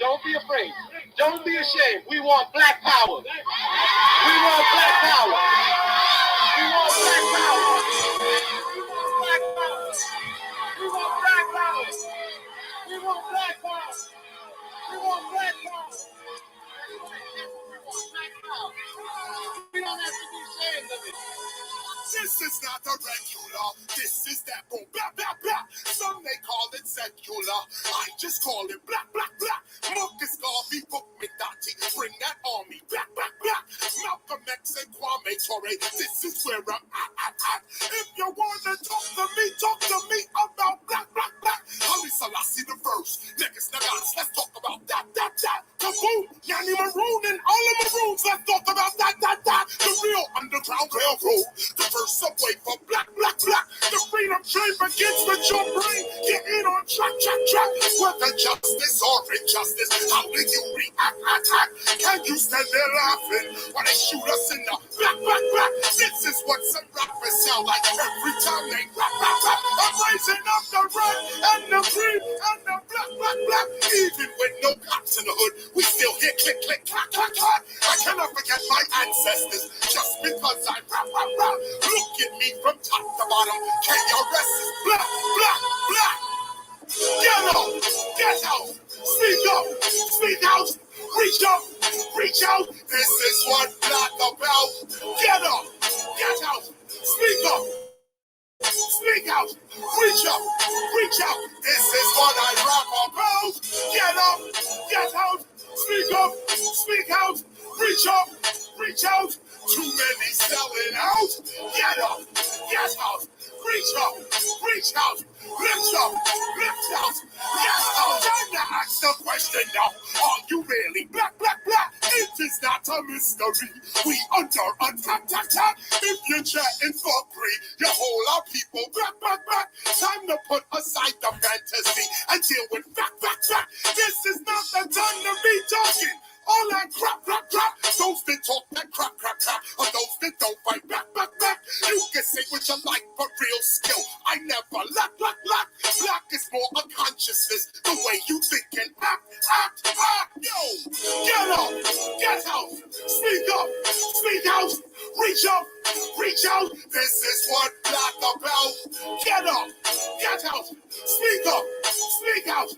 Don't be afraid. Don't be ashamed. We want black power. We want black power. We want black power. We want black power. We want black power. We want black power. We want black power. We don't have to be ashamed of it. This is not a regular, this is that boom, blah, blah, blah. Some may call it secular, I just call it black, black, black. Marcus Garvey, Book Midati, bring that army, black, black, black. Malcolm X and Kwame Ture, this is where I'm at. If you wanna talk to me about black, black, black. Haile Selassie the first, niggas, niggas, let's talk about that. Kaboom, Yanni Maroon and all the Maroons, let's talk about that. The real Underground Railroad, the first subway for black, black, black. The freedom train begins with your brain. Get in on track. Whether justice or injustice, how do you react? Can you stand there laughing while they shoot us in the black, black, black? This is what some rappers sound like every time they rap. I'm raising up the red and the green and the black, black, black. Even with no cops in the hood, we still hear click, click, clack, clack, clack. I cannot forget my ancestors just because I rap. Look at me from top to bottom. KRS is black, black, black. Get out, speak out, reach out. This is what black about. Get out, speak out, reach out. This is what I rap about. Get out, speak out, reach out. Too many selling out. Get out, reach out, lift out. Yes, time to ask the question now. Are you really black, black, black? It is not a mystery. We under attack. If you're chatting for free, you hold our people back. Time to put aside the fantasy and deal with fact. This is not the time to be talking. All that crap. Those that talk that crap. Or those that don't fight back. You can say what you like, but real skill I never lack. Black is more a consciousness, the way you think and act. Yo, get out, speak out, reach out. This is what black about. Get out, speak out,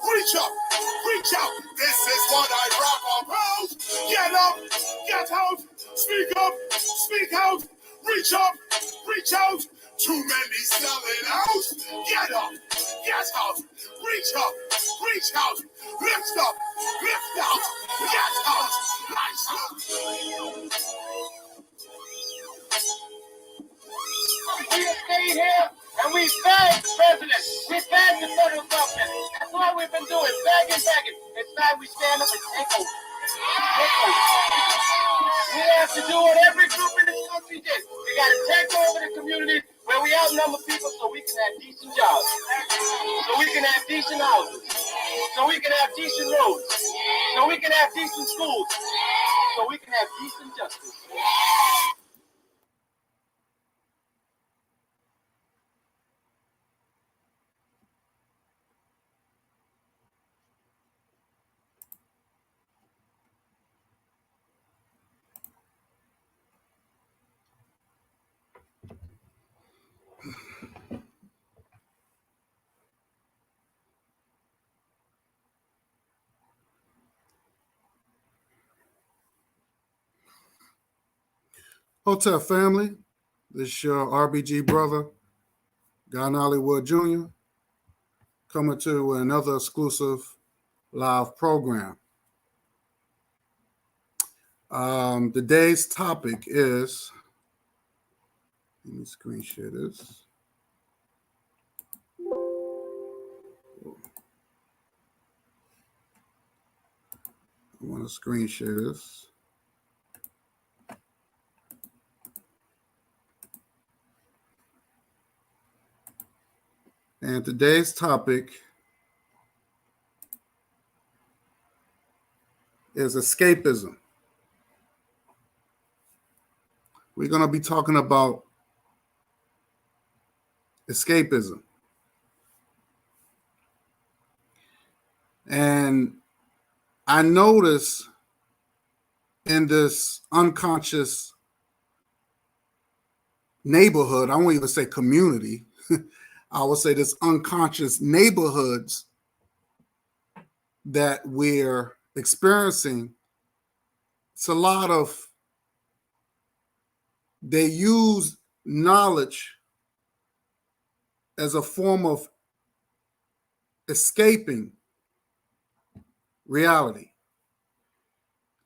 reach out. This is what I rap about. Get out, speak out, reach out. Too many selling out. Get out, reach out, lift out. Get out, lights out. We have stayed here and we begged the president. We begged the federal government. That's what we've been doing, begging. It's time we stand up and take over. We have to do what every group in this country did. We got to take over the community where we outnumber people so we can have decent jobs, so we can have decent houses, so we can have decent roads, so we can have decent schools, so we can have decent justice. Hotel family, this is your RBG brother, Guy Hollywood Jr., coming to another exclusive live program. Today's topic is, let me screen share this. I want to screen share this. And today's topic is escapism. We're going to be talking about escapism. And I notice in this unconscious neighborhood, I won't even say community, I would say this unconscious neighborhoods that we're experiencing, it's a lot of, they use knowledge as a form of escaping reality.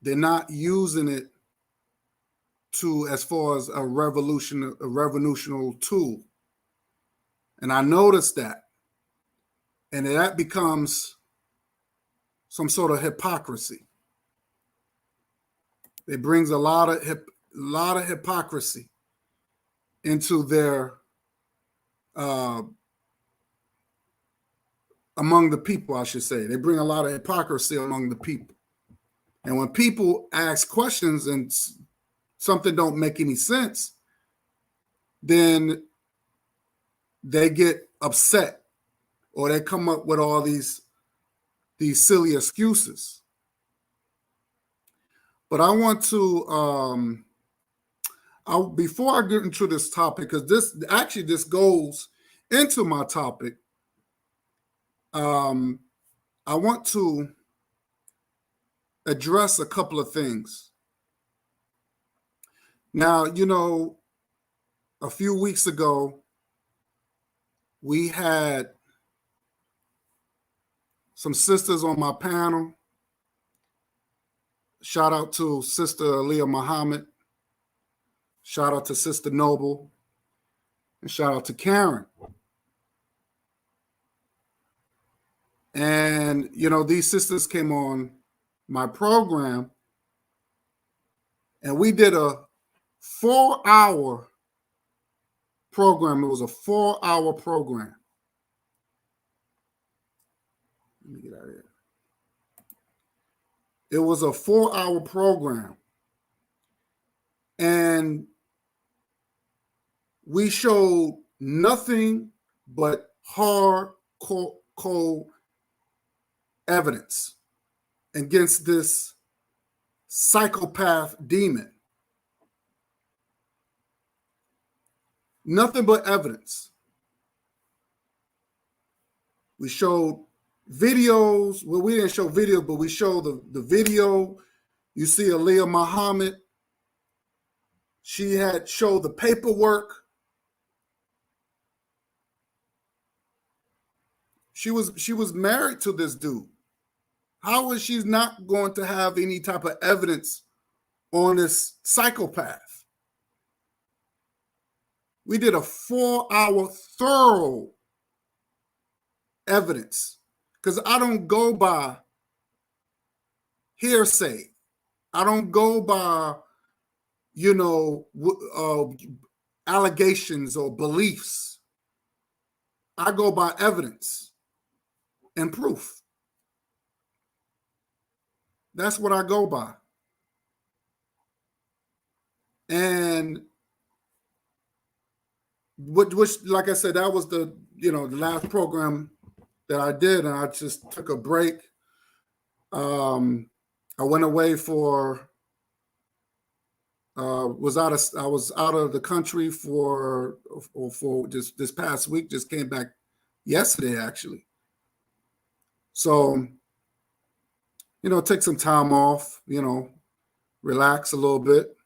They're not using it to, as far as a revolutionary tool. And I noticed that. And that becomes some sort of hypocrisy. It brings a lot of hypocrisy into their among the people, I should say. They bring a lot of hypocrisy among the people. And when people ask questions and something don't make any sense, then they get upset or they come up with all these silly excuses. But I want to, before I get into this topic, because this goes into my topic, I want to address a couple of things. Now, a few weeks ago, we had some sisters on my panel. Shout out to Sister Aliyah Muhammad. Shout out to Sister Noble. And shout out to Karen. And, these sisters came on my program and we did a 4-hour program. It was a 4-hour program. Let me get out of here. It was a 4-hour program. And we showed nothing but hardcore evidence against this psychopath demon. Nothing but evidence. We showed videos. Well, we didn't show video, but we showed the video. You see Aliyah Muhammad. She had showed the paperwork. She was married to this dude. How is she not going to have any type of evidence on this psychopath? We did a 4-hour thorough evidence because I don't go by hearsay. I don't go by, allegations or beliefs. I go by evidence and proof. That's what I go by. And which, like I said, that was the last program that I did, and I just took a break. I went away for I was out of the country for just this past week. Just came back yesterday, actually. So, take some time off, relax a little bit.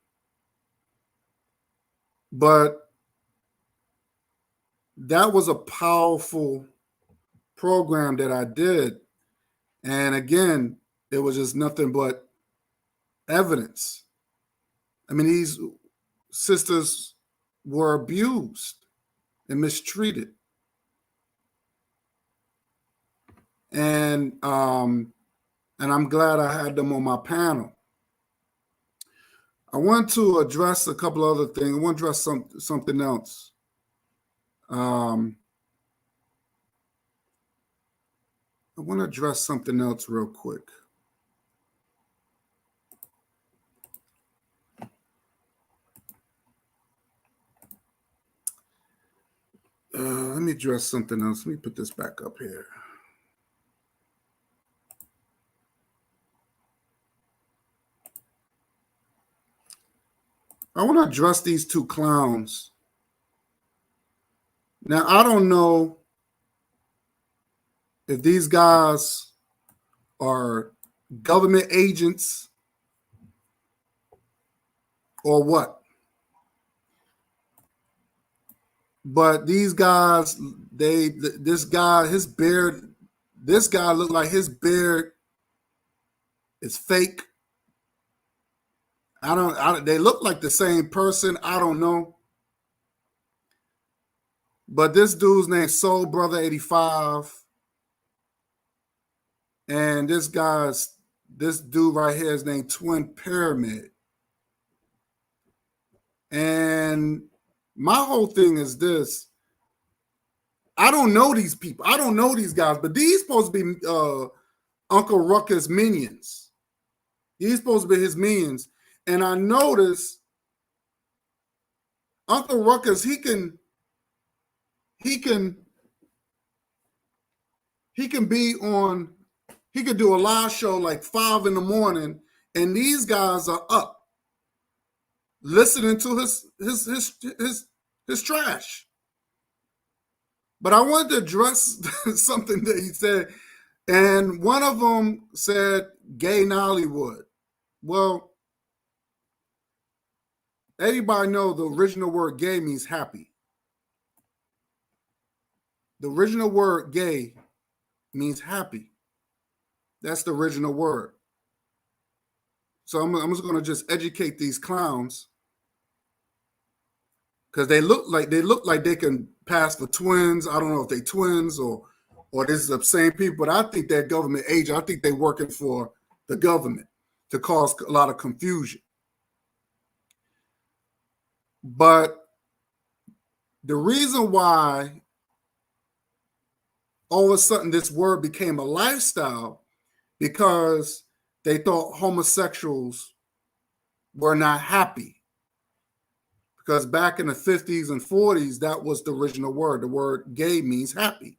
But that was a powerful program that I did. And again, it was just nothing but evidence. I mean, these sisters were abused and mistreated. And I'm glad I had them on my panel. I want to address a couple other things. I want to address something else. I want to address something else real quick. Let me address something else. Let me put this back up here. I want to address these two clowns. Now, I don't know if these guys are government agents or what. But these guys, this guy looked like his beard is fake. They look like the same person. I don't know. But this dude's named Soul Brother 85. And this dude right here is named Twin Pyramid. And my whole thing is this. I don't know these people. I don't know these guys, but these supposed to be Uncle Ruckus minions. These supposed to be his minions. And I noticed Uncle Ruckus, he can be on, he could do a live show like 5 in the morning, and these guys are up listening to his trash. But I wanted to address something that he said, and one of them said gay Nollywood. Well, everybody know the original word gay means happy. The original word gay means happy. That's the original word. So I'm just going to just educate these clowns, because they look like they can pass for twins. I don't know if they twins or this is the same people, but I think they're government agent. I think they're working for the government to cause a lot of confusion. But the reason why all of a sudden this word became a lifestyle, because they thought homosexuals were not happy. Because back in the 50s and 40s, that was the original word. The word gay means happy.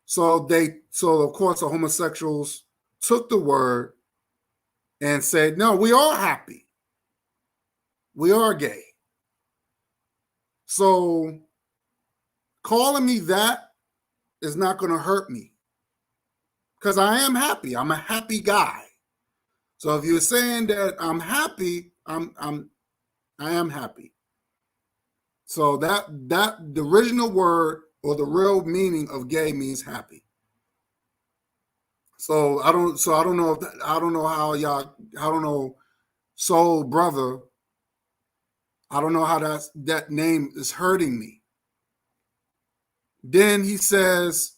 So of course the homosexuals took the word and said, no, we are happy. We are gay. So calling me that is not going to hurt me, because I am happy. I'm a happy guy. So if you're saying that I'm happy, I am happy. So that the original word or the real meaning of gay means happy. So I don't know Soul Brother. I don't know how that name is hurting me. Then he says,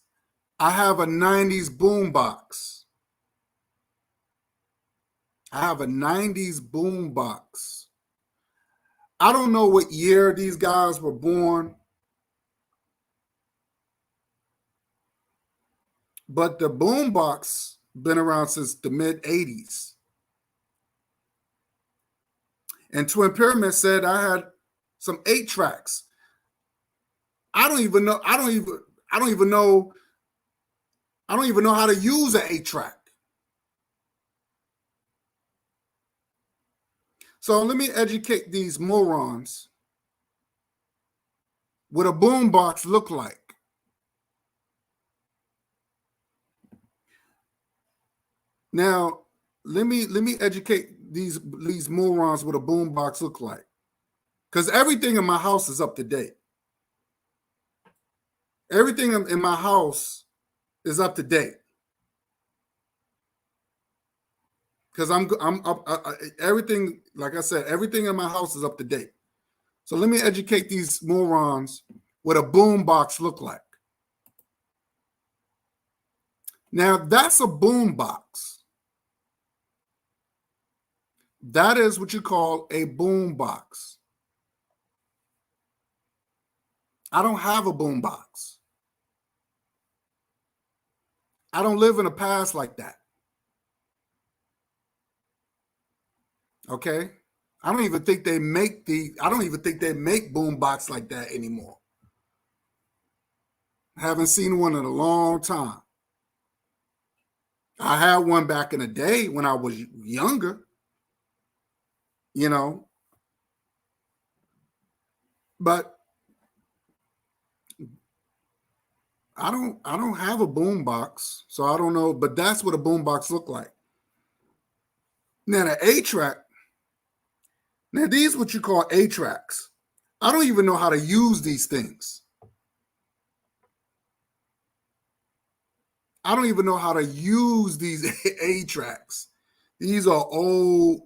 I have a 90s boombox. I have a 90s boombox. I don't know what year these guys were born, but the boombox been around since the mid-80s. And Twin Pyramid said I had some 8 tracks. I don't even know how to use an 8-track. So let me educate these morons what a boombox look like. Now, let me educate these morons what a boombox look like. Because everything in my house is up to date. Everything in my house is up to date. Because everything, like I said, everything in my house is up to date. So let me educate these morons what a boombox look like. Now, that's a boombox. That is what you call a boombox. I don't have a boombox. I don't live in a past like that. Okay? I don't even think they make boombox like that anymore. I haven't seen one in a long time. I had one back in the day when I was younger, you know, But I don't have a boom box, so I don't know, but that's what a boom box look like. Now the A-track, now these what you call A-tracks. I don't even know how to use these things. I don't even know how to use these A-tracks. These are old,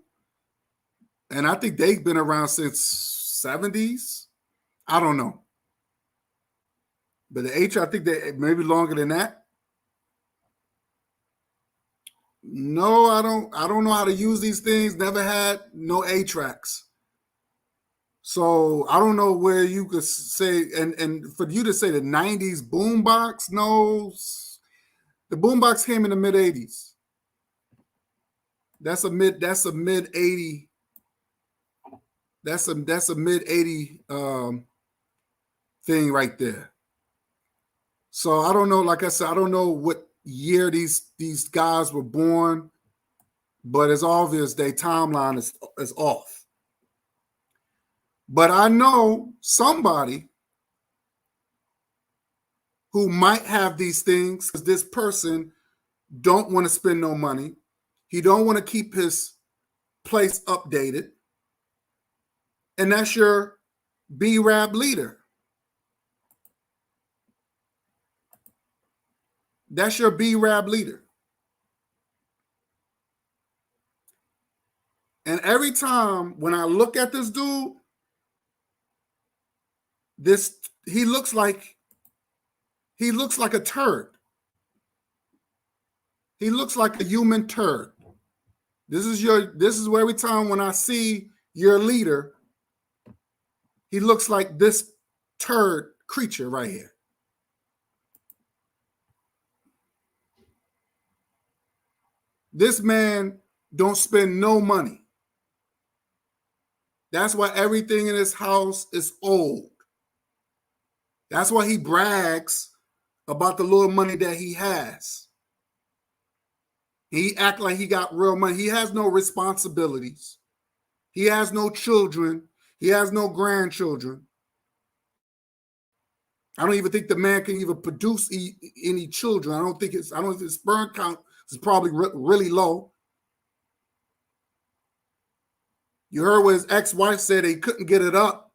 and I think they've been around since 70s. I don't know. But the A-track, I think they maybe longer than that. No, I don't know how to use these things. Never had no A-tracks. So I don't know where you could say, and for you to say the 90s boombox, no. The boombox came in the mid 80s. That's a mid 80. That's a mid 80 thing right there. So I don't know, like I said, I don't know what year these guys were born, but it's obvious their timeline is off. But I know somebody who might have these things because this person don't want to spend no money. He don't want to keep his place updated. And that's your B-Rap leader. That's your B-Rap leader. And every time when I look at this dude, he looks like a turd. He looks like a human turd. This is where every time when I see your leader, he looks like this turd creature right here. This man don't spend no money. That's why everything in his house is old. That's why he brags about the little money that he has. He act like he got real money. He has no responsibilities. He has no children. He has no grandchildren. I don't even think the man can even produce any children. I don't think his sperm count is probably really low. You heard what his ex-wife said, he couldn't get it up.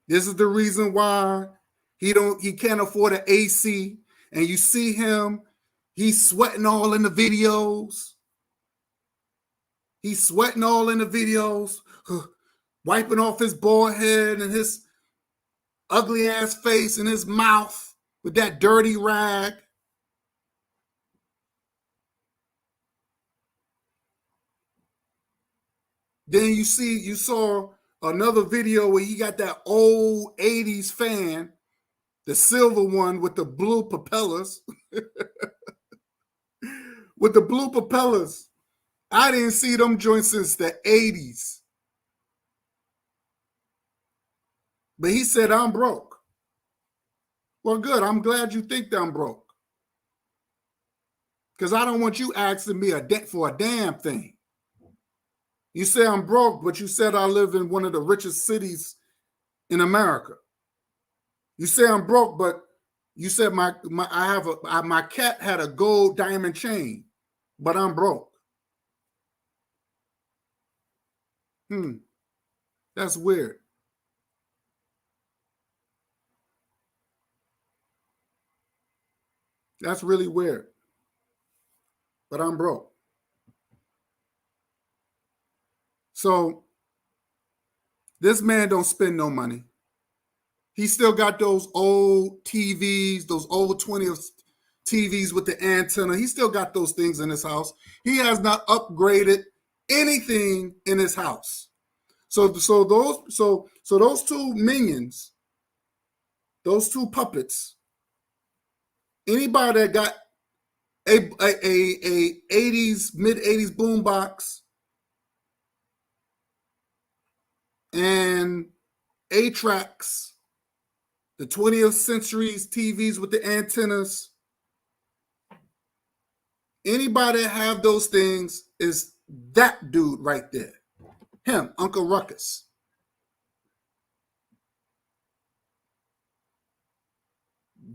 This is the reason why he can't afford an AC. And you see him, he's sweating all in the videos. He's sweating all in the videos, wiping off his bald head and his ugly ass face and his mouth with that dirty rag. Then you saw another video where he got that old 80s fan, the silver one with the blue propellers. With the blue propellers. I didn't see them joints since the 80s. But he said, I'm broke. Well, good. I'm glad you think that I'm broke. Because I don't want you asking me for a damn thing. You say I'm broke, but you said I live in one of the richest cities in America. You say I'm broke, but you said my cat had a gold diamond chain, but I'm broke. That's weird. That's really weird. But I'm broke. So this man don't spend no money. He still got those old TVs, those old 20th TVs with the antenna. He still got those things in his house. He has not upgraded anything in his house. So those two minions, those two puppets, anybody that got a 80s, mid-80s boombox and A-tracks, the 20th century's TVs with the antennas, anybody that have those things is that dude right there. Him, Uncle Ruckus.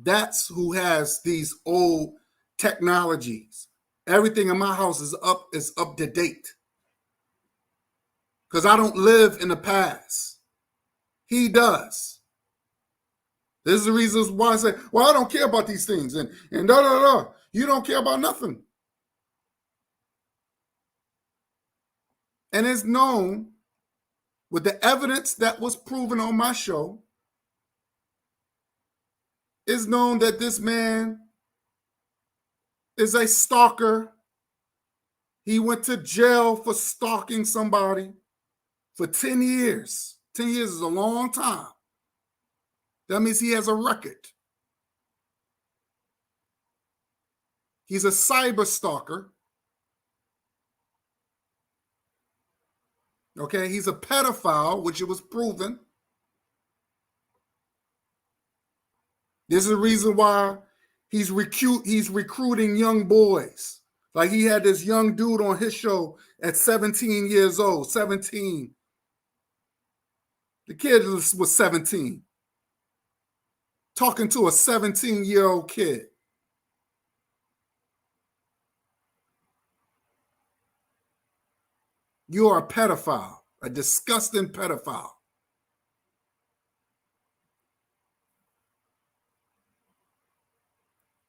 That's who has these old technologies. Everything in my house is up to date. Because I don't live in the past. He does. This is the reasons why I say, well, I don't care about these things. And da da da. You don't care about nothing. And it's known with the evidence that was proven on my show, it's known that this man is a stalker. He went to jail for stalking somebody for 10 years. 10 years is a long time. That means he has a record. He's a cyber stalker. Okay, he's a pedophile, which it was proven. This is the reason why he's recruiting young boys. Like he had this young dude on his show at 17 years old, 17. The kid was 17. Talking to a 17-year-old kid. You are a pedophile, a disgusting pedophile.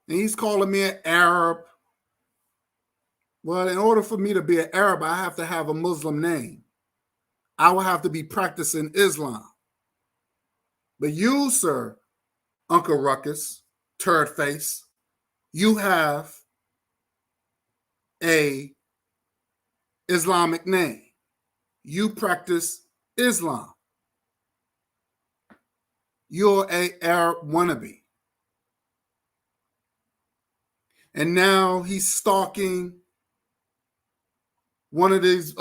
And he's calling me an Arab. Well, in order for me to be an Arab, I have to have a Muslim name. I will have to be practicing Islam. But you, sir, Uncle Ruckus, turd face, you have a Islamic name. You practice Islam. You're an Arab wannabe. And now he's stalking one of these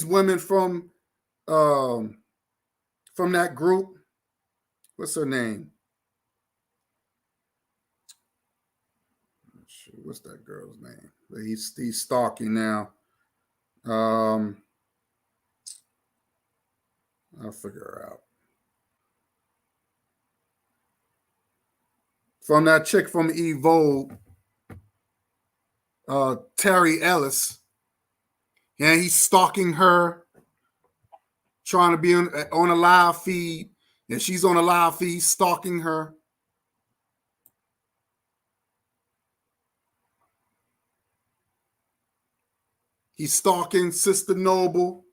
women from that group. What's her name? What's that girl's name? He's stalking now. I'll figure her out. From that chick from Evoke, Terry Ellis. And he's stalking her, trying to be on a live feed. And she's on a live feed, stalking her. He's stalking Sister Noble.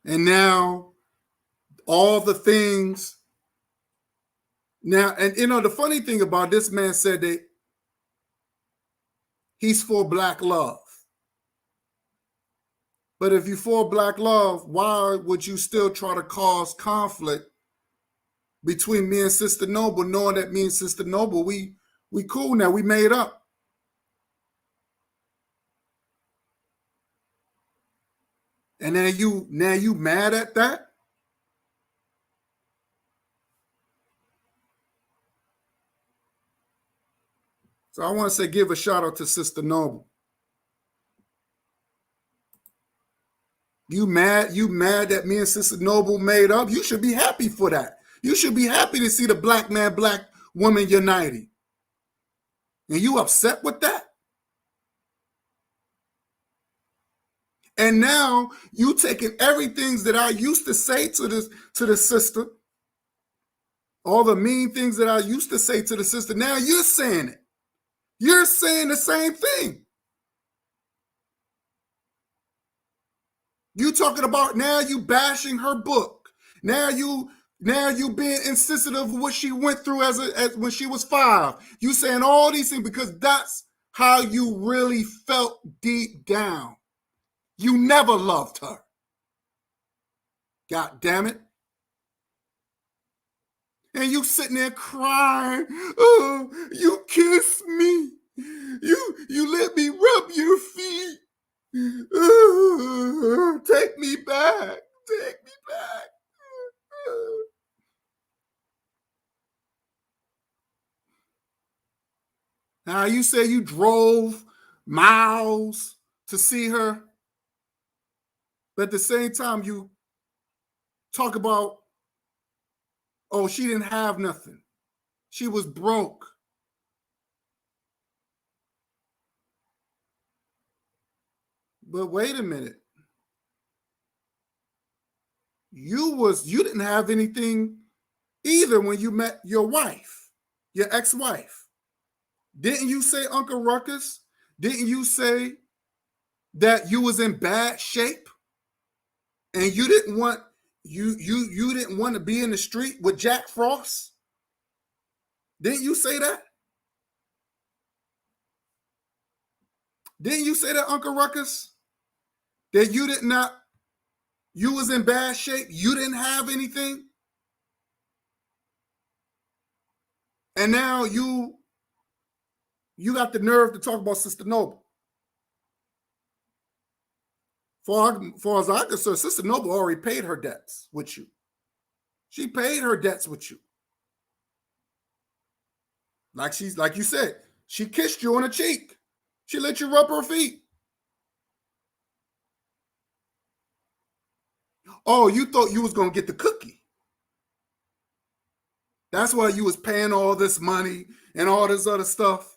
And now, all the things. Now, and you know, the funny thing about this man said that he's for black love. But if you're for black love, why would you still try to cause conflict between me and Sister Noble, knowing that me and Sister Noble, we cool now, we made up. And now you mad at that? So I want to say give a shout out to Sister Noble. You mad that me and Sister Noble made up? You should be happy for that. You should be happy to see the black man, black woman uniting. And you upset with that? And now you taking everything that I used to say to the sister, all the mean things that I used to say to the sister, now you're saying it. You're saying the same thing. You talking about now you bashing her book. Now you being insensitive of what she went through as when she was 5. You saying all these things because that's how you really felt deep down. You never loved her. God damn it. And you sitting there crying. Oh, you kissed me. You let me rub your feet. Oh, take me back. Take me back. Now you you say you drove miles to see her, but at the same time you talk about, oh, she didn't have nothing. She was broke. But wait a minute. You didn't have anything either when you met your wife, your ex-wife. Didn't you say, Uncle Ruckus? Didn't you say that you was in bad shape and you didn't want you didn't want to be in the street with Jack Frost? Didn't you say that? Didn't you say that, Uncle Ruckus? That you was in bad shape, you didn't have anything? And now you got the nerve to talk about Sister Noble. Far as I'm concerned, Sister Noble already paid her debts with you. She paid her debts with you. Like you said, she kissed you on the cheek. She let you rub her feet. Oh, you thought you was gonna get the cookie. That's why you was paying all this money and all this other stuff.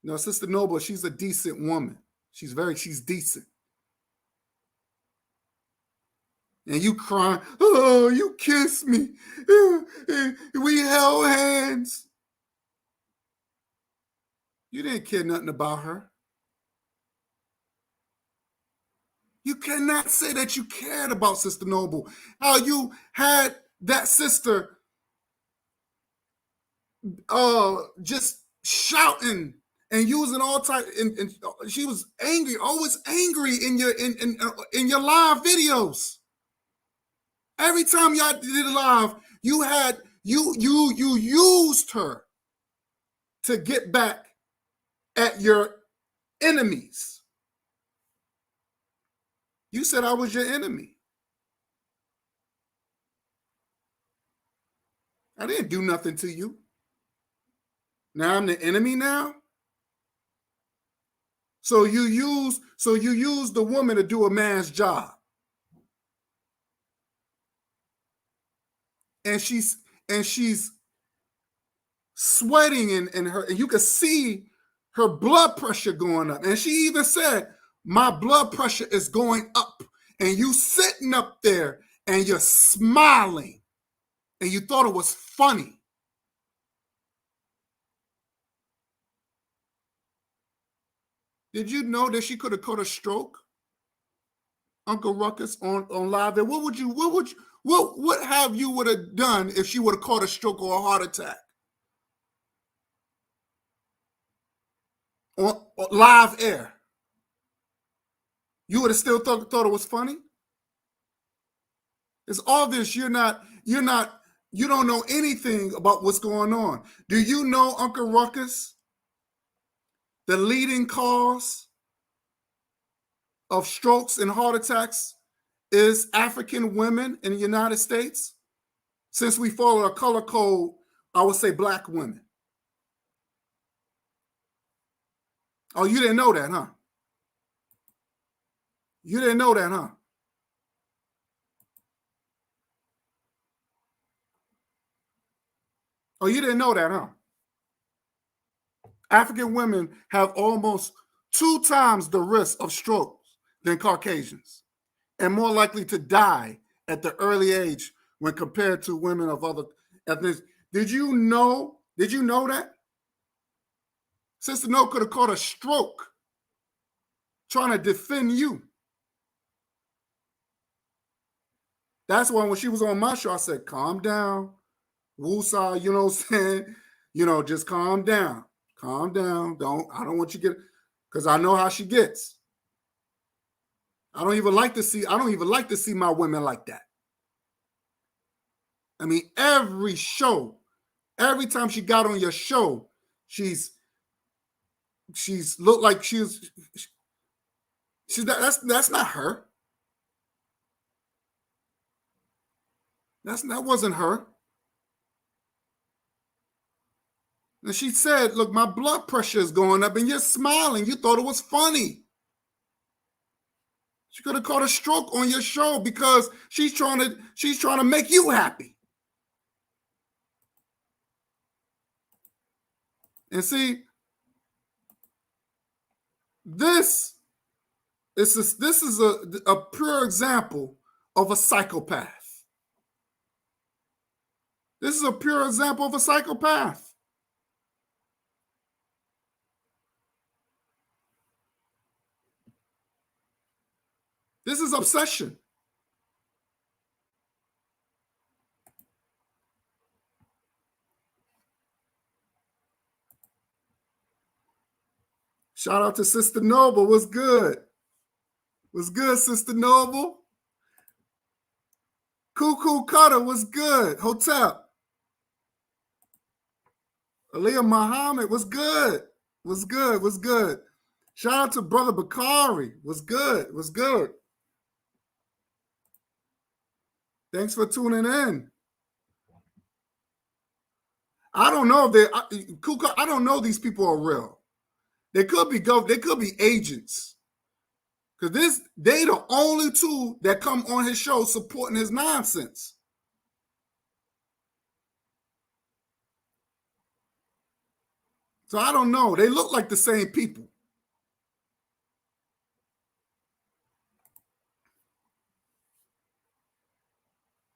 No, Sister Noble, she's a decent woman. She's decent. And you crying, oh, you kissed me. We held hands. You didn't care nothing about her. You cannot say that you cared about Sister Noble. How you had that sister just shouting and using all type, and she was angry, always angry in your live videos. Every time y'all did a live, you used her to get back at your enemies. You said I was your enemy. I didn't do nothing to you. Now I'm the enemy now? So you use the woman to do a man's job. And she's sweating in her, and you can see her blood pressure going up. And she even said, my blood pressure is going up. And you sitting up there and you're smiling and you thought it was funny. Did you know that she could have caught a stroke, Uncle Ruckus, on live there? What have you would have done if she would have caught a stroke or a heart attack on live air? You would have still thought it was funny? It's obvious you don't know anything about what's going on. Do you know, Uncle Ruckus, the leading cause of strokes and heart attacks is African women in the United States? Since we follow a color code, I would say Black women. Oh, you didn't know that, huh? You didn't know that, huh? Oh, you didn't know that, huh? African women have almost 2 times the risk of strokes than Caucasians, and more likely to die at the early age when compared to women of other ethnicities. Did you know that? Sister No could have caught a stroke trying to defend you. That's why when she was on my show, I said, calm down. Woosah, you know what I'm saying? Just calm down. Calm down. I don't want you to get, because I know how she gets. I don't even like to see my women like that. I mean, every time she got on your show, she's looked like that's not her. That wasn't her. And she said, look, my blood pressure is going up and you're smiling. You thought it was funny. She could have caught a stroke on your show because she's trying to make you happy. And see, this is a pure example of a psychopath. This is a pure example of a psychopath. This is obsession. Shout out to Sister Noble. What's good? What's good, Sister Noble? Cuckoo Cutter, what's good? Hotep. Aliyah Muhammad, what's good? What's good? What's good? Shout out to Brother Bakari. What's good? What's good? Thanks for tuning in. I don't know if I don't know these people are real. They could be agents. Because they the only two that come on his show supporting his nonsense. So I don't know. They look like the same people.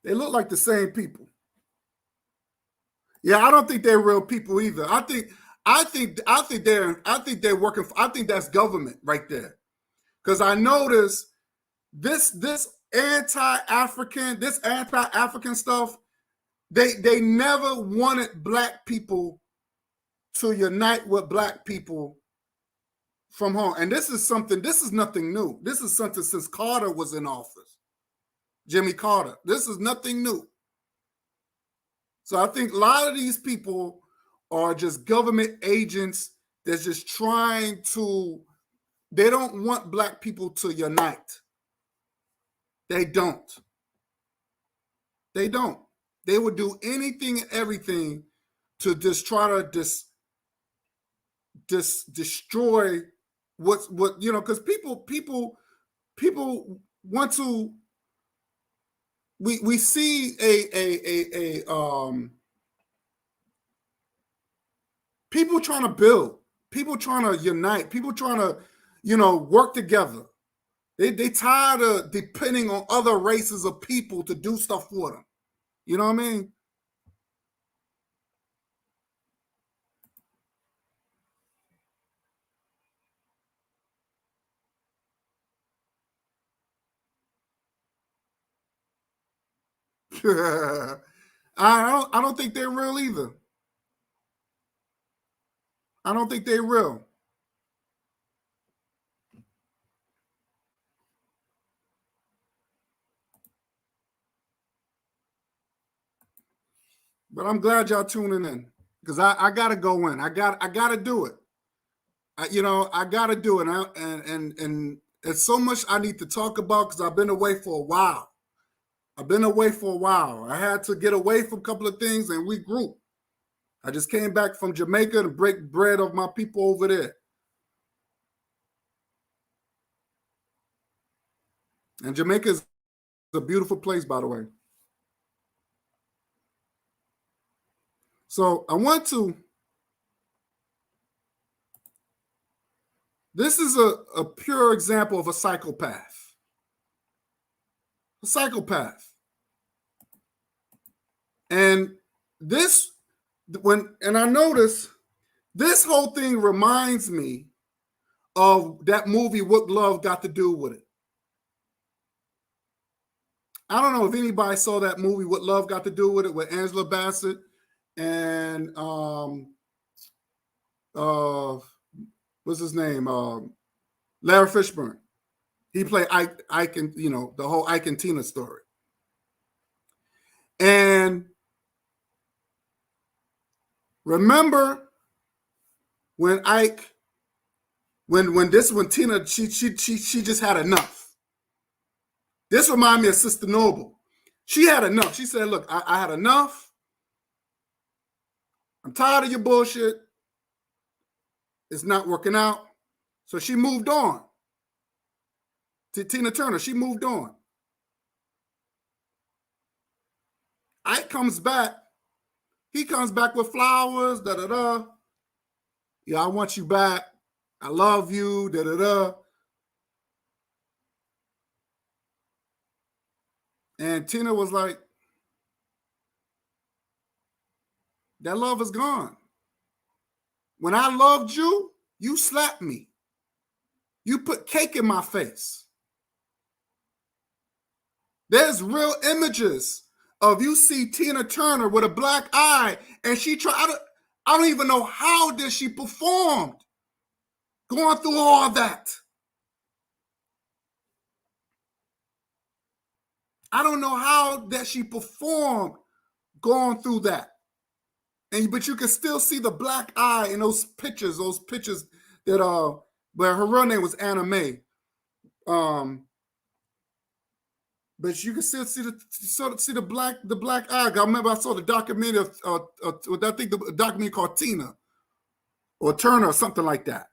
They look like the same people. Yeah, I don't think they're real people either. I think they're working for, I think that's government right there. Because I noticed this anti-African stuff, they never wanted black people to unite with black people from home. And this is nothing new. This is something since Carter was in office. Jimmy Carter. This is nothing new. So I think a lot of these people are just government agents that's just trying to, they don't want black people to unite. They don't. They don't. They would do anything and everything to just try to destroy what because people want to. We see people trying to build, people trying to unite, people trying to work together. They tired of depending on other races of people to do stuff for them. You know what I mean? I don't think they're real either. I don't think they're real. But I'm glad y'all tuning in because I gotta go in. I gotta do it. I gotta do it. And there's so much I need to talk about because I've been away for a while. I had to get away from a couple of things and regroup. I just came back from Jamaica to break bread of my people over there. And Jamaica is a beautiful place, by the way. So I want to, this is a pure example of a psychopath. A psychopath. And I notice this whole thing reminds me of that movie, What Love Got to Do with It. I don't know if anybody saw that movie, What Love Got to Do with It, with Angela Bassett and what's his name? Larry Fishburne. He played Ike and the whole Ike and Tina story. And remember when Ike, when Tina, she just had enough. This reminded me of Sister Noble. She had enough. She said, look, I had enough. I'm tired of your bullshit. It's not working out. So she moved on. To Tina Turner, she moved on. Ike comes back. He comes back with flowers, da-da-da. Yeah, I want you back. I love you, da-da-da. And Tina was like, that love is gone. When I loved you, you slapped me. You put cake in my face. There's real images of you see Tina Turner with a black eye, and she tried. I don't even know how did she performed going through all that. I don't know how that she performed going through that. But you can still see the black eye in those pictures that where her real name was Anna Mae. But you can still see the black eye. I remember I saw the documentary I think the documentary called Tina or Turner or something like that.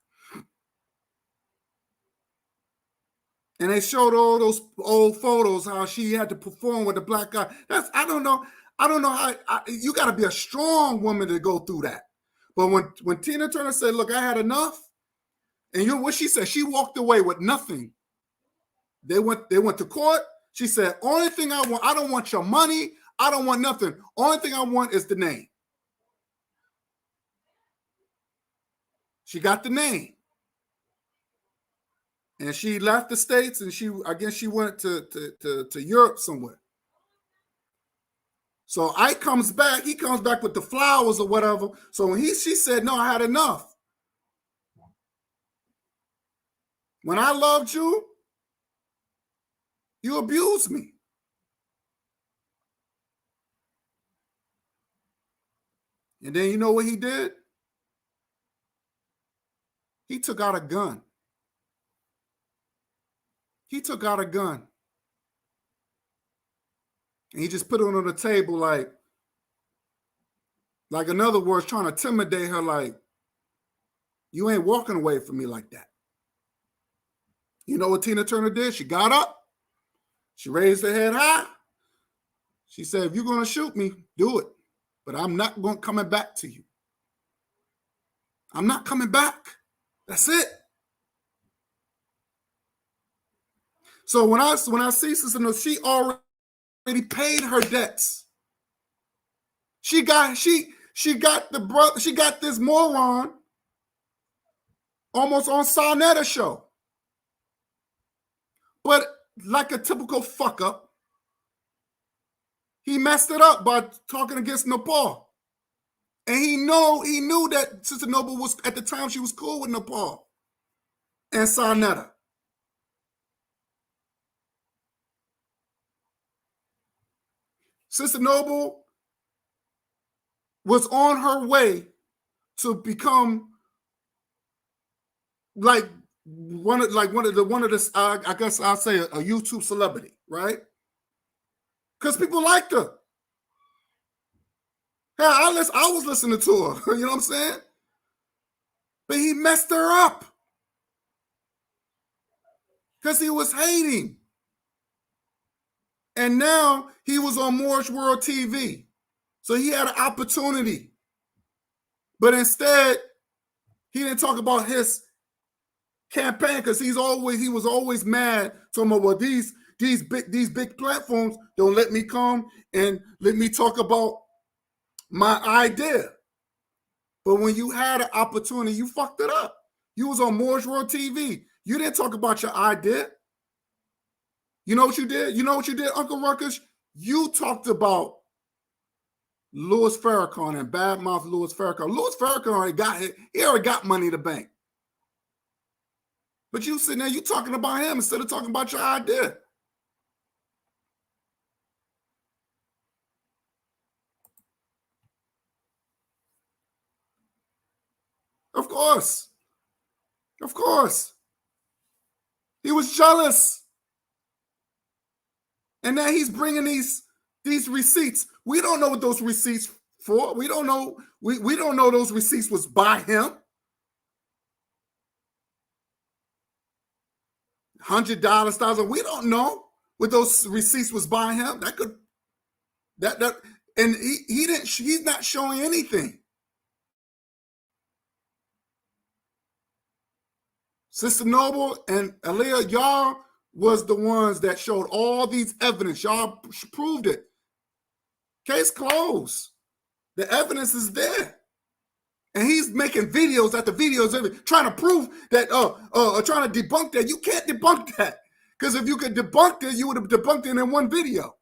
And they showed all those old photos how she had to perform with the black eye. I don't know how you got to be a strong woman to go through that. But when Tina Turner said, "Look, I had enough," and what she said, she walked away with nothing. They went to court. She said, "Only thing I want, I don't want your money. I don't want nothing. Only thing I want is the name." She got the name. And she left the States, and I guess she went to Europe somewhere. So Ike comes back. He comes back with the flowers or whatever. So when she said, "No, I had enough. When I loved you, you abused me." And then you know what he did? He took out a gun. He took out a gun. And he just put it on the table like in other words, trying to intimidate her like, "You ain't walking away from me like that." You know what Tina Turner did? She got up. She raised her head high. She said, "If you're going to shoot me, do it. But I'm not coming back to you. I'm not coming back. That's it." So when I see Sister No, she already paid her debts. She got this moron almost on Sarnetta show. But like a typical fuck up, he messed it up by talking against Nepal. And he knew that Sister Noble was, at the time, she was cool with Nepal and Sarnetta. Sister Noble was on her way to become like one of the I guess I'll say a YouTube celebrity, right? Because people liked her. Hell, I was listening to her. You know what I'm saying? But he messed her up because he was hating. And now he was on Moorish World TV. So he had an opportunity. But instead, he didn't talk about his campaign because he was always mad, talking about, well, these big platforms don't let me come and let me talk about my idea. But when you had an opportunity, you fucked it up. You was on Moorish World TV. You didn't talk about your idea. You know what you did? You know what you did, Uncle Ruckus? You talked about Louis Farrakhan and badmouth Louis Farrakhan. Louis Farrakhan already got money in the bank. But you sitting there, you talking about him instead of talking about your idea. Of course. Of course. He was jealous. And now he's bringing these receipts. We don't know what those receipts for. We don't know We don't know those receipts was by him. $100, $1,000. We don't know what those receipts was by him. That could that and he didn't. He's not showing anything. Sister Noble and Aaliyah, y'all was the ones that showed all these evidence. Y'all proved it. Case closed. The evidence is there. And he's making videos after videos trying to prove that, trying to debunk that. You can't debunk that. Because if you could debunk it, you would have debunked it in one video.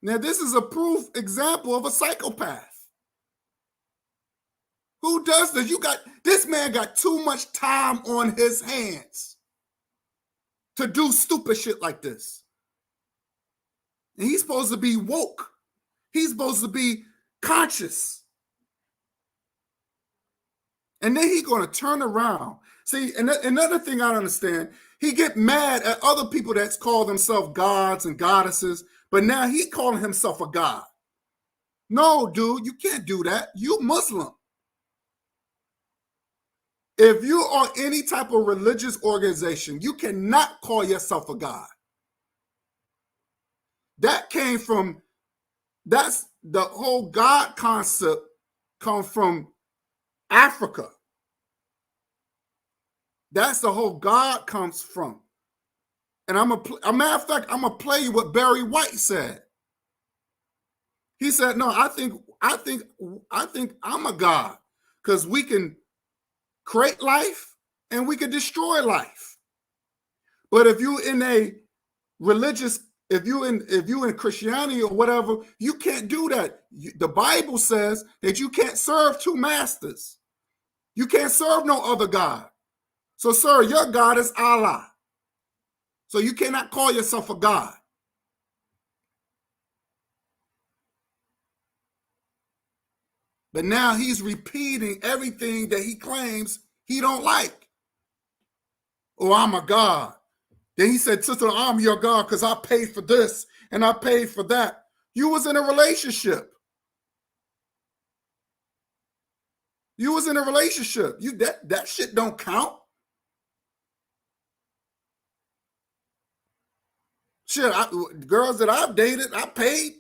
Now, this is a proof example of a psychopath. Who does this? This man got too much time on his hands to do stupid shit like this. And he's supposed to be woke. He's supposed to be conscious. And then he's going to turn around. See, and another thing I don't understand, he get mad at other people that call themselves gods and goddesses, but now he calling himself a god. No, dude, you can't do that. You Muslim. If you are any type of religious organization, you cannot call yourself a god. That's the whole God concept comes from Africa. That's the whole God comes from. And a matter of fact, I'm gonna play you what Barry White said. He said, "No, I think I'm a God because we can create life and we can destroy life. But if you in a religious, if you in Christianity or whatever, you can't do that. The Bible says that you can't serve two masters. You can't serve no other God. So, sir, your God is Allah. So you cannot call yourself a God." But now he's repeating everything that he claims he don't like. Oh, I'm a God. Then he said, "Sister, I'm your God because I paid for this and I paid for that." You was in a relationship. You was in a relationship. That shit don't count. Shit, girls that I've dated, I paid.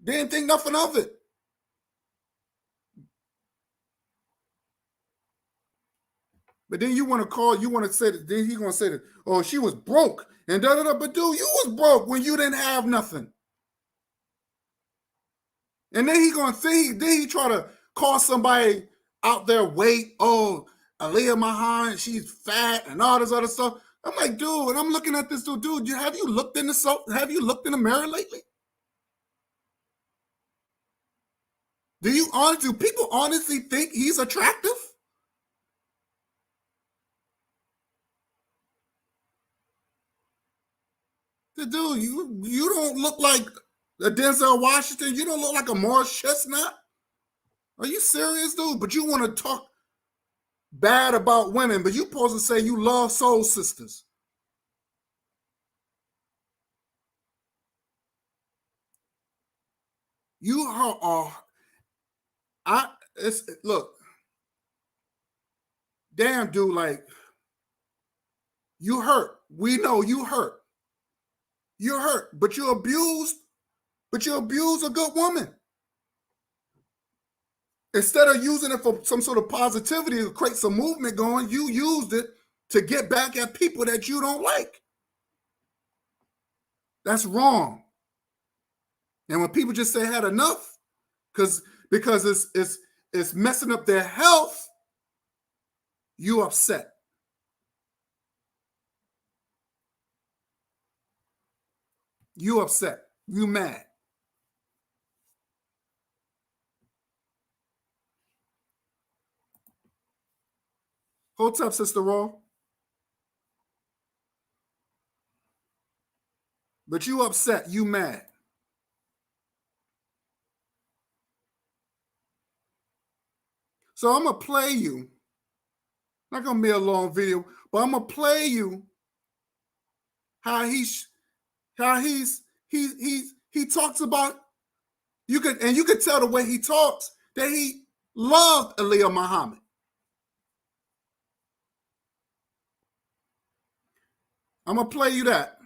Didn't think nothing of it. But then you want to say that, then he's going to say that, oh, she was broke and da-da-da. But dude, you was broke when you didn't have nothing. And then he try to call somebody out there weight. Oh, Aaliyah Mahan, she's fat and all this other stuff. I'm like, dude, and I'm looking at this dude. Have you looked in the mirror lately? Do people honestly think he's attractive? Dude, you don't look like a Denzel Washington. You don't look like a Morris Chestnut. Are you serious, dude? But you want to talk bad about women, but you supposed to say you love soul sisters. You are, look, damn, dude, like, you hurt. We know you hurt. You're hurt, but you abused a good woman. Instead of using it for some sort of positivity to create some movement going, you used it to get back at people that you don't like. That's wrong. And when people just say had enough, because it's messing up their health, you upset. You upset. You mad. Hold up, Sister Raw. But you upset. You mad. So I'm going to play you. Not going to be a long video, but I'm going to play you how how he talks about, you could tell the way he talks that he loved Aaliyah Muhammad. I'm gonna play you that.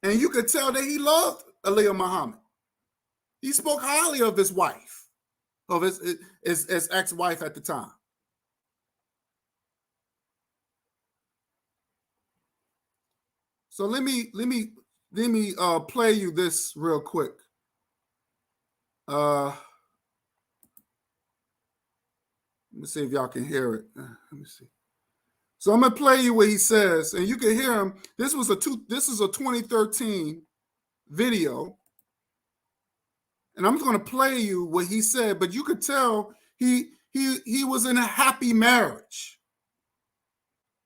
And you could tell that he loved Aaliyah Muhammad. He spoke highly of his wife, of his ex-wife at the time. So let me play you this real quick. Let me see if y'all can hear it. Let me see. So I'm gonna play you what he says, and you can hear him. This is a 2013 video, and I'm going to play you what he said. But you could tell he was in a happy marriage.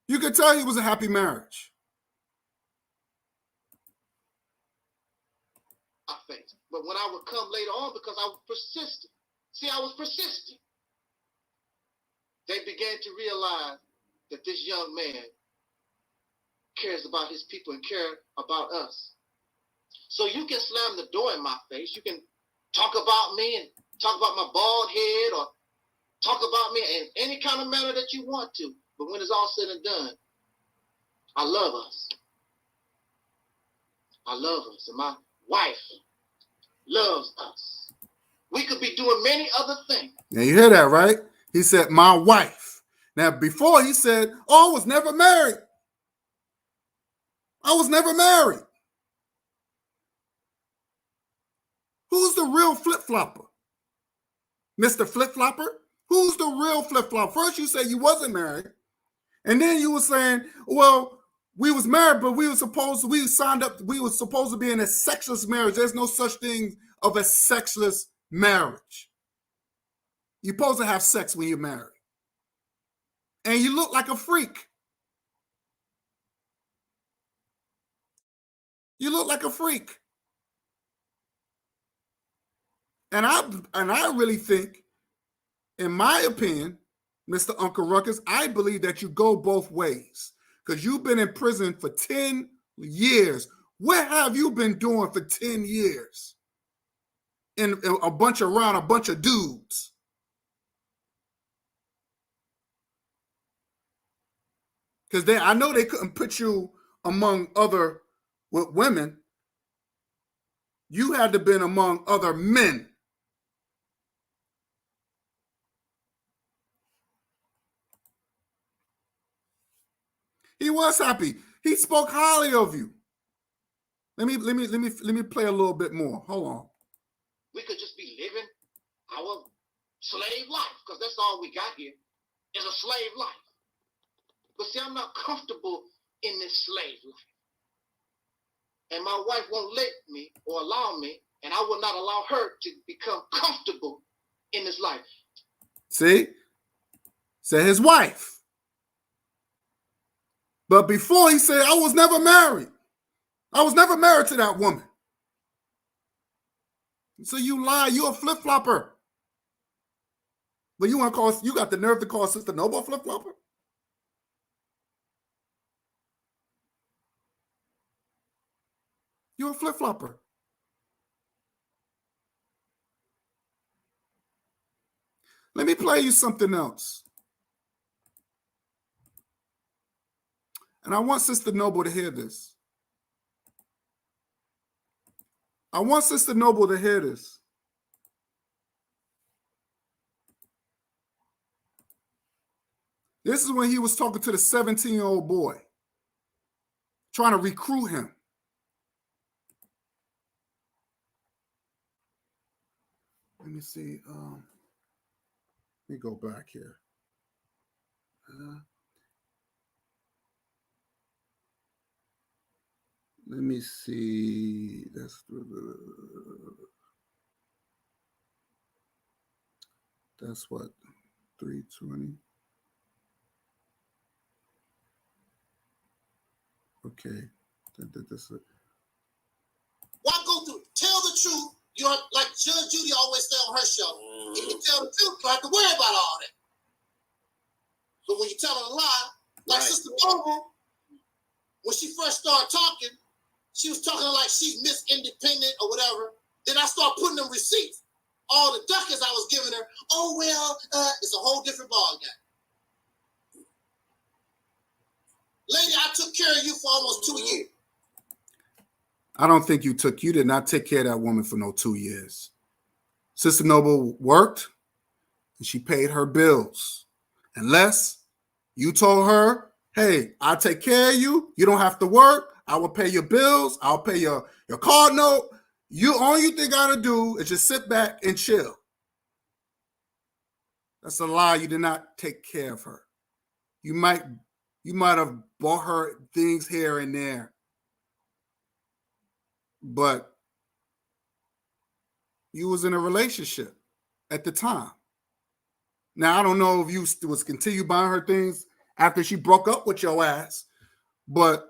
You could tell he was a happy marriage. But when I would come later on, because I was persistent. See, I was persistent. They began to realize that this young man cares about his people and cares about us. So you can slam the door in my face. You can talk about me and talk about my bald head or talk about me in any kind of manner that you want to. But when it's all said and done, I love us. I love us. And my wife loves us. We could be doing many other things. Now you hear that, right? He said, my wife. Now, before he said, oh, I was never married. I was never married. Who's the real flip-flopper? Mr. Flip-flopper? Who's the real flip-flopper? First you said you wasn't married. And then you were saying, well, we was married, but we were supposed to be in a sexless marriage. There's no such thing of a sexless marriage. You're supposed to have sex when you're married. And you look like a freak. You look like a freak. And I really think, in my opinion, Mr. Uncle Ruckus, I believe that you go both ways. Because you've been in prison for 10 years. What have you been doing for 10 years? In around a bunch of dudes. Because I know they couldn't put you among other women. You had to been among other men. He was happy. He spoke highly of you. Let me play a little bit more. Hold on. We could just be living our slave life, because that's all we got here is a slave life. But see, I'm not comfortable in this slave life. And my wife won't let me or allow me, and I will not allow her to become comfortable in this life. See? Said his wife. But before he said, I was never married. I was never married to that woman. So you lie, you're a flip-flopper. But you got the nerve to call Sister Noble a flip-flopper? You're a flip-flopper. Let me play you something else. And I want Sister Noble to hear this. I want Sister Noble to hear this. This is when he was talking to the 17-year-old boy, trying to recruit him. Let me see. Let me go back here. Let me see. That's what, 320. Okay. Why go through? Tell the truth. You're like Judge Judy always say on her show. If you tell the truth, you don't have to worry about all that. But when you tell a lie, like Sister Noble, when she first started talking, She was talking like she's Miss Independent or whatever. Then I start putting them receipts. All the ducats I was giving her, oh, well, it's a whole different ball game. Lady, I took care of you for almost 2 years. I don't think you did not take care of that woman for no 2 years. Sister Noble worked and she paid her bills. Unless you told her, hey, I'll take care of you. You don't have to work. I will pay your bills. I'll pay your card note. All you think I gotta do is just sit back and chill. That's a lie. You did not take care of her. You might have bought her things here and there, but you was in a relationship at the time. Now, I don't know if you was continue buying her things after she broke up with your ass, but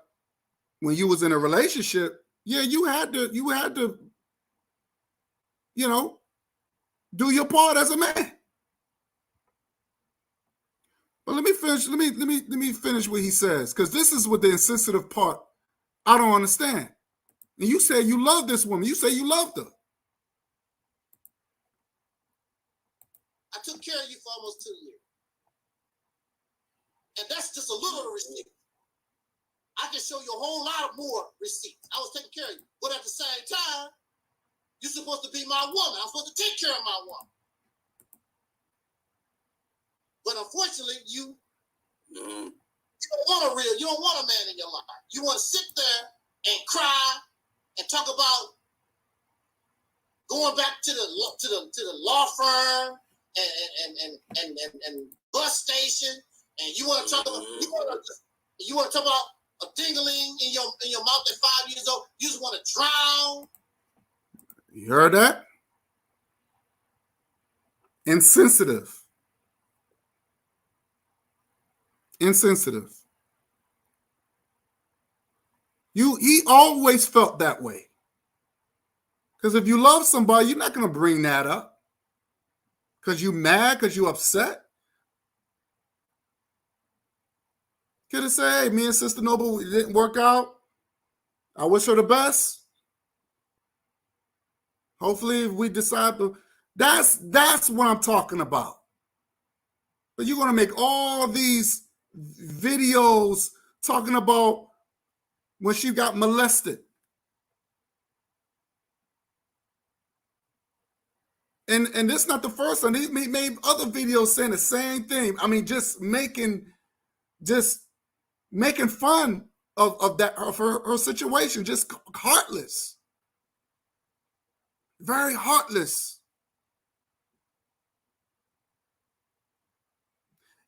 when you was in a relationship, yeah, you had to, you know, do your part as a man. But let me finish. Let me finish what he says, because this is what the insensitive part I don't understand. And you say you love this woman. You say you loved her. I took care of you for almost 2 years. And that's just a little of the receipt. I can show you a whole lot of more receipts. I was taking care of you. But at the same time, you're supposed to be my woman. I'm supposed to take care of my woman. But unfortunately, you don't want a man in your life. You want to sit there and cry and talk about going back to the law firm and bus station, and you want to talk about a ding-a-ling in your mouth at 5 years old. You just want to drown. You heard that? Insensitive. He always felt that way. Because if you love somebody, you're not going to bring that up. Because you're mad, because you're upset. Could have said, hey, me and Sister Noble, it didn't work out. I wish her the best. Hopefully, if we decide to, that's what I'm talking about. But you're going to make all these videos talking about when she got molested. And this is not the first one. He made other videos saying the same thing. I mean, just making fun of her situation. Just heartless. Very heartless.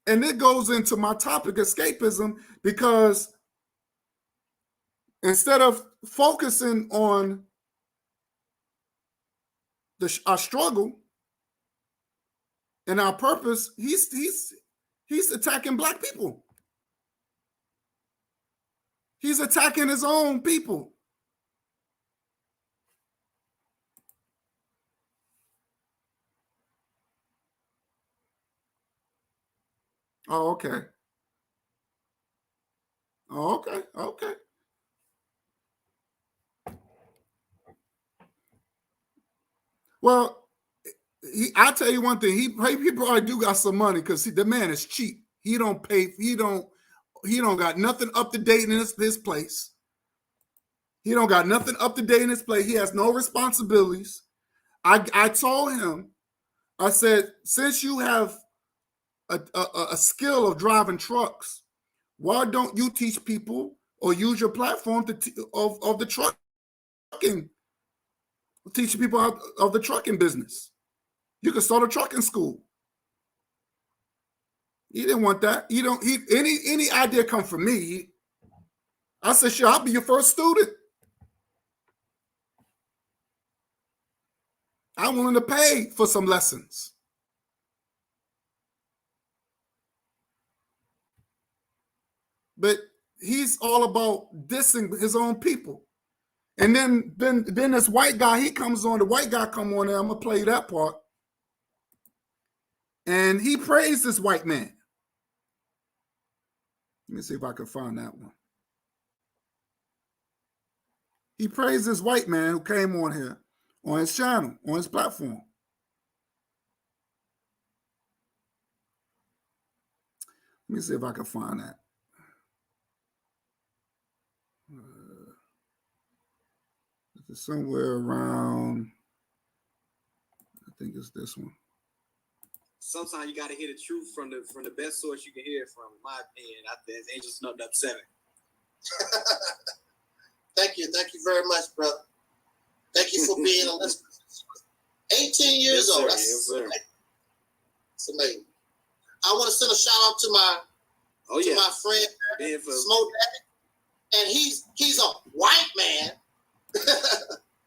And it goes into my topic, escapism, because instead of focusing on our struggle and our purpose, he's attacking Black people. He's attacking his own people. Oh, okay. Oh, okay. Okay. Well, I'll tell you one thing. He probably do got some money because the man is cheap. He don't pay. He don't got nothing up to date in his place. He don't got nothing up to date in his place. He has no responsibilities. I told him, I said, since you have a skill of driving trucks, why don't you teach people or use your platform of the trucking? Teach people of the trucking business. You can start a trucking school. He didn't want that. Any idea come from me. I said, sure, I'll be your first student. I'm willing to pay for some lessons. But he's all about dissing his own people. And then this white guy, he comes on, the white guy come on there, I'm going to play that part. And he praised this white man. Let me see if I can find that one. He praised this white man who came on here, on his channel, on his platform. Let me see if I can find that. It's somewhere around, I think it's this one. Sometimes you got to hear the truth from the best source you can hear it from. In my opinion, I think it's Angel Snubbed Up 7. Thank you very much, brother. Thank you for being a listener. 18 years old. That's amazing. It's amazing. I want to send a shout out to my my friend Smoke Daddy, and he's a white man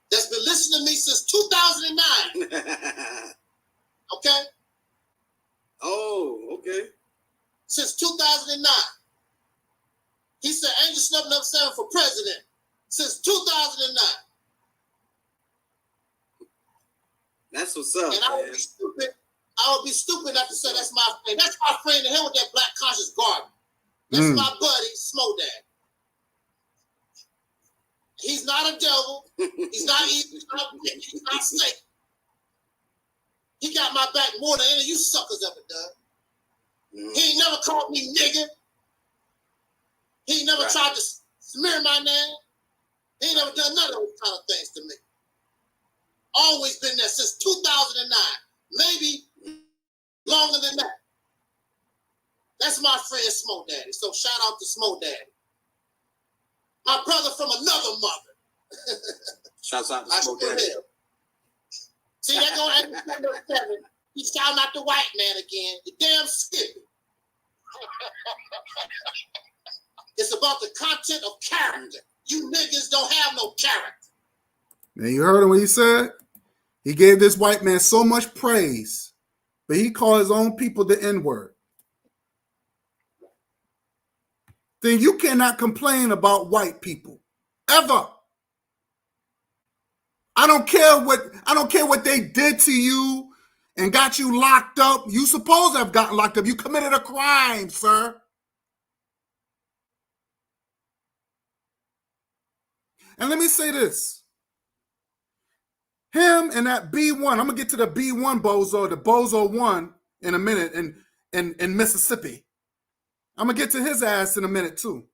that's been listening to me since 2009. Okay. Oh, okay. Since 2009. He said Angel Snubbed Up 7 for president since 2009. That's what's up. And I would be stupid not to say that's my friend. That's my friend to him with that black conscious garden. That's my buddy, Smoke Dad. He's not a devil. He's not evil. He's not Satan. He got my back more than any of you suckers ever done. He ain't never called me nigga. He ain't never tried to smear my name. He ain't never done none of those kind of things to me. Always been there since 2009. Maybe longer than that. That's my friend Smoke Daddy. So shout out to Smoke Daddy. My brother from another mother. Shouts out to Smoke Daddy. See, they're going to have to 7. He's shouting out the white man again. The damn Skippy. It's about the content of character. You niggas don't have no character. Now you heard him what he said? He gave this white man so much praise, but he called his own people the N-word. Then you cannot complain about white people. Ever. I don't care what they did to you and got you locked up. You supposed to have gotten locked up. You committed a crime, sir. And let me say this. Him and that B1, I'm going to get to the B1 bozo, the bozo one in a minute in Mississippi. I'm going to get to his ass in a minute too.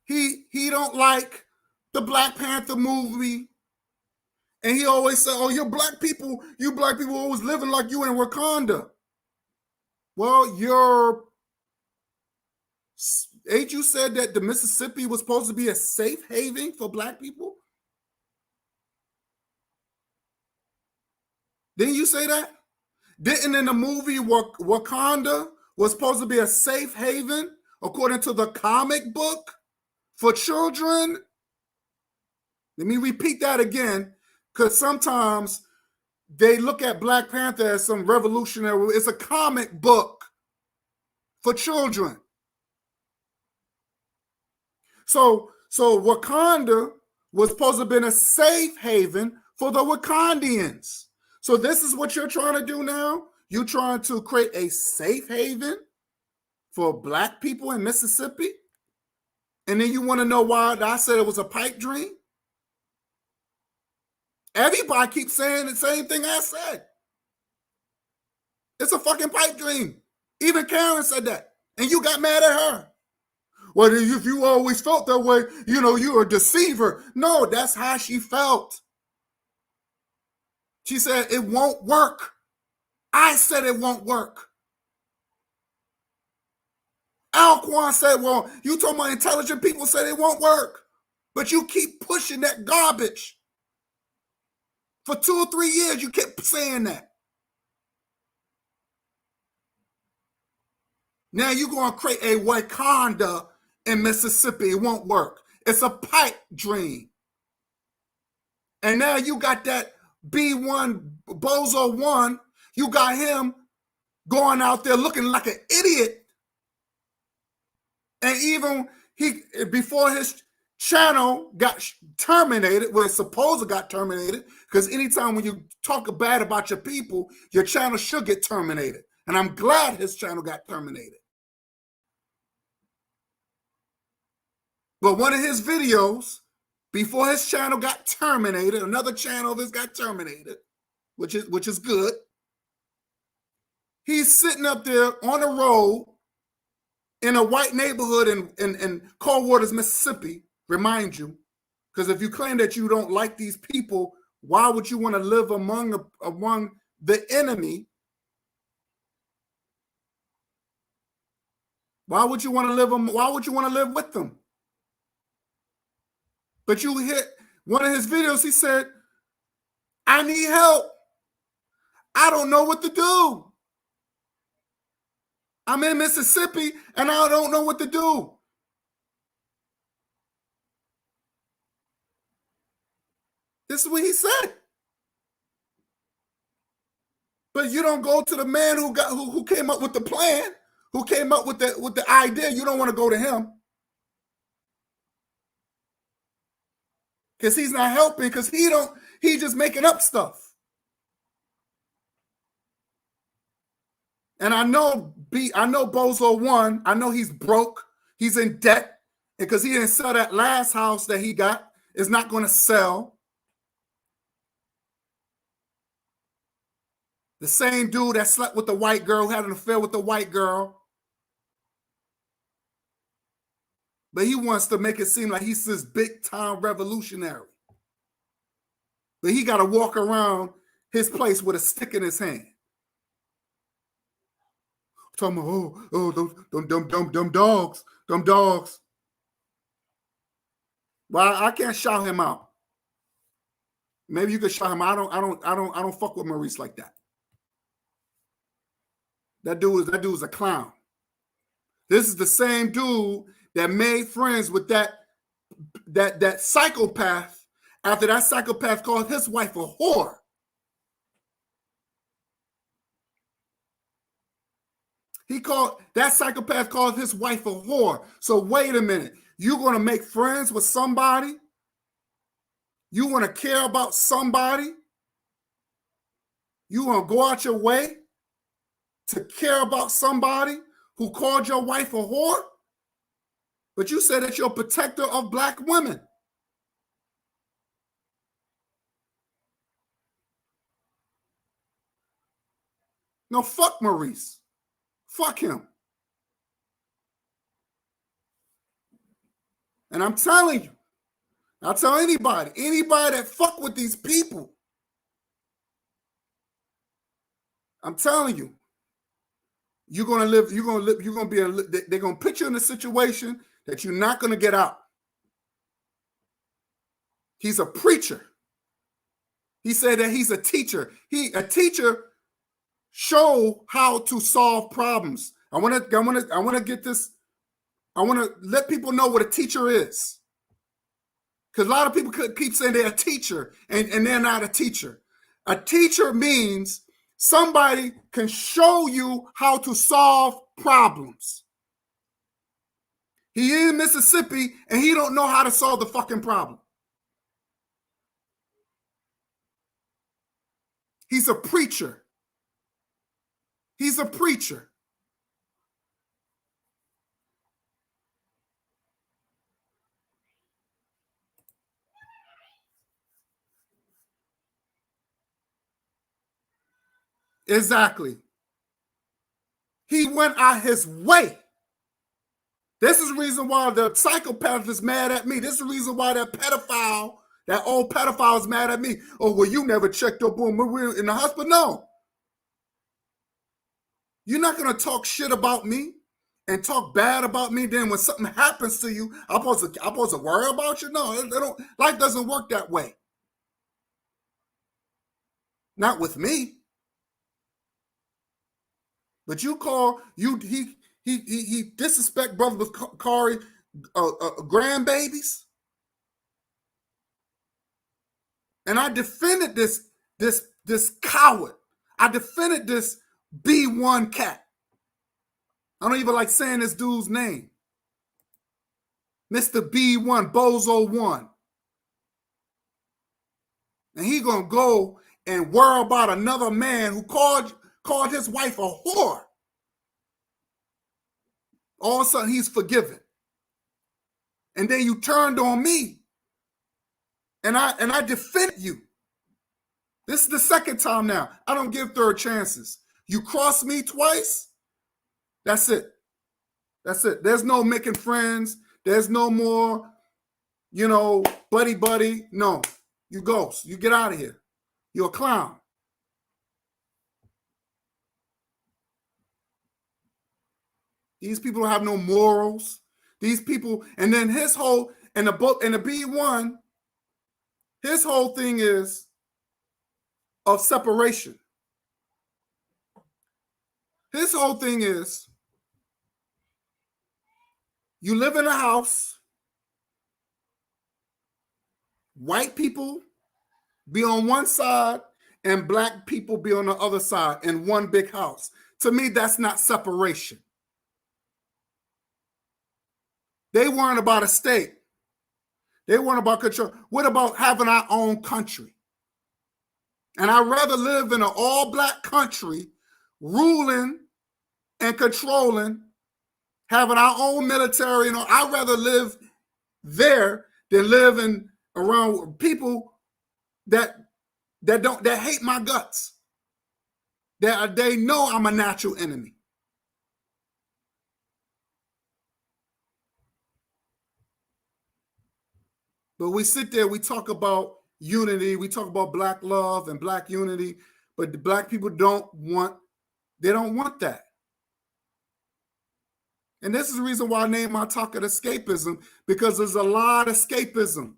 He don't like the Black Panther movie. And he always said, oh, you black people always living like you in Wakanda. Well, ain't you said that the Mississippi was supposed to be a safe haven for black people? Didn't you say that? Didn't in the movie Wakanda was supposed to be a safe haven according to the comic book for children? Let me repeat that again, because sometimes they look at Black Panther as some revolutionary. It's a comic book for children. So Wakanda was supposed to have been a safe haven for the Wakandians. So this is what you're trying to do now? You're trying to create a safe haven for black people in Mississippi? And then you want to know why I said it was a pipe dream? Everybody keeps saying the same thing I said. It's a fucking pipe dream. Even Karen said that. And you got mad at her. Well, if you always felt that way, you're a deceiver. No, that's how she felt. She said, it won't work. I said it won't work. Alquan said, well, you talking about intelligent people said it won't work. But you keep pushing that garbage. For 2 or 3 years, you kept saying that. Now you're going to create a Wakanda in Mississippi. It won't work. It's a pipe dream. And now you got that B1, Bozo 1, you got him going out there looking like an idiot. And even before his channel got terminated, well, it's supposed to got terminated, because anytime when you talk bad about your people, your channel should get terminated. And I'm glad his channel got terminated. But one of his videos, before his channel got terminated, another channel of his got terminated, which is good. He's sitting up there on the road in a white neighborhood in Cold Waters, Mississippi, remind you, because if you claim that you don't like these people, why would you want to live among the enemy? Why would you want to live them? Why would you want to live with them? But you hit one of his videos, he said, I need help. I don't know what to do. I'm in Mississippi and I don't know what to do. This is what he said. But you don't go to the man who came up with the plan, who came up with the idea. You don't want to go to him. Because he's not helping, because he's just making up stuff. And I know Bozo won. I know he's broke. He's in debt. And because he didn't sell that last house that he got, is not going to sell. The same dude that slept with the white girl, had an affair with the white girl. But he wants to make it seem like he's this big time revolutionary. But he got to walk around his place with a stick in his hand. Talking about, them dogs. Well, I can't shout him out. Maybe you could shout him out. I don't fuck with Maurice like that. That dude is a clown. This is the same dude that made friends with that psychopath after that psychopath called his wife a whore. That psychopath called his wife a whore. So wait a minute. You're going to make friends with somebody? You want to care about somebody? You want to go out your way to care about somebody who called your wife a whore? But you said that you're a protector of black women. No, fuck Maurice. Fuck him. And I'm telling you, I'll tell anybody that fuck with these people, I'm telling you, they're going to put you in a situation that you're not going to get out. He's a preacher. He said that he's a teacher. A teacher show how to solve problems. I want to get this. I want to let people know what a teacher is. Because a lot of people keep saying they're a teacher and they're not a teacher. A teacher means somebody can show you how to solve problems. He is in Mississippi and he don't know how to solve the fucking problem. He's a preacher. He's a preacher. Exactly. He went out his way. This is the reason why the psychopath is mad at me. This is the reason why that old pedophile is mad at me. Oh, well, you never checked up on Maria in the hospital. No. You're not going to talk shit about me and talk bad about me. Then when something happens to you, I'm supposed to worry about you? No, life doesn't work that way. Not with me. But he disrespect brother with Kari grandbabies, and I defended this coward. I defended this B1 cat. I don't even like saying this dude's name, Mr. B1 Bozo 1, and he gonna go and worry about another man who called his wife a whore. All of a sudden, he's forgiven. and then you turned on me, and I defended you. This is the second time now. I don't give third chances. You cross me twice, that's it. That's it. There's no making friends. There's no more, buddy. No, you ghost. You get out of here. You're a clown. These people have no morals. These people, and then his whole, and the book, and the B1, his whole thing is of separation. His whole thing is, you live in a house, white people be on one side and black people be on the other side in one big house. To me, that's not separation. They weren't about a state. They weren't about control. What about having our own country? And I'd rather live in an all-black country, ruling and controlling, having our own military. I'd rather live there than live around people that hate my guts. That they know I'm a natural enemy. But we sit there, we talk about unity, we talk about black love and black unity, but the black people don't want that. And this is the reason why I named my talk escapism, because there's a lot of escapism.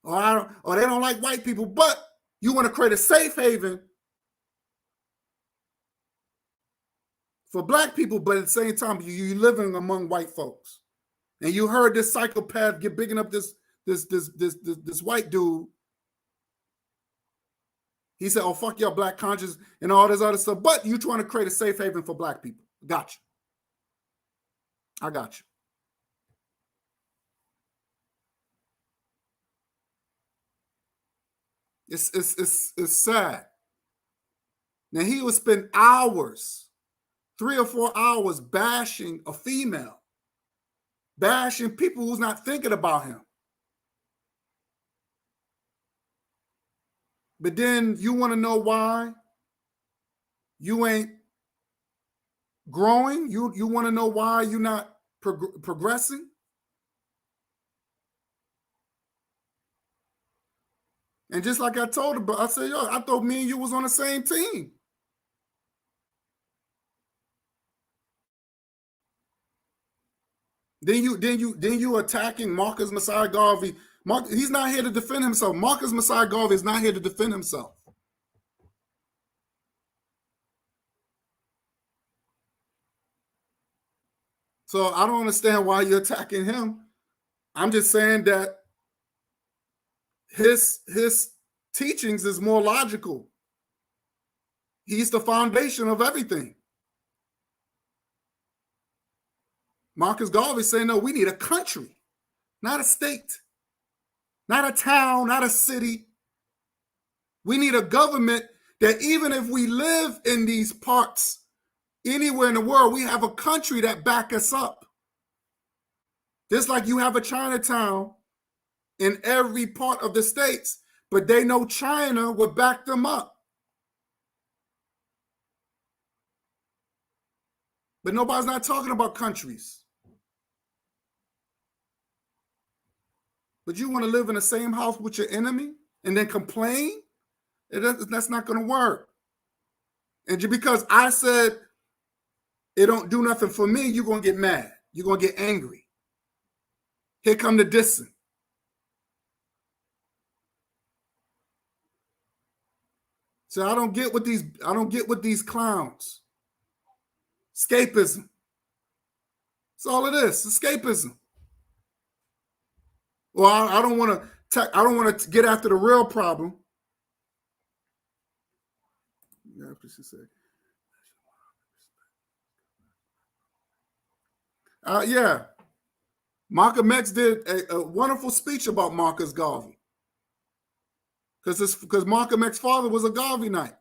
Or they don't like white people, but you want to create a safe haven for black people, but at the same time, you're living among white folks. And you heard this psychopath get bigging up this white dude. He said, "Oh, fuck your black conscience," and all this other stuff. But you trying to create a safe haven for black people. Got you. I got you. It's sad. Now he would spend hours, 3 or 4 hours, bashing a female. Bashing people who's not thinking about him. But then you want to know why you ain't growing? You want to know why you're not progressing? And just like I told him, I said, I thought me and you was on the same team. Then you attacking Marcus Messiah Garvey. He's not here to defend himself. Marcus Messiah Garvey is not here to defend himself. So I don't understand why you're attacking him. I'm just saying that his teachings is more logical. He's the foundation of everything. Marcus Garvey saying, no, we need a country, not a state, not a town, not a city. We need a government that even if we live in these parts, anywhere in the world, we have a country that back us up. Just like you have a Chinatown in every part of the states, but they know China would back them up. But nobody's not talking about countries. But you want to live in the same house with your enemy and then complain? That's not going to work. And just because I said it don't do nothing for me, you're going to get mad. You're going to get angry. Here come the dissing. So I don't get what these clowns. Escapism. That's all it is. Escapism. Well, I don't want to get after the real problem. Yeah. Malcolm X did a wonderful speech about Marcus Garvey. Because Malcolm X's father was a Garveyite.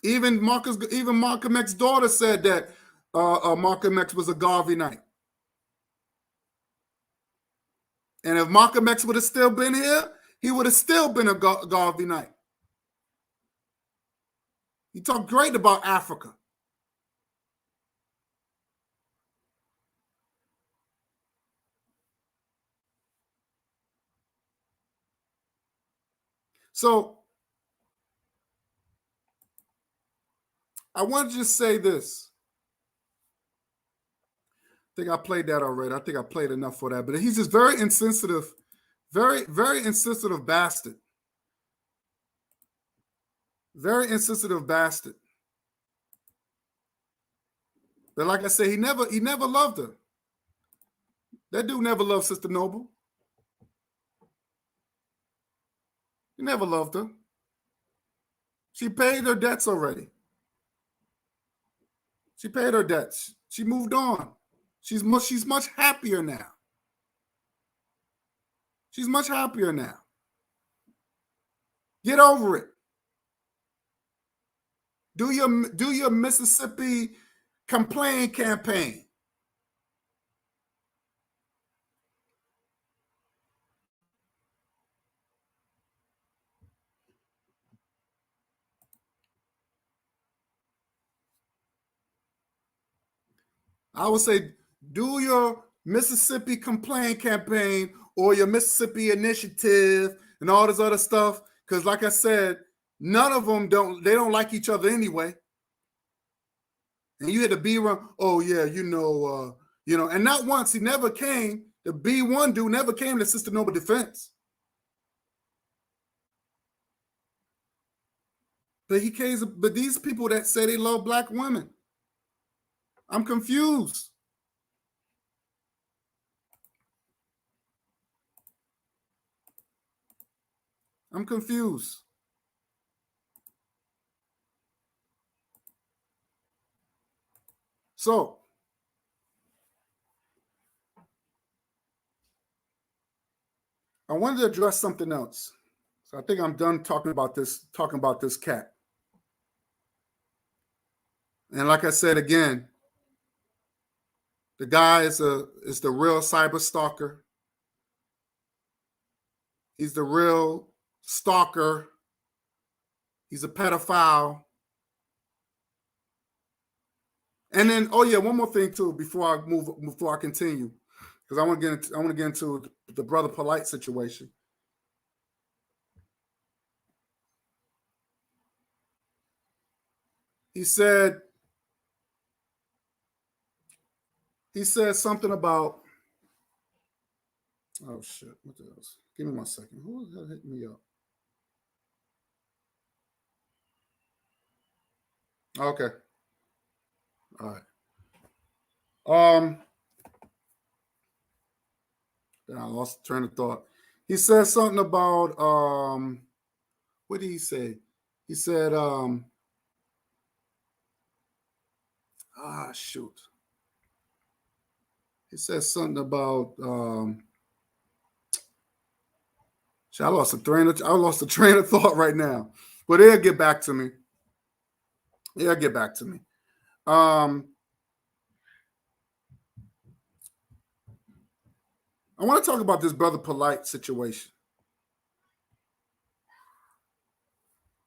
Even Malcolm X's daughter said that Malcolm X was a Garveyite. And if Malcolm X would have still been here, he would have still been a Garveyite. He talked great about Africa. So I want to just say this. I think I played that already. I think I played enough for that. But he's just very insensitive, very, very insensitive bastard. Very insensitive bastard. But like I said, he never loved her. That dude never loved Sister Noble. He never loved her. She paid her debts already. She paid her debts. She moved on. She's much happier now. She's much happier now. Get over it. Do your Mississippi complain campaign. I would say do your Mississippi complain campaign or your Mississippi initiative and all this other stuff. Because like I said, none of them don't like each other anyway. And you had to be around, oh yeah, and not once, he never came, the B1 dude never came to Sister Noble defense. But these people that say they love black women, I'm confused. I'm confused. So, I wanted to address something else. So I think I'm done talking about this cat. And like I said again, the guy is the real cyber stalker. He's the real stalker. He's a pedophile. And then, oh yeah, one more thing too before I continue, because I want to get into the Brother Polite situation. He said something about, oh shit, what the hell? Give me 1 second. Who the hell hit me up? Okay. All right. Then I lost the train of thought. He said something about what did he say? He said shoot. He said something about I lost the train of thought right now. But it'll get back to me. I want to talk about this Brother Polite situation.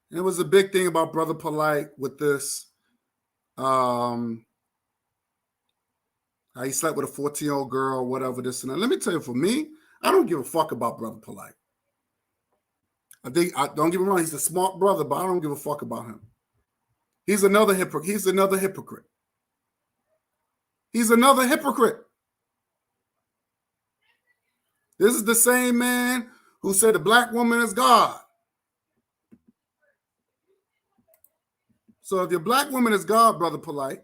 And it was a big thing about Brother Polite with this. How he slept with a 14-year-old girl, whatever, this and that. Let me tell you, for me, I don't give a fuck about Brother Polite. Don't get me wrong, he's a smart brother, but I don't give a fuck about him. He's another hypocrite. He's another hypocrite. This is the same man who said the black woman is God. So if your black woman is God, Brother Polite,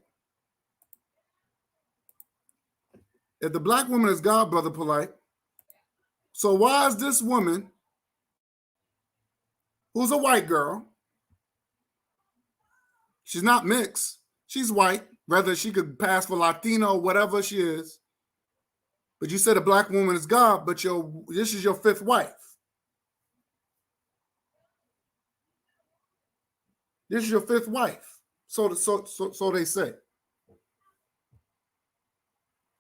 if the black woman is God, Brother Polite, so why is this woman, who's a white girl, she's not mixed, she's white, whether she could pass for Latino or whatever she is, but you said a black woman is God, but this is your fifth wife. This is your fifth wife. So they say.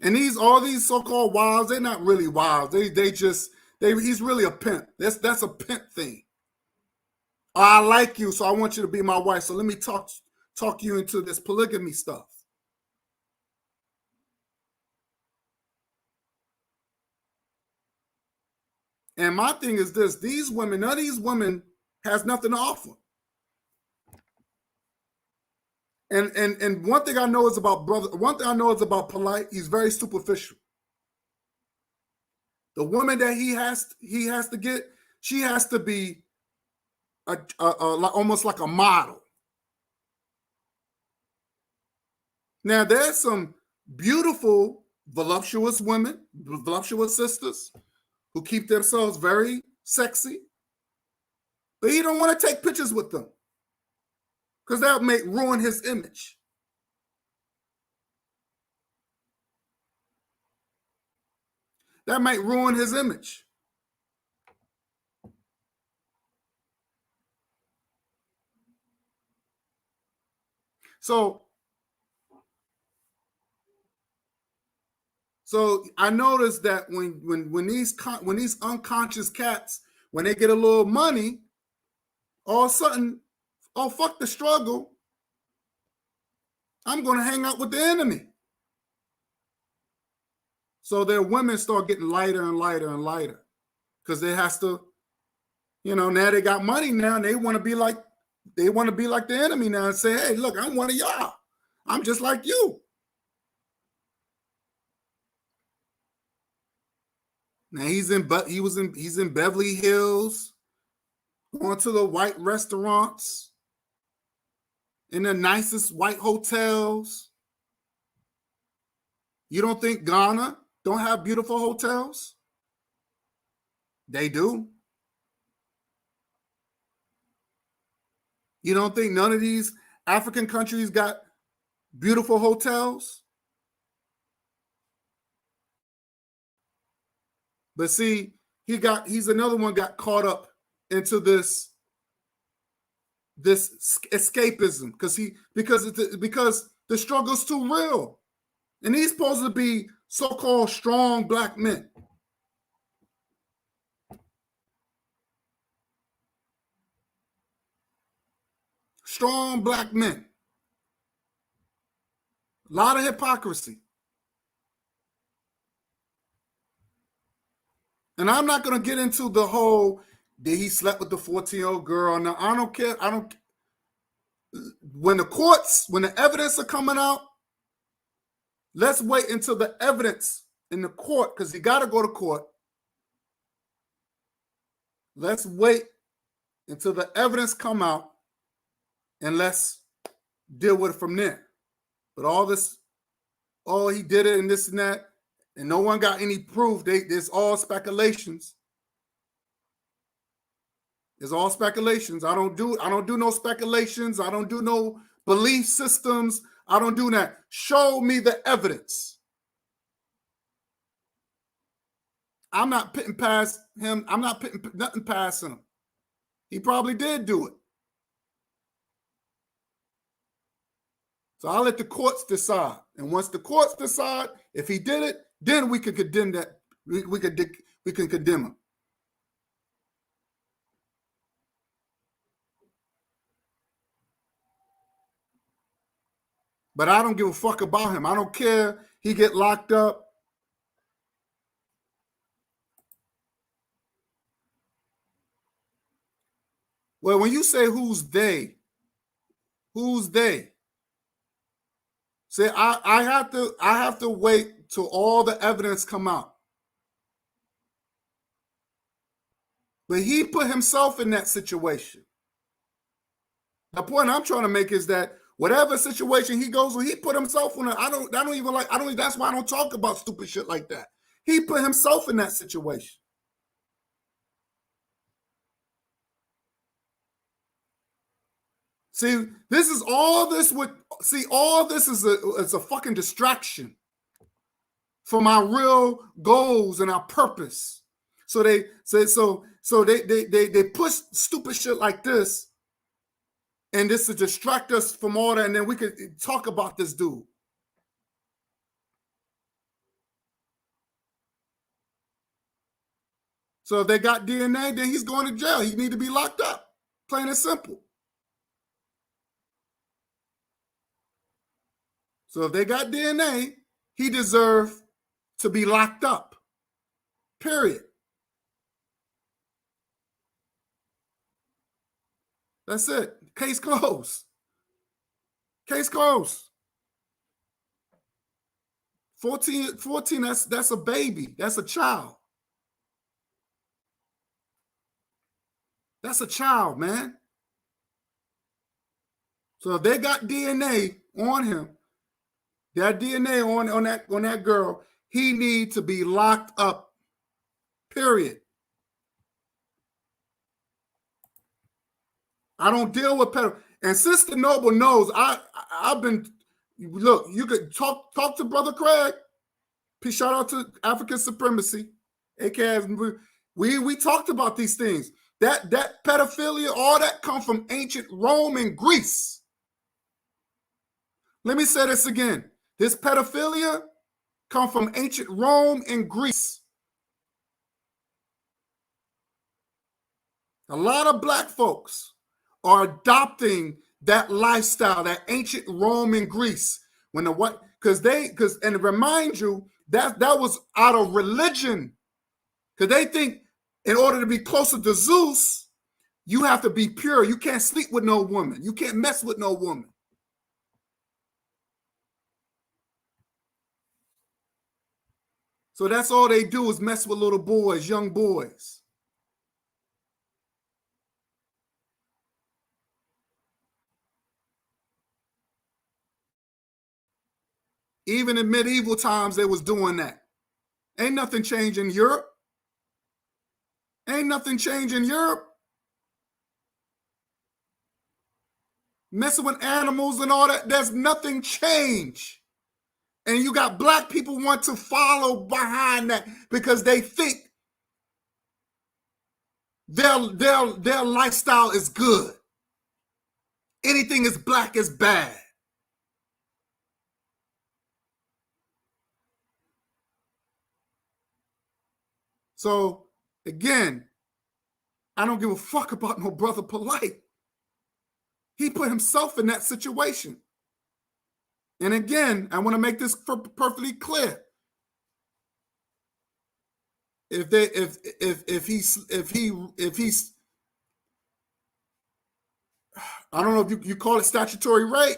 And all these so-called wives, they're not really wives. He's really a pimp. That's a pimp thing. Oh, I like you, so I want you to be my wife. So let me talk you into this polygamy stuff. And my thing is this: none of these women has nothing to offer. And one thing I know is about Polite. He's very superficial. The woman that he has to get, she has to be almost like a model. Now there's some beautiful, voluptuous women, voluptuous sisters who keep themselves very sexy, but he don't want to take pictures with them because that may ruin his image. That might ruin his image. So I noticed that when these unconscious cats, when they get a little money, all of a sudden, oh, fuck the struggle, I'm going to hang out with the enemy. So their women start getting lighter and lighter and lighter because they has to, now they got money now and they want to be like the enemy now and say, hey, look, I'm one of y'all. I'm just like you. Now he's in Beverly Hills, going to the white restaurants, in the nicest white hotels. You don't think Ghana don't have beautiful hotels? They do. You don't think none of these African countries got beautiful hotels? But see, he's another one got caught up into this escapism because the struggle's too real. And he's supposed to be so-called strong black men. Strong black men. A lot of hypocrisy. And I'm not going to get into the whole, did he slept with the 14-year-old girl? Now, I don't care. When the evidence are coming out, let's wait until the evidence in the court, because he got to go to court. Let's wait until the evidence come out and let's deal with it from there. But all this, oh, he did it and this and that, and no one got any proof. There's all speculations. It's all speculations. I don't do no speculations. I don't do no belief systems. I don't do that. Show me the evidence. I'm not putting past him. I'm not putting nothing past him. He probably did do it. So I'll let the courts decide. And once the courts decide if he did it, then we can condemn that. We can condemn him. But I don't give a fuck about him. I don't care. He get locked up. Well, when you say who's they? See, I have to wait till all the evidence come out. But he put himself in that situation. The point I'm trying to make is that whatever situation he goes with, he put himself in it. That's why I don't talk about stupid shit like that. He put himself in that situation. See, all this is a fucking distraction from our real goals and our purpose. So they push stupid shit like this, and this to distract us from all that, and then we could talk about this dude. So if they got DNA, then he's going to jail. He need to be locked up. Plain and simple. So if they got DNA, he deserves to be locked up. Period. That's it. Case closed. Case closed. 14, that's a baby. That's a child. That's a child, man. So if they got DNA on him, that DNA on that girl, he needs to be locked up. Period. I don't deal with pedophiles. And Sister Noble knows I've been, look, you could talk to Brother Craig. Shout out to African Supremacy, aka we talked about these things. That pedophilia, all that come from ancient Rome and Greece. Let me say this again. This pedophilia come from ancient Rome and Greece. A lot of black folks are adopting that lifestyle, that ancient Rome and Greece. When the what? And remind you that was out of religion. Because they think in order to be closer to Zeus, you have to be pure. You can't sleep with no woman. You can't mess with no woman. So that's all they do is mess with little boys, young boys. Even in medieval times, they was doing that. Ain't nothing changed in Europe. Ain't nothing changed in Europe. Messing with animals and all that, there's nothing changed. And you got black people want to follow behind that because they think their lifestyle is good. Anything is black is bad. So, again, I don't give a fuck about no Brother Polite. He put himself in that situation. And again, I want to make this perfectly clear. If he's I don't know if you call it statutory rape,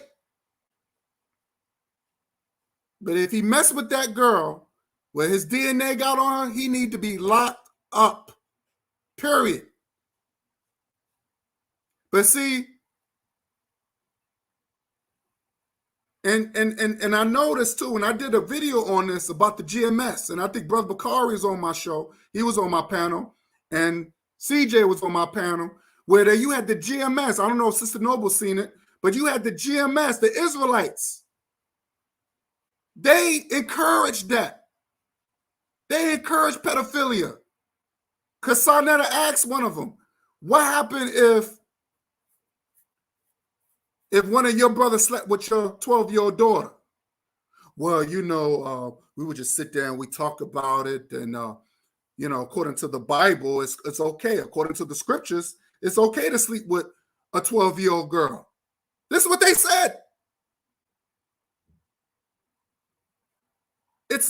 but if he messed with that girl where his DNA got on her, he need to be locked up. Period. But see, and I noticed too, and I did a video on this about the GMS, and I think Brother Bakari is on my show. He was on my panel, and CJ was on my panel, where you had the GMS. I don't know if Sister Noble's seen it, but you had the GMS, the Israelites. They encouraged that. They encouraged pedophilia. Because Sarnetta asked one of them, what happened if one of your brothers slept with your 12-year-old daughter? Well, we would just sit there and we talk about it. And, according to the Bible, it's okay. According to the scriptures, it's okay to sleep with a 12-year-old girl. This is what they said. This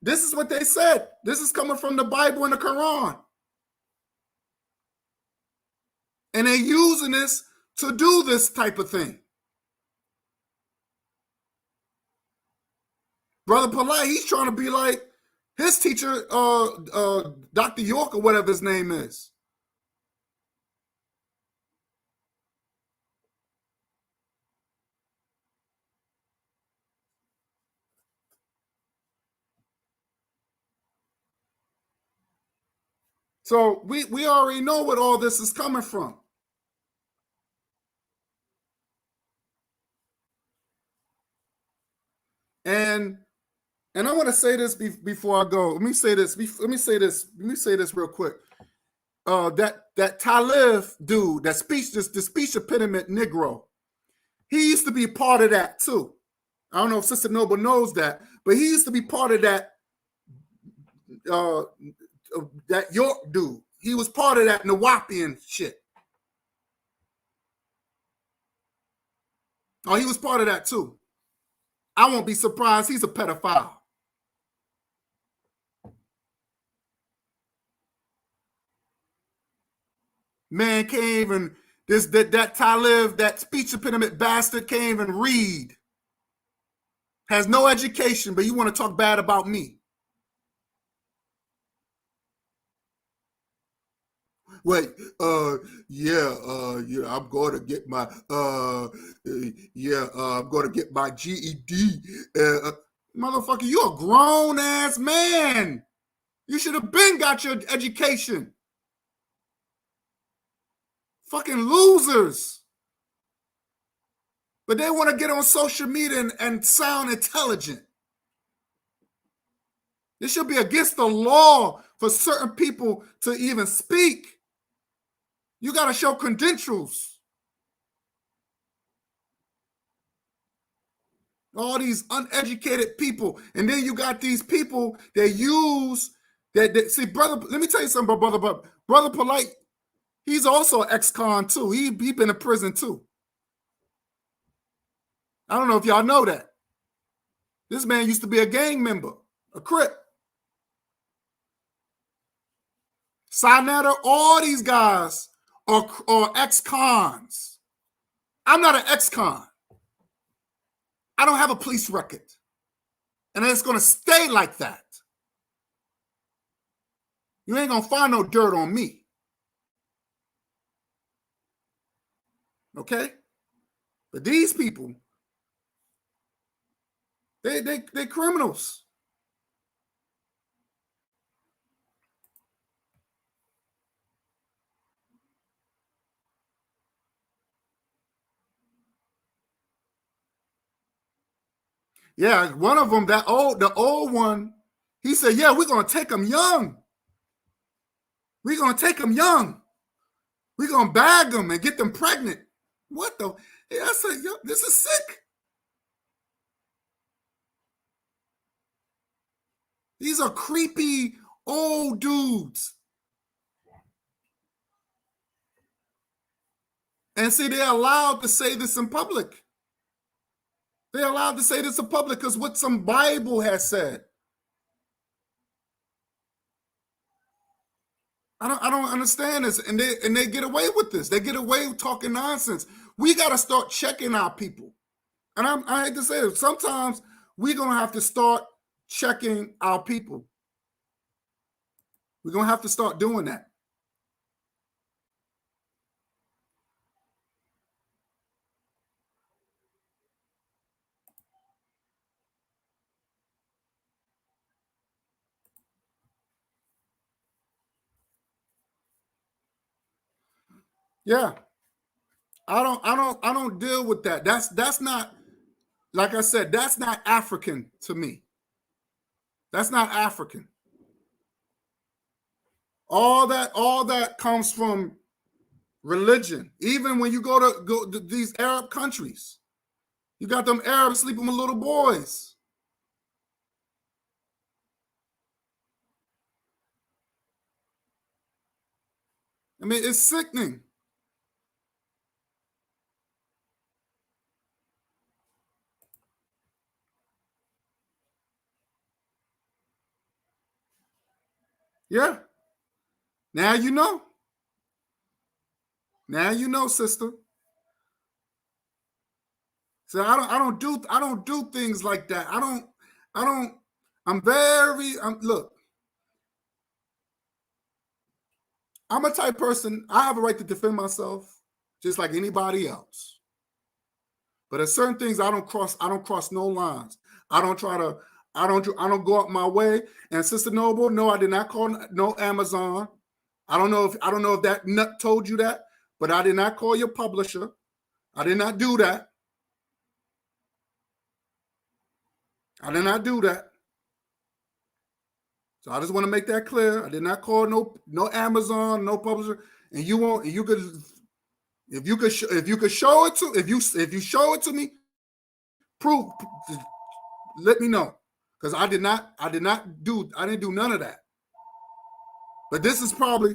is what they said. This is coming from the Bible and the Quran. And they're using this to do this type of thing. Brother Polite, he's trying to be like his teacher, Dr. York or whatever his name is. So we already know what all this is coming from. And I want to say this before I go. Let me say this real quick. That Talib dude, the speech impediment Negro, he used to be part of that too. I don't know if Sister Noble knows that, but he used to be part of that that York dude. He was part of that Nawapian shit. Oh, he was part of that too. I won't be surprised he's a pedophile. Man can't even, that Talib, that speech impediment bastard can't even read. Has no education, but you want to talk bad about me. Wait, yeah, I'm going to get my, I'm going to get my GED. Motherfucker, you a grown ass man. You should have been got your education. Fucking losers. But they want to get on social media and sound intelligent. It should be against the law for certain people to even speak. You got to show credentials. All these uneducated people. And then you got these people that use, that see, brother, let me tell you something about Brother Polite. He's also an ex-con too. He been in prison too. I don't know if y'all know that. This man used to be a gang member, a Crip. Sinetta, all these guys are ex-cons. I'm not an ex-con. I don't have a police record. And it's going to stay like that. You ain't going to find no dirt on me. Okay? But these people, they criminals. Yeah, one of them, the old one, he said, yeah, we're going to take them young. We're going to take them young. We're going to bag them and get them pregnant. What the? Yeah, I said, yo, this is sick. These are creepy old dudes. And see, they're allowed to say this in public. They're allowed to say this in public because what some Bible has said. I don't understand this. And they get away with this. They get away with talking nonsense. We got to start checking our people. And I hate to say it, sometimes we're going to have to start checking our people. We're going to have to start doing that. Yeah. I don't deal with that. That's not, like I said, that's not African to me. That's not African. All that comes from religion. Even when you go to these Arab countries, you got them Arabs sleeping with little boys. I mean, it's sickening. Yeah. Now you know. Now you know, sister. So I don't do things like that. Look. I'm a type person, I have a right to defend myself just like anybody else. But there's certain things I don't cross no lines. I don't go up my way. And Sister Noble, no, I did not call no Amazon. I don't know if that nut told you that, but I did not call your publisher. I did not do that. I did not do that. So I just want to make that clear. I did not call no Amazon, no publisher. And if you could show it to me, prove, let me know. Because I didn't do none of that. But this is probably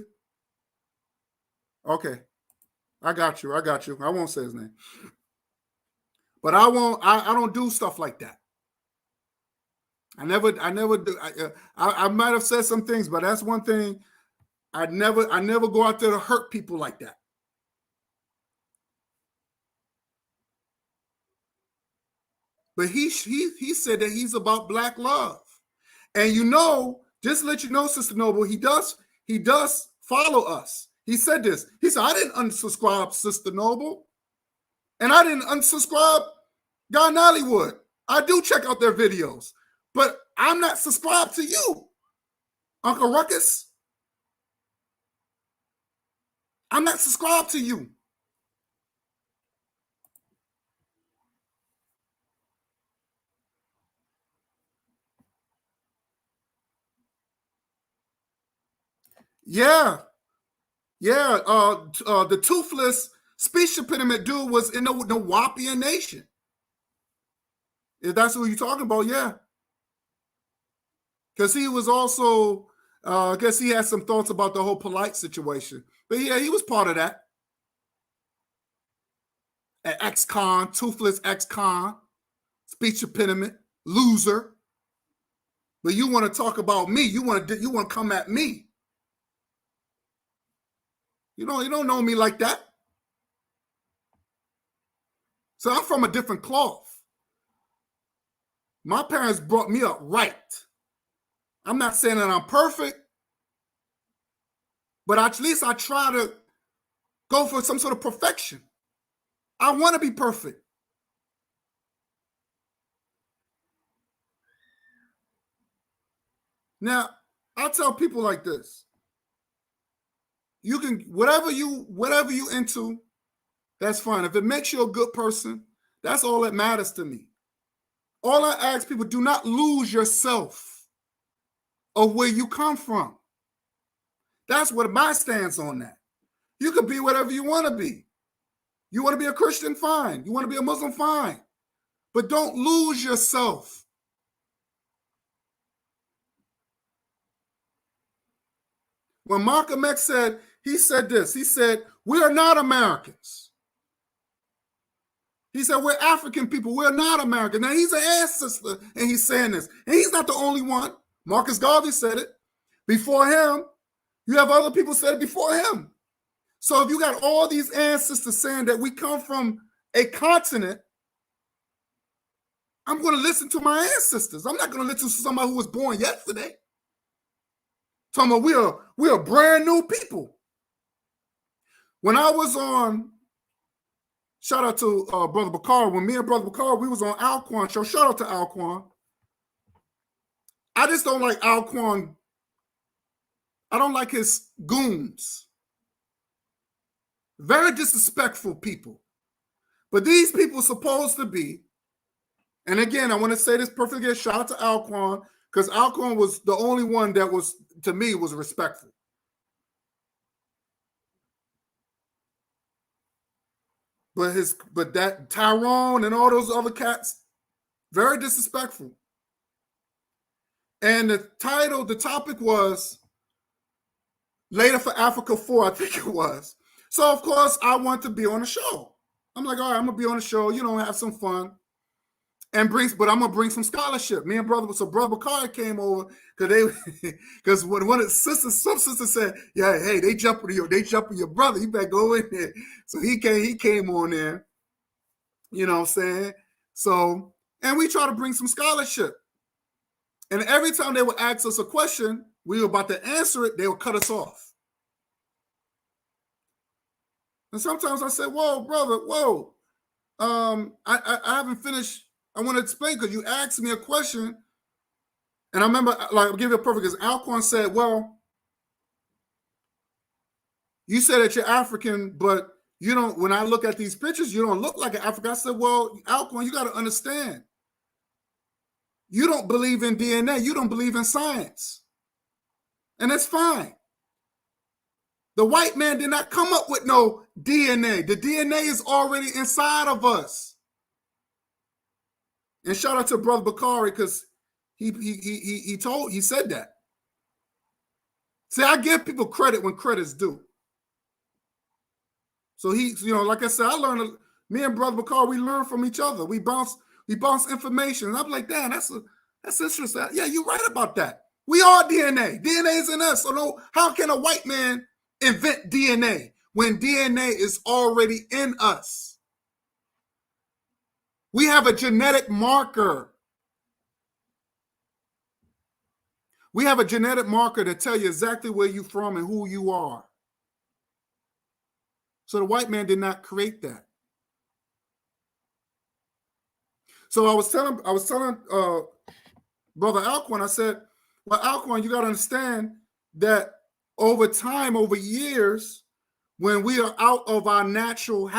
okay. I got you. I won't say his name. But I don't do stuff like that. I never do. I might have said some things, but that's one thing. I never go out there to hurt people like that. But he said that he's about black love. And just to let you know, Sister Noble, he does follow us. He said this. He said, I didn't unsubscribe Sister Noble. And I didn't unsubscribe God Nollywood. I do check out their videos. But I'm not subscribed to you, Uncle Ruckus. I'm not subscribed to you. Yeah. The toothless speech impediment dude was in the Wapian Nation. If that's what you're talking about, yeah. Because he was also, I guess he had some thoughts about the whole polite situation. But yeah, he was part of that. An ex-con, toothless ex-con, speech impediment, loser. But you want to talk about me. You want to come at me. You don't know me like that. So I'm from a different cloth. My parents brought me up right. I'm not saying that I'm perfect, but at least I try to go for some sort of perfection. I want to be perfect. Now, I tell people like this. You can, whatever you into, that's fine. If it makes you a good person, that's all that matters to me. All I ask people, do not lose yourself of where you come from. That's what my stance on that. You can be whatever you want to be. You want to be a Christian, fine. You want to be a Muslim, fine. But don't lose yourself. When Malcolm X said, he said this. He said, we are not Americans. He said, we're African people. We're not American. Now, he's an ancestor, and he's saying this. And he's not the only one. Marcus Garvey said it. Before him, you have other people said it before him. So if you got all these ancestors saying that we come from a continent, I'm going to listen to my ancestors. I'm not going to listen to somebody who was born yesterday. Talking about we are brand new people. When I was on, shout out to Brother Bakar, when me and Brother Bakar, we was on Alquan show. Shout out to Alquan. I just don't like Alquan. I don't like his goons. Very disrespectful people. But these people are supposed to be, and again, I want to say this perfectly again, shout out to Alquan, because Alquan was the only one that was, to me, was respectful. But that Tyrone and all those other cats, very disrespectful. And the topic was Later for Africa 4, I think it was. So, of course, I want to be on the show. I'm like, all right, I'm going to be on the show, have some fun. But I'm going to bring some scholarship. Me and Brother Bakari came over because when one of some sisters said, yeah, hey, they jumping your brother. You better go in there. So he came on there, you know what I'm saying? So, and we try to bring some scholarship. And every time they would ask us a question, we were about to answer it, they would cut us off. And sometimes I said, whoa, brother, whoa. I haven't finished. I want to explain because you asked me a question. And I remember, like, I'll give you a perfect example. Alquan said, well, you said that you're African, but you don't, when I look at these pictures, you don't look like an African. I said, well, Alquan, you got to understand. You don't believe in DNA. You don't believe in science. And that's fine. The white man did not come up with no DNA. The DNA is already inside of us. And shout out to Brother Bakari because He said that. See, I give people credit when credit's due. So like I said, me and Brother Bakar, we learn from each other. We bounce information. And I'm like, damn, that's interesting. Yeah, you're right about that. We are DNA. DNA is in us. So no, how can a white man invent DNA when DNA is already in us? We have a genetic marker. We have a genetic marker to tell you exactly where you're from and who you are. So the white man did not create that. So I was telling Brother Alquan, I said, well, Alquan, you got to understand that over time, over years, when we are out of our natural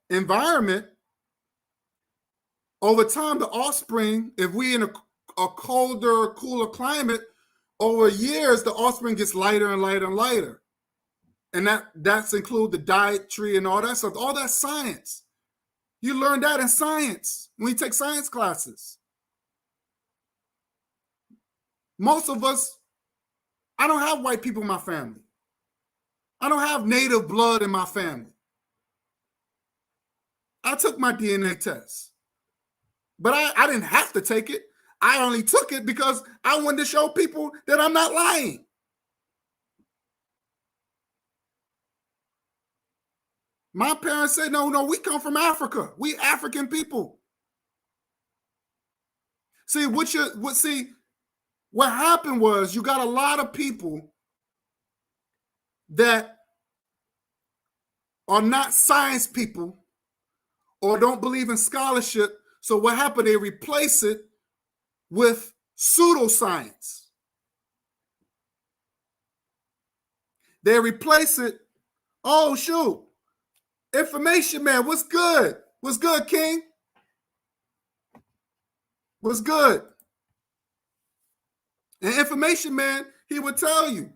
environment, over time, the offspring, if we in a colder, cooler climate, over years, the offspring gets lighter and lighter and lighter. And that's include the dietary and all that stuff. All that's science. You learn that in science when you take science classes. Most of us, I don't have white people in my family. I don't have native blood in my family. I took my DNA test. But I didn't have to take it. I only took it because I wanted to show people that I'm not lying. My parents said, no, we come from Africa. We African people. See, what happened was you got a lot of people that are not science people or don't believe in scholarship. So what happened? They replace it with pseudoscience. They replace it. Oh, shoot. Information man, what's good? What's good, King? What's good? And information man, he would tell you.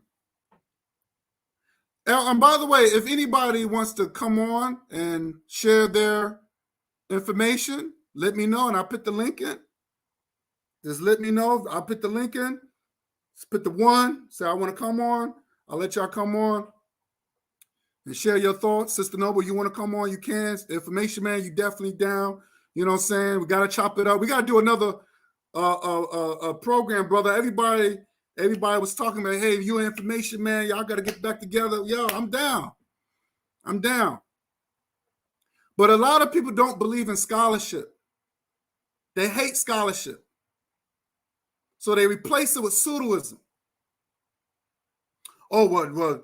And by the way, if anybody wants to come on and share their information, let me know and I'll put the link in. Just let me know. I'll put the link in. Just put the one. Say I want to come on. I'll let y'all come on and share your thoughts. Sister Noble, you want to come on? You can. Information man, you definitely down. You know what I'm saying? We got to chop it up. We got to do another program, brother. Everybody was talking about, hey, you information man, y'all got to get back together. Yo, I'm down. I'm down. But a lot of people don't believe in scholarship. They hate scholarship. So they replace it with pseudoism. Oh, well,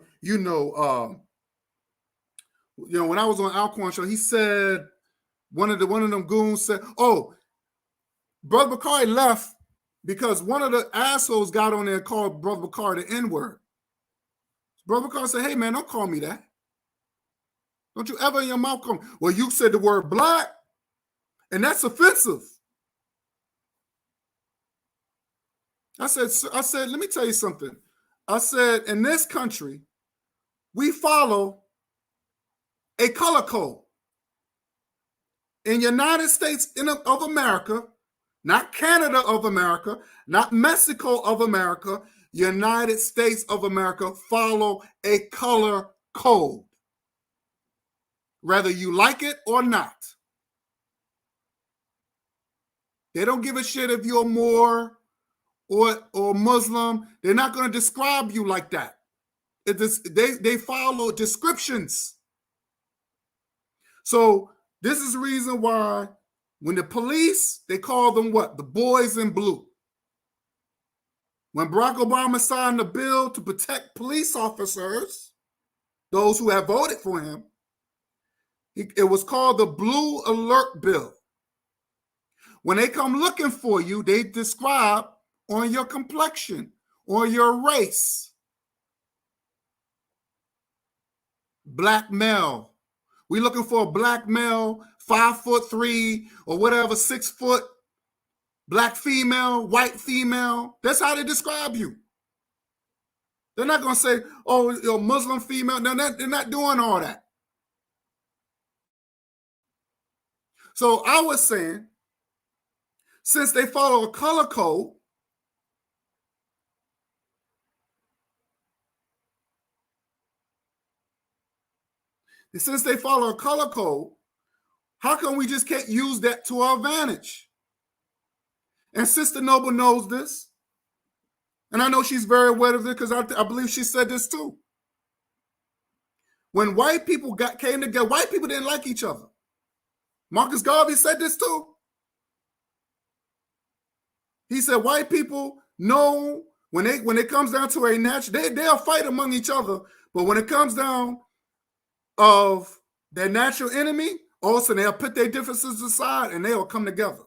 when I was on Alcorn show, he said one of them goons said, "Oh, Brother Bakari left because one of the assholes got on there and called Brother Bakari the N-word." Brother Bakari said, "Hey man, don't call me that. Don't you ever in your mouth call me." Well, you said the word black, and that's offensive. I said, let me tell you something. I said, in this country, we follow a color code. In United States of America, not Canada of America, not Mexico of America, United States of America follow a color code. Whether you like it or not. They don't give a shit if you're Moor or Muslim. They're not going to describe you like that. They follow descriptions. So this is the reason why when the police, they call them what? The boys in blue. When Barack Obama signed the bill to protect police officers, those who have voted for him, it was called the Blue Alert Bill. When they come looking for you, they describe on your complexion, on your race. Black male. We're looking for a black male, 5'3" or whatever, 6 foot, black female, white female. That's how they describe you. They're not going to say, oh, you're a Muslim female. No, they're not doing all that. So I was saying since they follow a color code, how come we just can't use that to our advantage? And Sister Noble knows this. And I know she's very aware of it because I believe she said this too. When white people came together, white people didn't like each other. Marcus Garvey said this too. He said white people know when it comes down to a natural, they'll fight among each other, but when it comes down of their natural enemy, also they'll put their differences aside and they'll come together.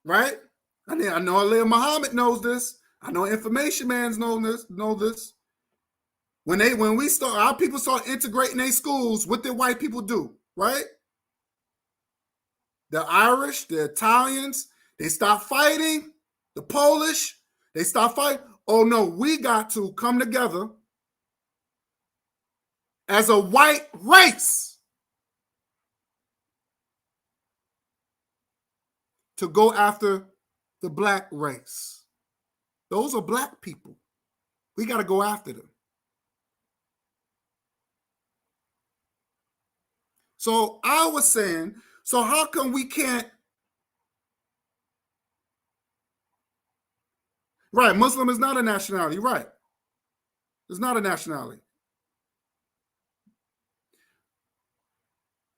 Right? I know Aaliyah Muhammad knows this. I know Information Man's know this. When our people start integrating their schools, what did white people do? Right? The Irish, the Italians, they stop fighting. The Polish, they stop fighting. Oh no, we got to come together as a white race to go after the black race. Those are black people. We got to go after them. So I was saying, so how come we can't? Right, Muslim is not a nationality, right? It's not a nationality.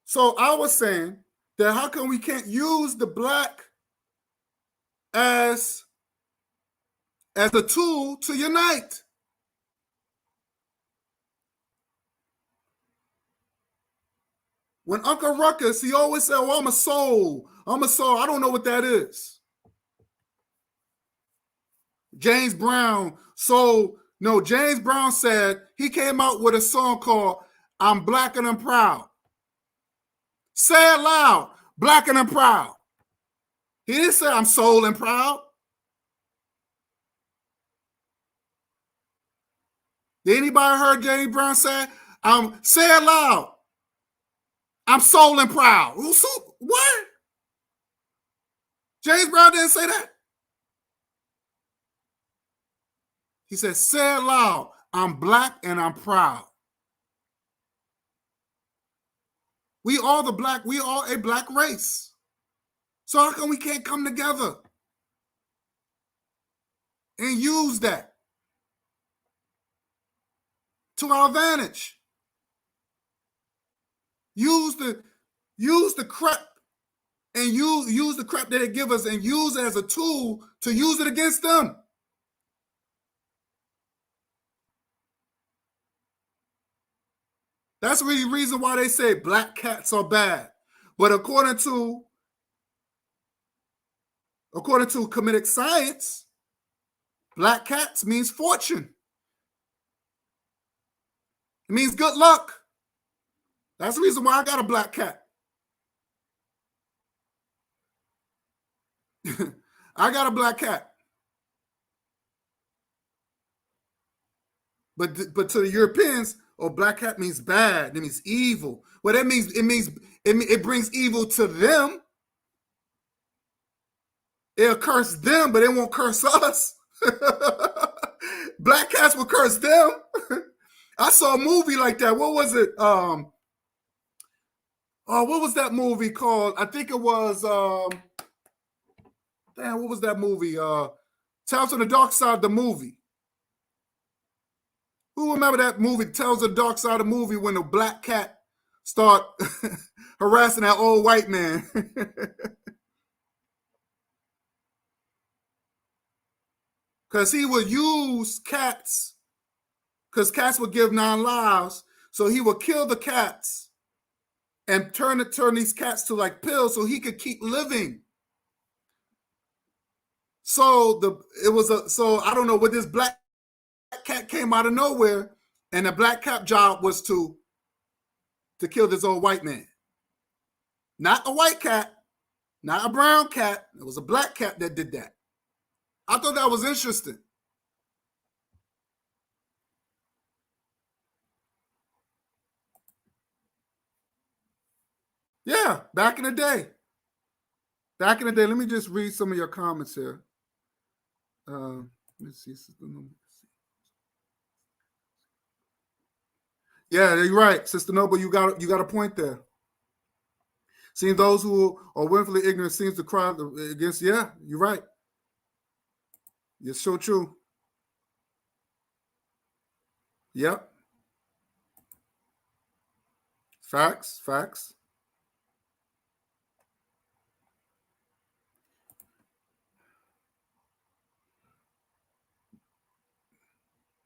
So I was saying that how come we can't use the black as a tool to unite? When Uncle Ruckus, he always said, "Oh, I'm a soul. I'm a soul." I don't know what that is. James Brown. So, no, James Brown said he came out with a song called "I'm Black and I'm Proud." Say it loud. Black and I'm proud. He didn't say I'm soul and proud. Did anybody heard James Brown say, say it loud. I'm soul and proud. What? James Brown didn't say that. He said, say it loud. I'm black and I'm proud. We are a black race. So how come we can't come together and use that to our advantage? Use the crap and use the crap that they give us and use it as a tool to use it against them. That's really the reason why they say black cats are bad. But according to comedic science, black cats means fortune. It means good luck. That's the reason why I got a black cat. I got a black cat. But to the Europeans, oh, black cat means bad. It means evil. Well, that means it brings evil to them. It'll curse them, but it won't curse us. Black cats will curse them. I saw a movie like that. What was it? What was that movie called? I think it was what was that movie? Tales of the Dark Side, the movie. Who remember that movie, Tales of the Dark Side of the movie, when the black cat start harassing that old white man? Because he would use cats, because cats would give 9 lives, so he would kill the cats and turn these cats to like pills so he could keep living. So I don't know what this black cat came out of nowhere, and the black cat job was to kill this old white man. Not a white cat, not a brown cat. It was a black cat that did that. I thought that was interesting. Yeah, back in the day. Back in the day, let me just read some of your comments here. Let's see. Yeah, you're right, Sister Noble. You got a point there. Seeing those who are willfully ignorant seems to cry against. Yeah, you're right. It's so true. Yep. Facts.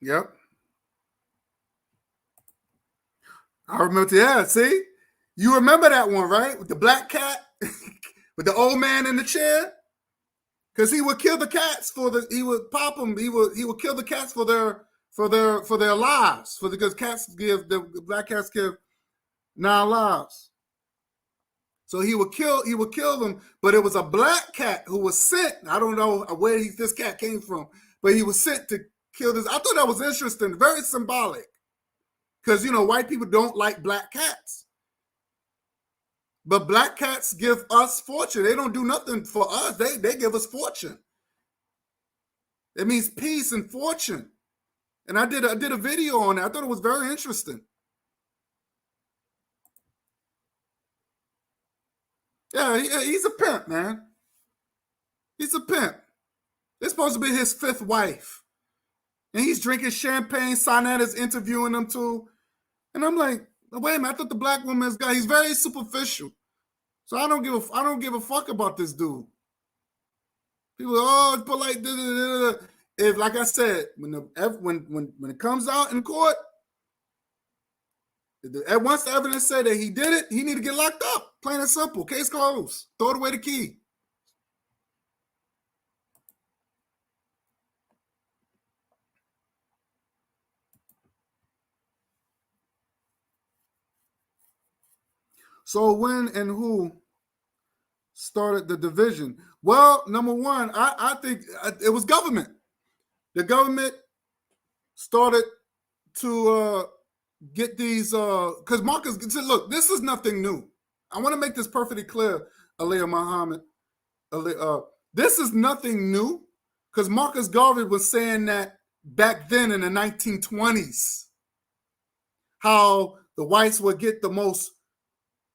Yep. I remember. Yeah. See, you remember that one, right? With the black cat, with the old man in the chair, because he would kill the cats he would pop them. He would kill the cats for their lives, because the black cats give 9 lives. So he would kill them, but it was a black cat who was sent. I don't know where this cat came from, but he was sent to kill this. I thought that was interesting, very symbolic, because white people don't like black cats, but black cats give us fortune. They don't do nothing for us. They give us fortune. It means peace and fortune. And I did a video on it. I thought it was very interesting. Yeah, he's a pimp, man. He's a pimp. It's supposed to be his 5th wife. And he's drinking champagne. Sonetta's interviewing him too. And I'm like, wait a minute, I thought the black woman's guy, he's very superficial. So I don't give a fuck about this dude. People are, it's polite. If, like I said, when it comes out in court, once the evidence said that he did it, he need to get locked up. Plain and simple. Case closed. Throw away the key. So when and who started the division? Well, number one, I think it was government. The government started to get these, because Marcus said, look, this is nothing new. I want to make this perfectly clear, Aliyah Muhammad. This is nothing new, because Marcus Garvey was saying that back then in the 1920s, how the whites would get the most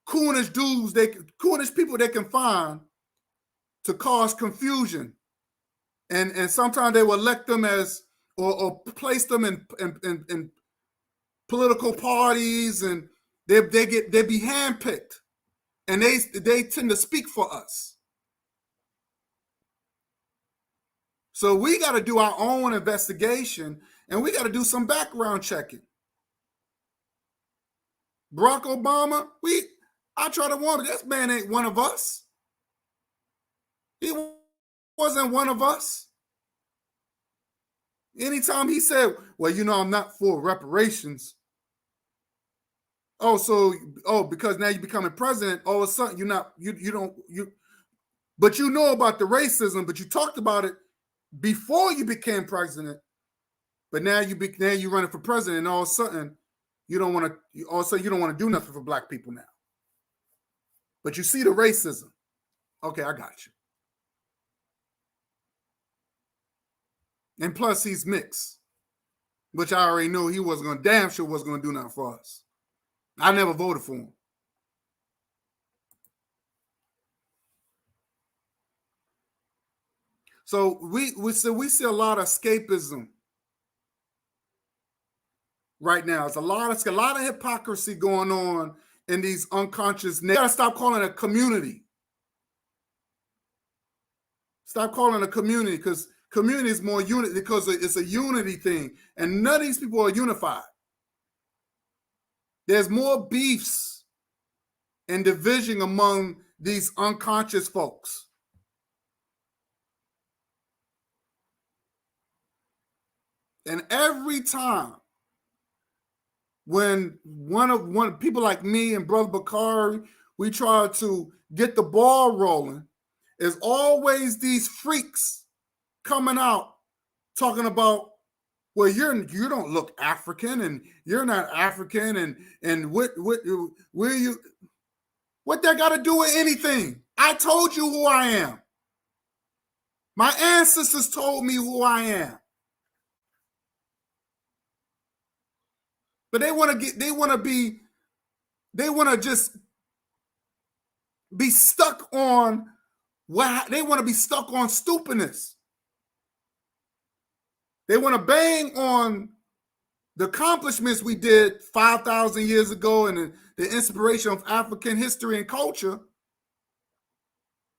coonish dudes, coonish people they can find to cause confusion. And sometimes they will elect them as or place them in political parties, and they be handpicked, and they tend to speak for us. So we got to do our own investigation, and we got to do some background checking. Barack Obama, I try to warn him, this man ain't one of us. He wasn't one of us. Anytime he said, well, I'm not for reparations. Because now you're becoming president, all of a sudden but you know about the racism, but you talked about it before you became president. But now you're running for president, and all of a sudden you don't want to do nothing for black people now. But you see the racism. Okay, I got you. And plus, he's mixed, which I already knew he wasn't going to, damn sure wasn't going to do nothing for us. I never voted for him. So we see a lot of escapism right now. It's a lot of hypocrisy going on in these unconscious. You gotta stop calling it a community. Stop calling it a community, because community is more unity, because it's a unity thing, and none of these people are unified. There's more beefs and division among these unconscious folks. And every time when one people like me and Brother Bakari, we try to get the ball rolling, there's always these freaks coming out talking about, well, you don't look African, and you're not African, and what that got to do with anything? I told you who I am. My ancestors told me who I am. But they want to just be stuck on they want to be stuck on stupidness. They want to bang on the accomplishments we did 5,000 years ago and the inspiration of African history and culture.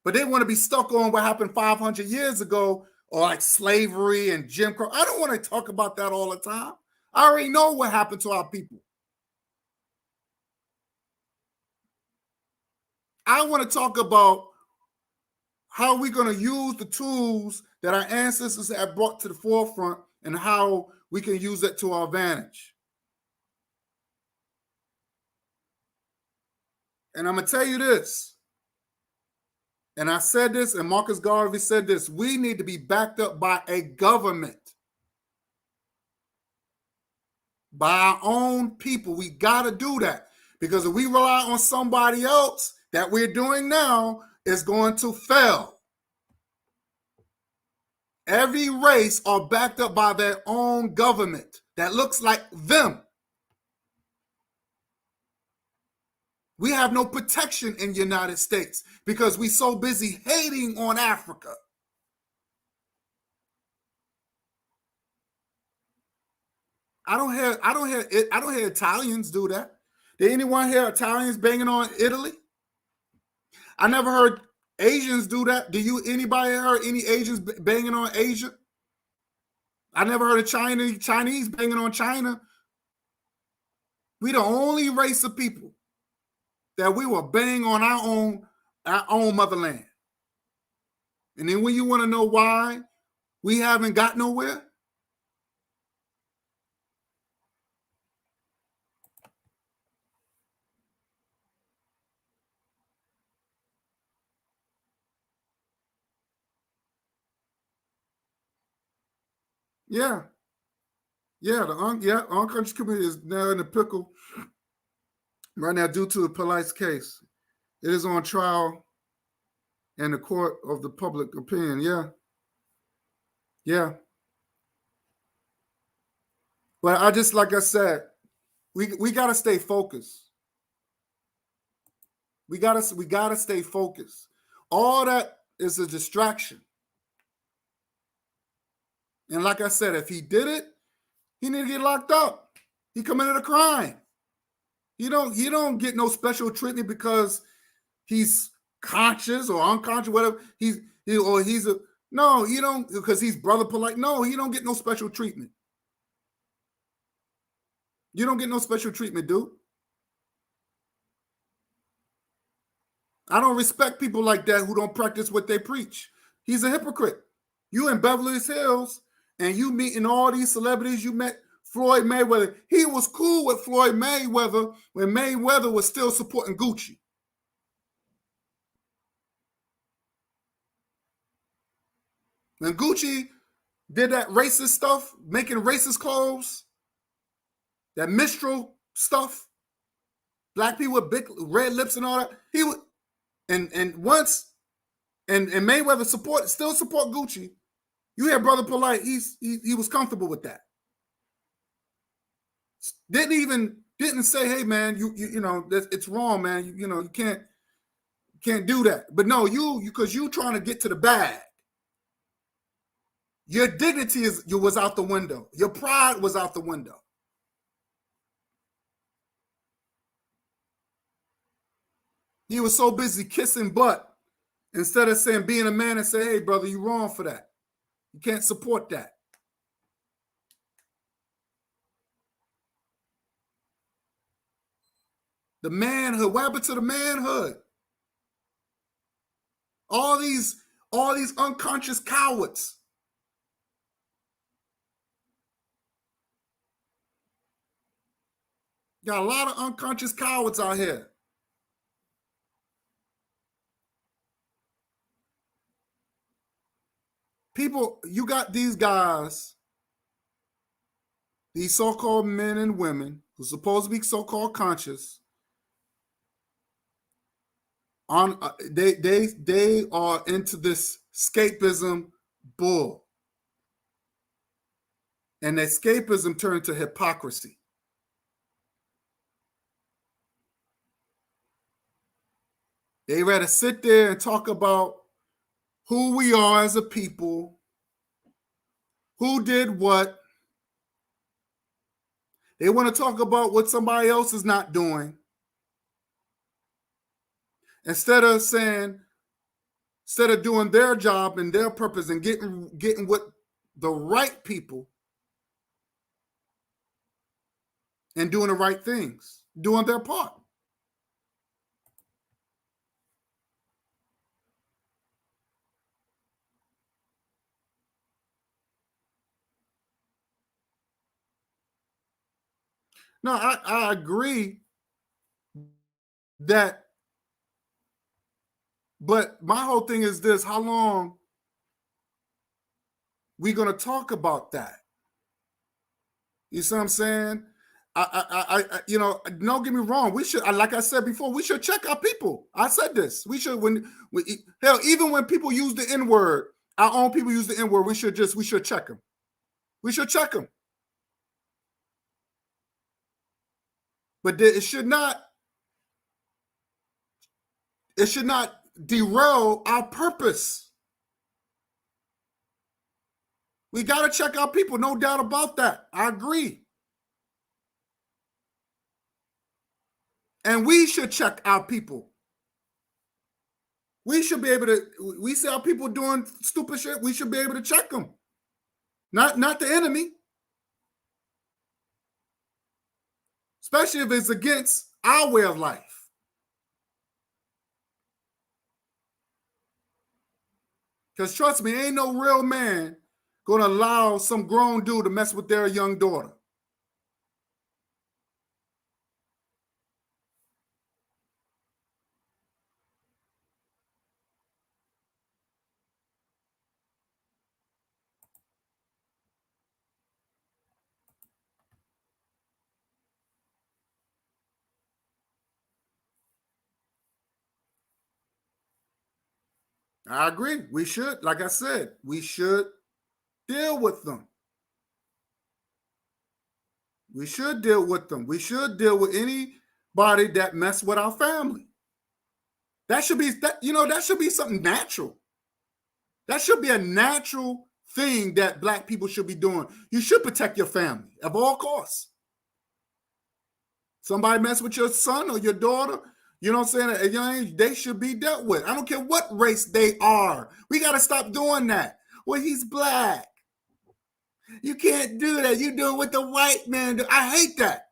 But they want to be stuck on what happened 500 years ago, or like slavery and Jim Crow. I don't want to talk about that all the time. I already know what happened to our people. I want to talk about how we're going to use the tools that our ancestors have brought to the forefront and how we can use it to our advantage. And I'm going to tell you this, and I said this, and Marcus Garvey said this, we need to be backed up by a government, by our own people. We got to do that, because if we rely on somebody else that we're doing now, it's going to fail. Every race are backed up by their own government that looks like them. We have no protection in the United States because we're so busy hating on Africa. I don't hear Italians do that. Did anyone hear Italians banging on Italy? I never heard Asians do that. Anybody heard any Asians banging on Asia? I never heard of Chinese banging on China. We the only race of people that we will bang on our own motherland. And then when you want to know why we haven't got nowhere, the unconscious community is now in the pickle right now due to the Police case. It is on trial in the court of the public opinion. Yeah. But like I said, we got to stay focused. We got to stay focused. All that is a distraction. And like I said, if he did it, he need to get locked up. He committed a crime. He don't get no special treatment because he's conscious or unconscious, whatever. No, he don't, because he's brother polite. No, he don't get no special treatment. You don't get no special treatment, dude. I don't respect people like that who don't practice what they preach. He's a hypocrite. You in Beverly Hills and you meeting all these celebrities. You met Floyd Mayweather. He was cool with Floyd Mayweather when Mayweather was still supporting Gucci. When Gucci did that racist stuff, making racist clothes, that Mistral stuff, black people with big red lips and all that, he would, and Mayweather still support Gucci. You hear Brother Polite, he was comfortable with that. Didn't say, hey man, you know it's wrong, man. You can't do that. But no, because you trying to get to the bag. Your dignity was out the window. Your pride was out the window. He was so busy kissing butt instead of saying, being a man and say, hey brother, you wrong for that. You can't support that. The manhood, what happened to the manhood? All these unconscious cowards. Got a lot of unconscious cowards out here. People, you got these guys, these so-called men and women who are supposed to be so-called conscious, on they are into this escapism bull. And escapism turned to hypocrisy. They rather sit there and talk about who we are as a people, who did what. They want to talk about what somebody else is not doing. Instead of doing their job and their purpose and getting with the right people and doing the right things, doing their part. No, I agree that, but my whole thing is this: how long we going to talk about that? You see what I'm saying? I don't get me wrong. We should, like I said before, we should check our people. I said this. We should, hell, even when people use the N-word, our own people use the N-word, we should check them. We should check them. But it should not derail our purpose. We got to check our people, no doubt about that. I agree. And we should check our people. We should be able to, we see our people doing stupid shit, we should be able to check them. Not the enemy. Especially if it's against our way of life. Because trust me, ain't no real man going to allow some grown dude to mess with their young daughter. I agree. We should, like I said, we should deal with them. We should deal with them. We should deal with anybody that mess with our family. That should be that should be something natural. That should be a natural thing that Black people should be doing. You should protect your family at all costs. Somebody mess with your son or your daughter, you know what I'm saying? At a young age, they should be dealt with. I don't care what race they are. We got to stop doing that. Well, he's Black. You can't do that. You do it with the white man. I hate that.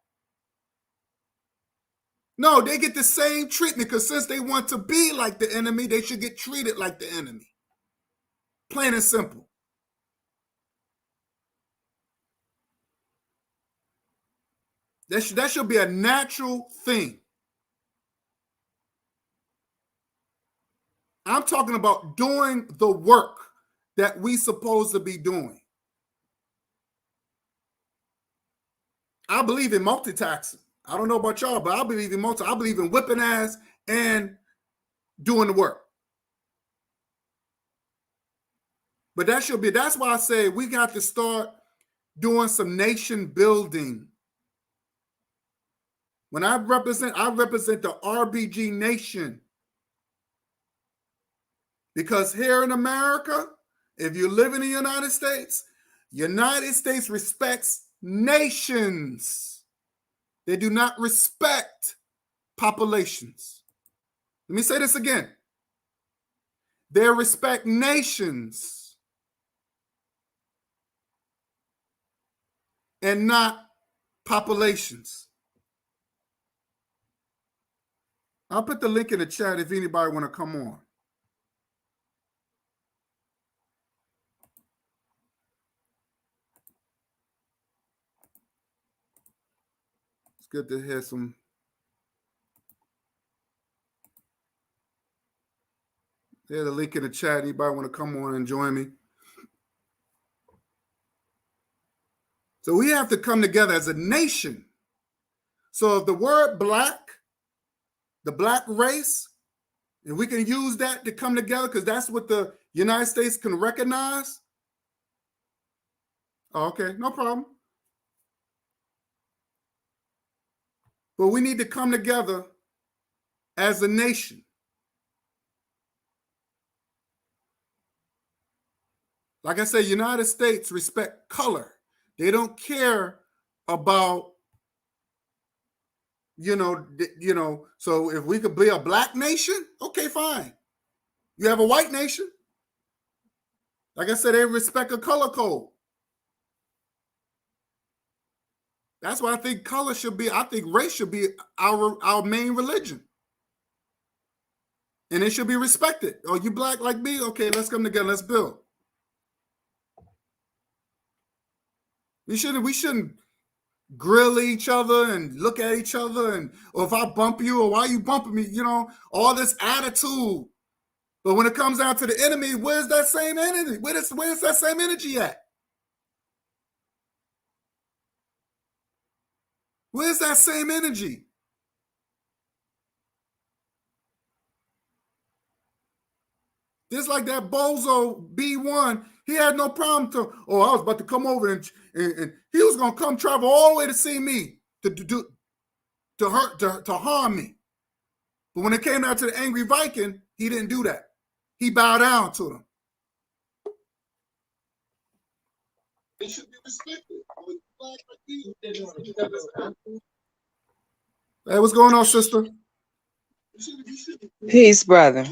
No, they get the same treatment because since they want to be like the enemy, they should get treated like the enemy. Plain and simple. That should be a natural thing. I'm talking about doing the work that we supposed to be doing. I believe in multitasking. I don't know about y'all, but I believe in I believe in whipping ass and doing the work. But that's why I say we got to start doing some nation building. When I represent the RBG nation. Because here in America, if you live in the United States respects nations. They do not respect populations. Let me say this again. They respect nations and not populations. I'll put the link in the chat if anybody want to come on. It's good to hear some. There's a link in the chat. Anybody want to come on and join me? So we have to come together as a nation. So if the word Black, the Black race, And we can use that to come together because that's what the United States can recognize. Okay, no problem. But we need to come together as a nation. Like I said, United States respect color. They don't care about, so if we could be a black nation, okay, fine. You have a white nation. Like I said, they respect a color code. That's why I think I think race should be our main religion. And it should be respected. Oh, you black like me? Okay, let's come together, let's build. We shouldn't grill each other and look at each other or if I bump you or why you bumping me, all this attitude. But when it comes down to the enemy, where's that same energy? Where's that same energy at? Where's that same energy? Just like that bozo B1, he had no problem I was about to come over and he was gonna come travel all the way to see me to harm me. But when it came down to the angry Viking, he didn't do that. He bowed down to them. They should be respected. Hey, what's going on, sister? Peace, brother.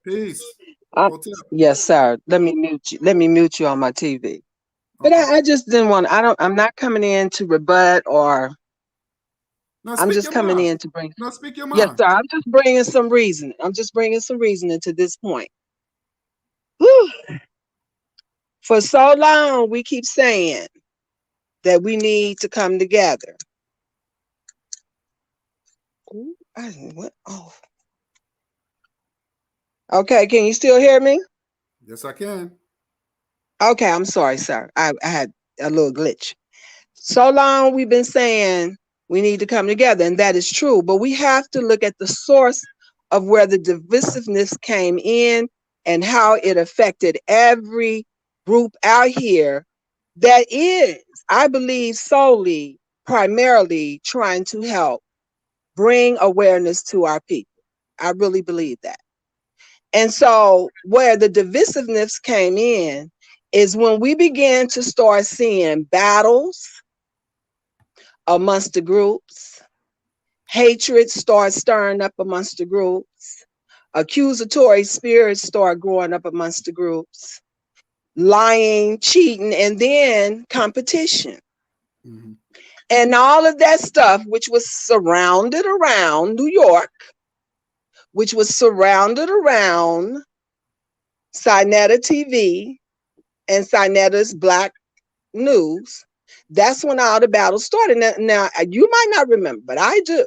Peace. Yes, sir. Let me mute you on my TV. But Okay. I just didn't want. I'm not coming in to rebut or. No, I'm just coming mind. in to bring. No, speak your mind. Yes, sir. I'm just bringing some reason. I'm just bringing some reasoning to this point. Whew. For so long, we keep saying that we need to come together. Ooh, oh. Okay, can you still hear me? Yes, I can. Okay, I'm sorry, sir. I had a little glitch. So long we've been saying we need to come together, and that is true. But we have to look at the source of where the divisiveness came in and how it affected every group out here that is, I believe, solely, primarily trying to help bring awareness to our people. I really believe that. And so where the divisiveness came in is when we began to start seeing battles amongst the groups, hatred starts stirring up amongst the groups, accusatory spirits start growing up amongst the groups, lying, cheating, and then competition. Mm-hmm. And all of that stuff, which was surrounded around New York, which was surrounded around Sinetta TV and Sinetta's Black News, that's when all the battles started. Now, you might not remember, but I do.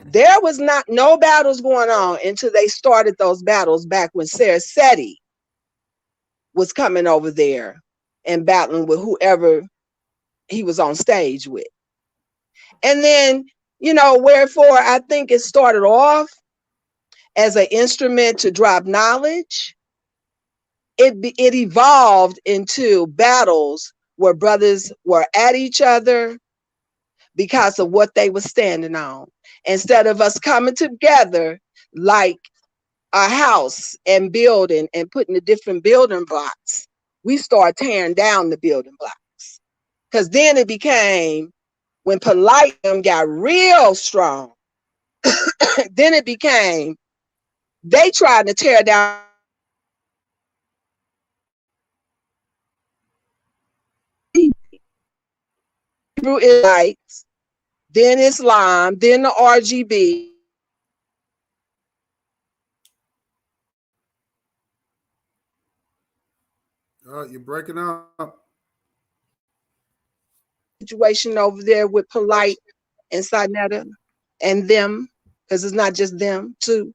There was no battles going on until they started those battles back when Saraseti was coming over there and battling with whoever he was on stage with. And then, wherefore I think it started off as an instrument to drop knowledge. It evolved into battles where brothers were at each other because of what they were standing on. Instead of us coming together like a house and building and putting the different building blocks, we start tearing down the building blocks. Because then it became, when Politeum got real strong, then it became, they tried to tear down Hebrew Israelites, then Islam, then the RGB. You're breaking up. Situation over there with Polite and Sinetta and them, because it's not just them too.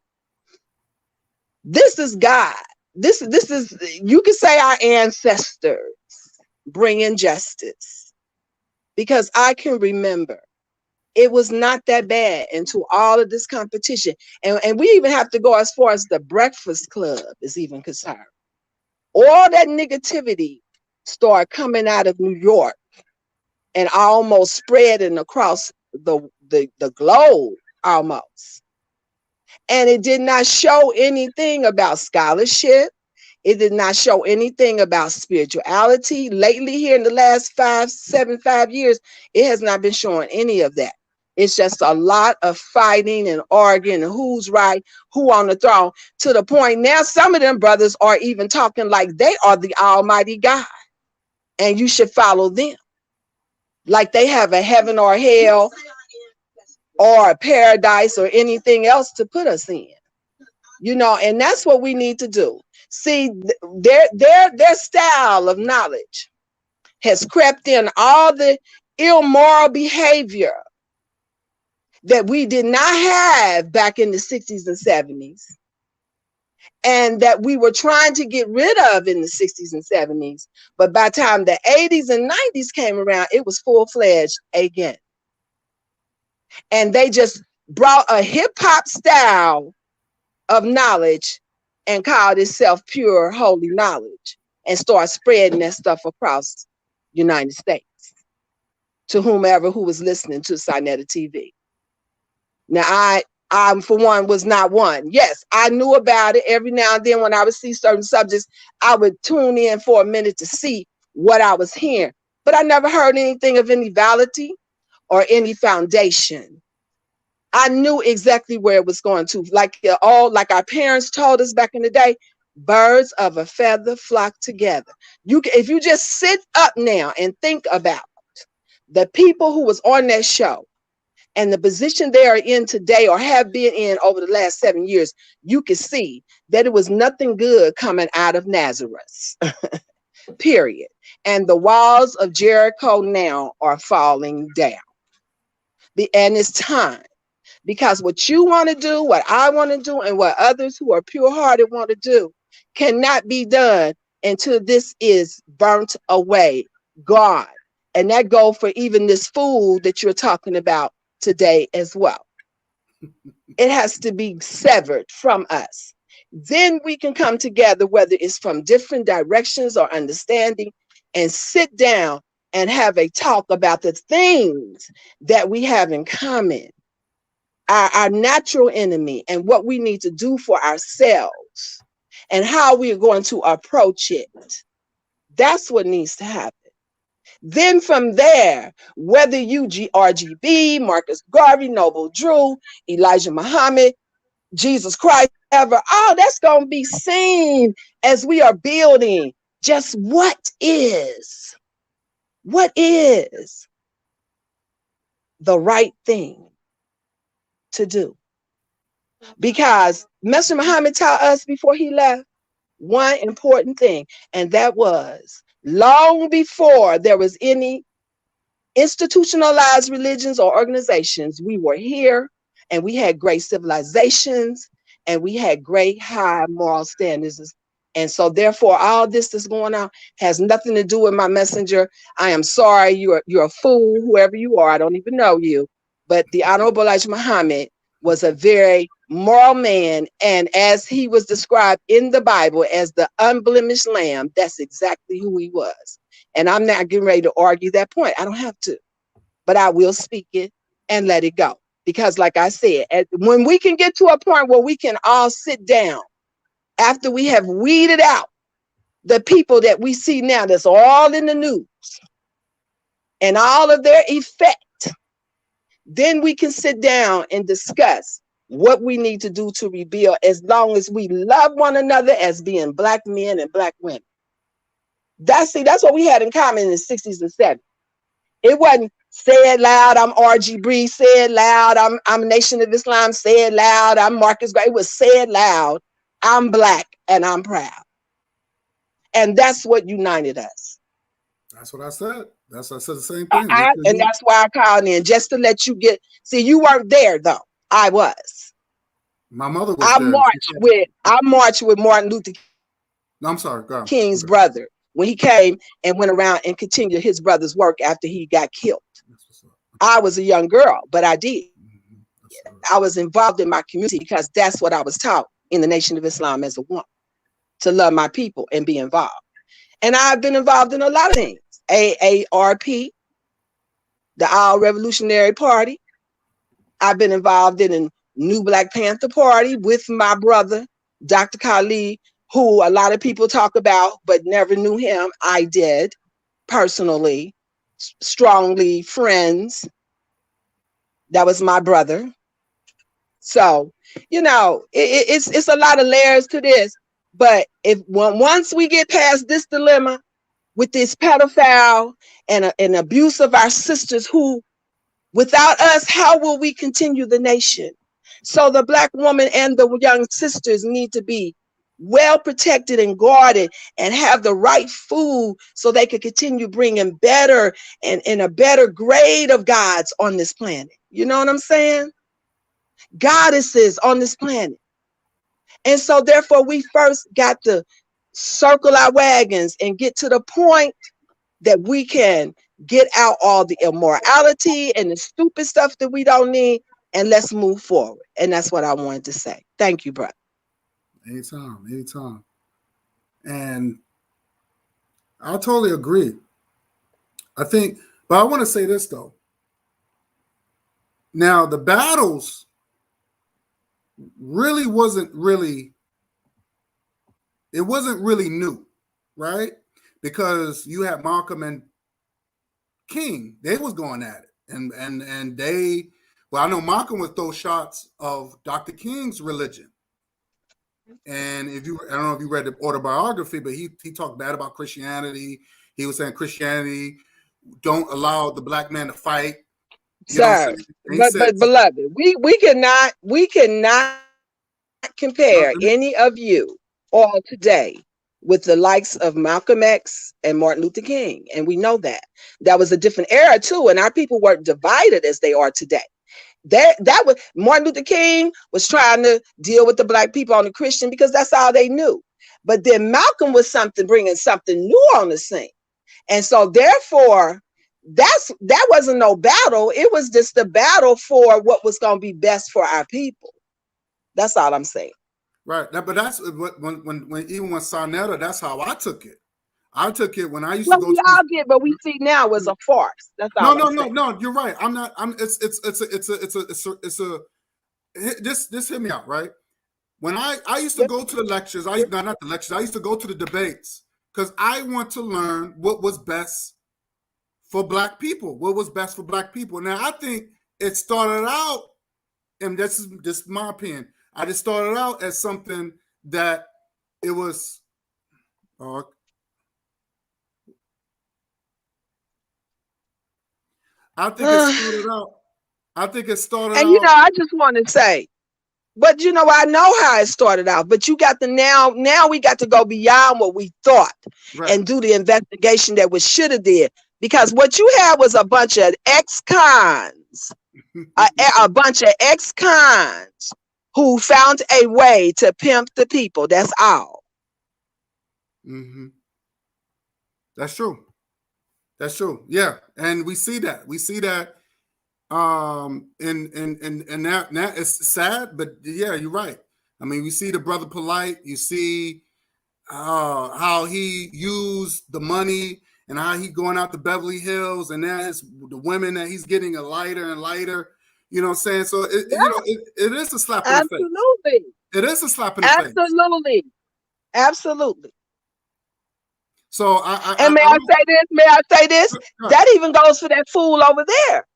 This is God. This is, you could say, our ancestors bringing justice, because I can remember It was not that bad into all of this competition. And we even have to go as far as the Breakfast Club is even concerned. All that negativity started coming out of New York and almost spreading across the globe almost. And it did not show anything about scholarship. It did not show anything about spirituality. Lately, here in the last 5 years, it has not been showing any of that. It's just a lot of fighting and arguing and who's right, who on the throne, to the point now some of them brothers are even talking like they are the Almighty God and you should follow them. Like they have a heaven or hell or a paradise or anything else to put us in. You know, and that's what we need to do. See, their style of knowledge has crept in all the immoral behavior that we did not have back in the 60s and 70s, and that we were trying to get rid of in the 60s and 70s. But by the time the 80s and 90s came around, it was full-fledged again. And they just brought a hip-hop style of knowledge and called itself pure holy knowledge and start spreading that stuff across the United States to whomever who was listening to Sinetta TV. Now, I for one was not one. Yes, I knew about it. Every now and then when I would see certain subjects, I would tune in for a minute to see what I was hearing. But I never heard anything of any validity or any foundation. I knew exactly where it was going to. Like our parents told us back in the day, birds of a feather flock together. If you just sit up now and think about the people who was on that show and the position they are in today or have been in over the last 7 years, you can see that it was nothing good coming out of Nazareth, period. And the walls of Jericho now are falling down. And it's time. Because what you want to do, what I want to do, and what others who are pure-hearted want to do cannot be done until this is burnt away, gone. And that goes for even this food that you're talking about today as well. It has to be severed from us. Then we can come together, whether it's from different directions or understanding, and sit down and have a talk about the things that we have in common. Our natural enemy and what we need to do for ourselves and how we are going to approach it. That's what needs to happen. Then from there, whether you RGB, Marcus Garvey, Noble Drew, Elijah Muhammad, Jesus Christ, ever, all that's going to be seen as we are building just what is the right thing to do. Because Mr. Muhammad taught us before he left one important thing, and that was long before there was any institutionalized religions or organizations, we were here and we had great civilizations and we had great high moral standards. And so therefore all this that's going on has nothing to do with my messenger. I am sorry, you're a fool, whoever you are, I don't even know you. But the Honorable Elijah Muhammad was a very moral man, and as he was described in the Bible as the unblemished lamb, that's exactly who he was. And I'm not getting ready to argue that point. I don't have to, but I will speak it and let it go. Because like I said, when we can get to a point where we can all sit down after we have weeded out the people that we see now that's all in the news and all of their effect, then we can sit down and discuss what we need to do to rebuild, as long as we love one another as being Black men and Black women. That's what we had in common in the 60s and 70s. It wasn't say it loud, I'm RGB, say it loud, I'm Nation of Islam, say it loud, I'm Marcus Garvey. It was say it loud, I'm Black and I'm proud. And that's what united us. That's what I said. I said the same thing. And that's why I called in, just to let you see, you weren't there though. I was. My mother was there. I marched with Martin Luther King's brother when he came and went around and continued his brother's work after he got killed. I was a young girl, but I did. That's right. I was involved in my community because that's what I was taught in the Nation of Islam as a woman, to love my people and be involved. And I've been involved in a lot of things. AARP, the All Revolutionary Party. I've been involved in a New Black Panther Party with my brother, Dr. Khalid, who a lot of people talk about, but never knew him. I did personally, strongly friends. That was my brother. So, you know, it's a lot of layers to this. But once we get past this dilemma with this pedophile and abuse of our sisters, who without us, how will we continue the nation? So the Black woman and the young sisters need to be well protected and guarded and have the right food so they can continue bringing better and a better grade of gods on this planet. You know what I'm saying? Goddesses on this planet. And so therefore we first got to circle our wagons and get to the point that we can get out all the immorality and the stupid stuff that we don't need, and let's move forward. And that's what I wanted to say. Thank you, brother. Anytime. And I totally agree. I think, but I want to say this though. Now, the battles wasn't really new, right? Because you had Malcolm and King, they was going at it. And they, well, I know Malcolm would throw shots of Dr. King's religion. And I don't know if you read the autobiography, but he talked bad about Christianity. He was saying Christianity don't allow the Black man to fight. Sir, but beloved, we cannot compare any of you all today with the likes of Malcolm X and Martin Luther King. And we know that. That was a different era too, and our people weren't divided as they are today. That was Martin Luther King was trying to deal with the Black people on the Christian because that's all they knew. But then Malcolm was bringing something new on the scene. And so therefore, that wasn't no battle. It was just a battle for what was going to be best for our people. That's all I'm saying. Right. But that's when even when Sarnetta, that's how I took it. I took it when I used to go. We all did, but we see now was a farce. That's all. No. You're right. I'm not. Just hear me out, right? When I used to go to the lectures, not the lectures. I used to go to the debates because I want to learn what was best for Black people. What was best for Black people? Now I think it started out, and this is my opinion. I just started out as something that it was. I think it started out. And I just want to say, but I know how it started out. But you got to now we got to go beyond what we thought and do the investigation that we should have did. Because what you had was a bunch of ex-cons, a bunch of ex-cons who found a way to pimp the people. That's all. Mm-hmm. That's true. That's true. Yeah. And we see that. And now it's sad, but yeah, you're right. I mean, we see the brother Polite, you see how he used the money and how he going out to Beverly Hills, and now the women that he's getting a lighter and lighter. You know what I'm saying? So it is a slap in the face. Absolutely. It is a slap in the face. Absolutely. So may I say this? That even goes for that fool over there.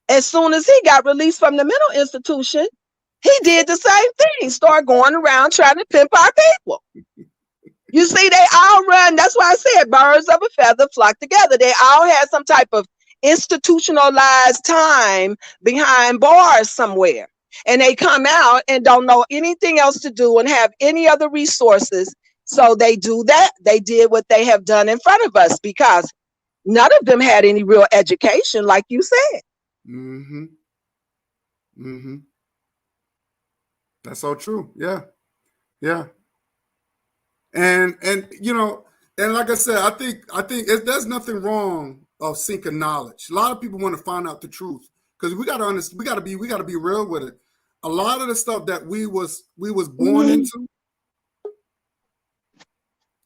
As soon as he got released from the mental institution, he did the same thing. Start going around trying to pimp our people. You see, they all run. That's why I said birds of a feather flock together. They all had some type of institutionalized time behind bars somewhere. And they come out and don't know anything else to do and have any other resources. So they do that. They did what they have done in front of us because none of them had any real education, like you said. Mm-hmm. Mm-hmm. That's so true. Yeah. Yeah. And like I said, I think there's nothing wrong of seeking knowledge. A lot of people want to find out the truth, because we gotta understand, we gotta be real with it. A lot of the stuff that we was born into,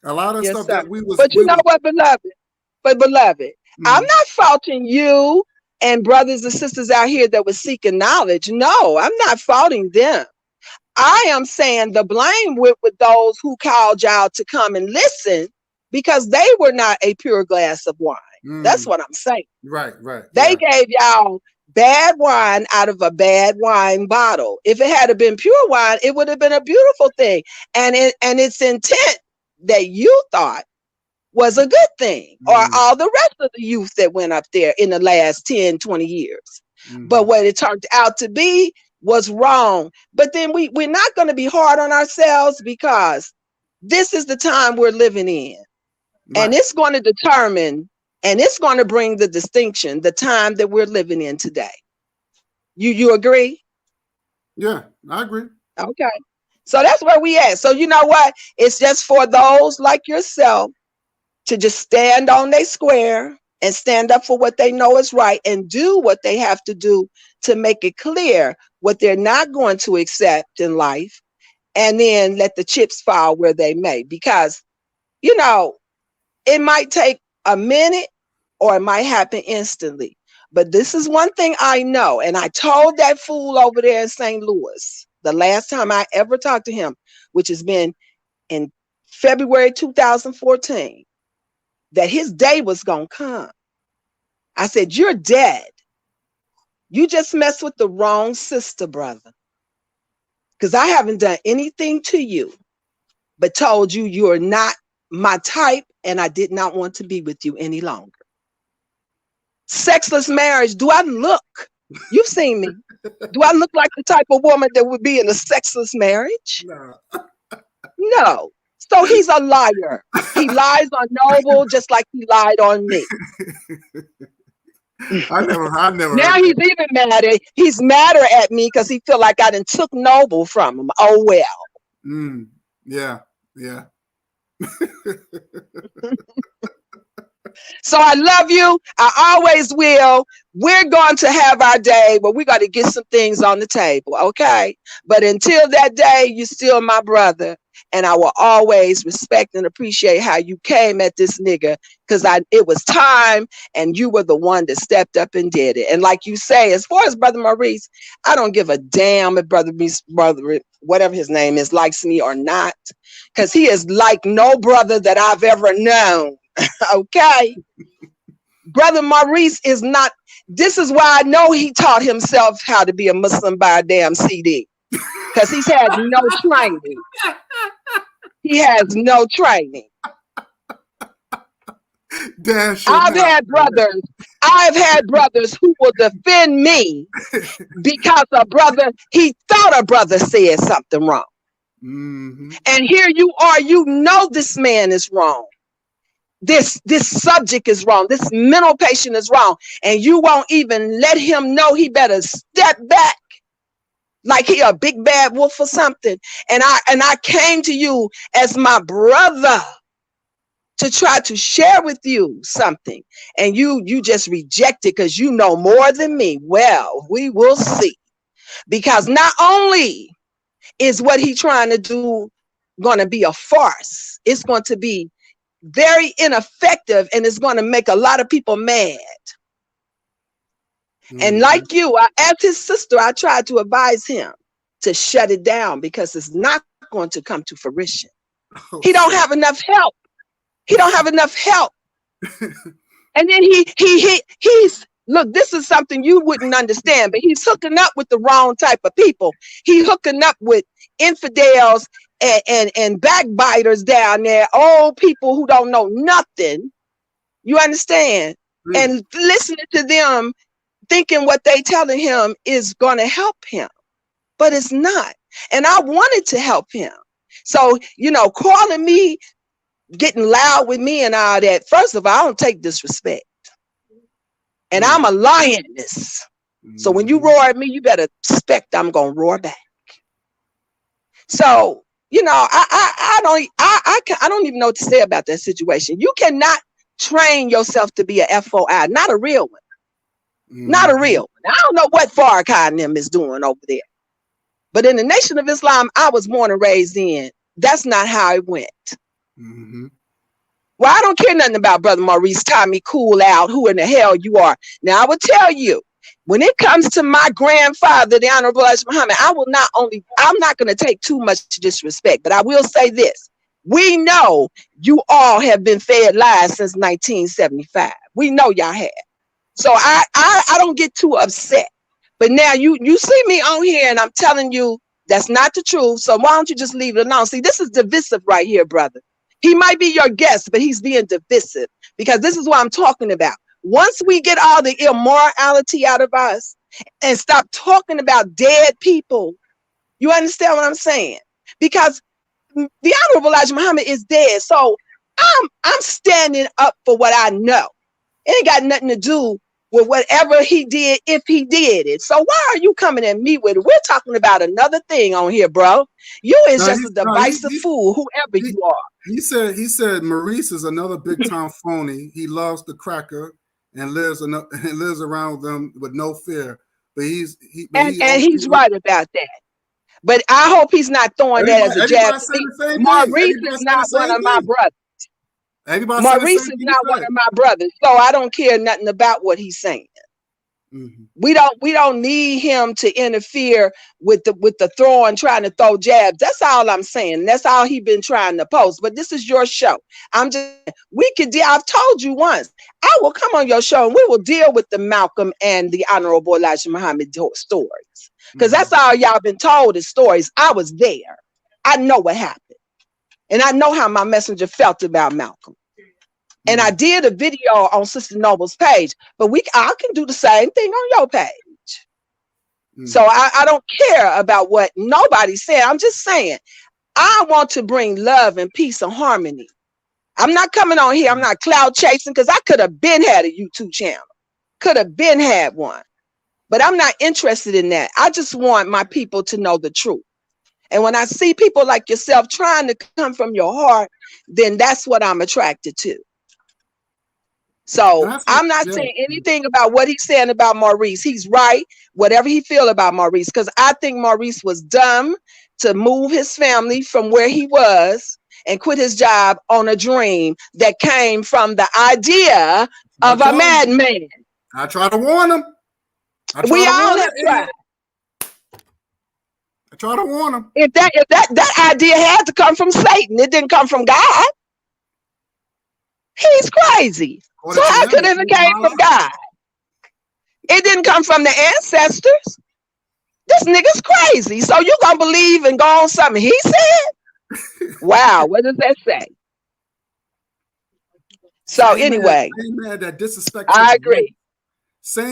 a lot of stuff sir. that we was. But you know what, beloved? But beloved, I'm not faulting you and brothers and sisters out here that were seeking knowledge. No, I'm not faulting them. I am saying the blame with those who called y'all to come and listen because they were not a pure glass of wine. That's what I'm saying. Right. They gave y'all bad wine out of a bad wine bottle. If it had been pure wine, it would have been a beautiful thing. And its intent that you thought was a good thing, or all the rest of the youth that went up there in the last 10, 20 years. But what it turned out to be was wrong. But then we're not going to be hard on ourselves because this is the time we're living in. Right. And it's going to determine, and it's going to bring the distinction, the time that we're living in today. You agree? Yeah, I agree. Okay. So that's where we at. So you know what? It's just for those like yourself to just stand on their square and stand up for what they know is right and do what they have to do to make it clear what they're not going to accept in life, and then let the chips fall where they may. Because, you know, it might take a minute or it might happen instantly. But this is one thing I know, and I told that fool over there in St. Louis the last time I ever talked to him, which has been in February 2014, that his day was going to come. I said, you're dead. You just messed with the wrong sister, brother. Because I haven't done anything to you, but told you you're not my type, and I did not want to be with you any longer. Sexless marriage, do I look? You've seen me. Do I look like the type of woman that would be in a sexless marriage? No. So he's a liar. He lies on Noble just like he lied on me. I never. Now he's even madder. He's madder at me because he feel like I done took Noble from him. Oh well. Yeah. So I love you. I always will. We're going to have our day, but we got to get some things on the table, okay? But until that day, you're still my brother. And I will always respect and appreciate how you came at this nigga, because it was time, and you were the one that stepped up and did it. And like you say, as far as Brother Maurice, I don't give a damn if Brother whatever his name is, likes me or not, because he is like no brother that I've ever known. Okay? Brother Maurice is not. This is why I know he taught himself how to be a Muslim by a damn CD, because he's had no training. He has no training. I've had brothers who will defend me because he thought a brother said something wrong. And here you are, you know this man is wrong. This subject is wrong. This mental patient is wrong. And you won't even let him know he better step back like he a big bad wolf or something. And I came to you as my brother to try to share with you something. And you just reject it because you know more than me. Well, we will see. Because not only is what he trying to do going to be a farce, it's going to be very ineffective, and it's going to make a lot of people mad. And like you, as his sister, I tried to advise him to shut it down because it's not going to come to fruition. He don't have enough help. And then he's look, this is something you wouldn't understand, but he's hooking up with the wrong type of people. He's hooking up with infidels and backbiters down there, old people who don't know nothing. You understand? And listening to them, thinking what they telling him is going to help him, but it's not. And I wanted to help him. So, calling me, getting loud with me and all that. First of all, I don't take disrespect. And I'm a lioness. So when you roar at me, you better expect I'm going to roar back. So, I don't even know what to say about that situation. You cannot train yourself to be a FOI, not a real one. Not a real one. I don't know what Farrakhan and them is doing over there. But in the Nation of Islam I was born and raised in, that's not how it went. Mm-hmm. Well, I don't care nothing about Brother Maurice Tommy Cool Out, who in the hell you are. Now, I will tell you, when it comes to my grandfather, the Honorable Elijah Muhammad, I'm not going to take too much disrespect, but I will say this. We know you all have been fed lies since 1975. We know y'all have. So I don't get too upset. But now you see me on here and I'm telling you that's not the truth. So why don't you just leave it alone? See, this is divisive right here, brother. He might be your guest, but he's being divisive because this is what I'm talking about. Once we get all the immorality out of us and stop talking about dead people, you understand what I'm saying? Because the Honorable Elijah Muhammad is dead. So I'm standing up for what I know. It ain't got nothing to do with whatever he did, if he did it. So why are you coming at me with it? We're talking about another thing on here, bro. You is just a divisive fool, whoever you are. He said Maurice is another big time phony. He loves the cracker and lives around them with no fear. But he's right about that. But I hope he's not throwing that as a jab. Maurice is not one of my brothers. Maurice is not one of my brothers, so I don't care nothing about what he's saying. Mm-hmm. We don't need him to interfere with the throwing, trying to throw jabs. That's all I'm saying. That's all he been trying to post. But this is your show. I've told you once, I will come on your show and we will deal with the Malcolm and the Honorable Elijah Muhammad stories. Because that's all y'all been told is stories. I was there. I know what happened. And I know how my messenger felt about Malcolm. And I did a video on Sister Noble's page, but I can do the same thing on your page. So I don't care about what nobody's saying. I'm just saying, I want to bring love and peace and harmony. I'm not coming on here. I'm not cloud chasing because I could have been had a YouTube channel. Could have been had one. But I'm not interested in that. I just want my people to know the truth. And when I see people like yourself trying to come from your heart, then that's what I'm attracted to. So I'm not saying anything about what he's saying about Maurice. He's right, whatever he feel about Maurice, because I think Maurice was dumb to move his family from where he was and quit his job on a dream that came from the idea of a madman. I try to warn him. We all have tried. I try to warn him. If that idea had to come from Satan, it didn't come from God. He's crazy. So how could it have came from God? It didn't come from the ancestors. This nigga's crazy. So you gonna believe and go on something he said? Wow, what does that say? So anyway, I agree.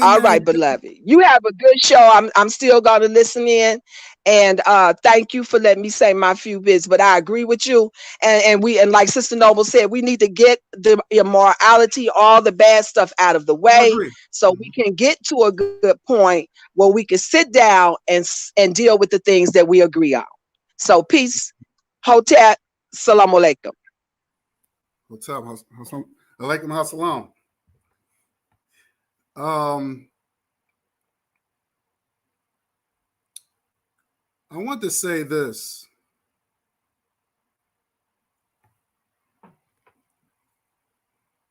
All right, beloved. You have a good show. I'm still gonna listen in. And thank you for letting me say my few bits, but I agree with you. And like Sister Noble said, we need to get the immorality, all the bad stuff out of the way, so we can get to a good point where we can sit down and deal with the things that we agree on. So peace, Hotep, salam alaikum. Hotep, alaikum assalam. I want to say this.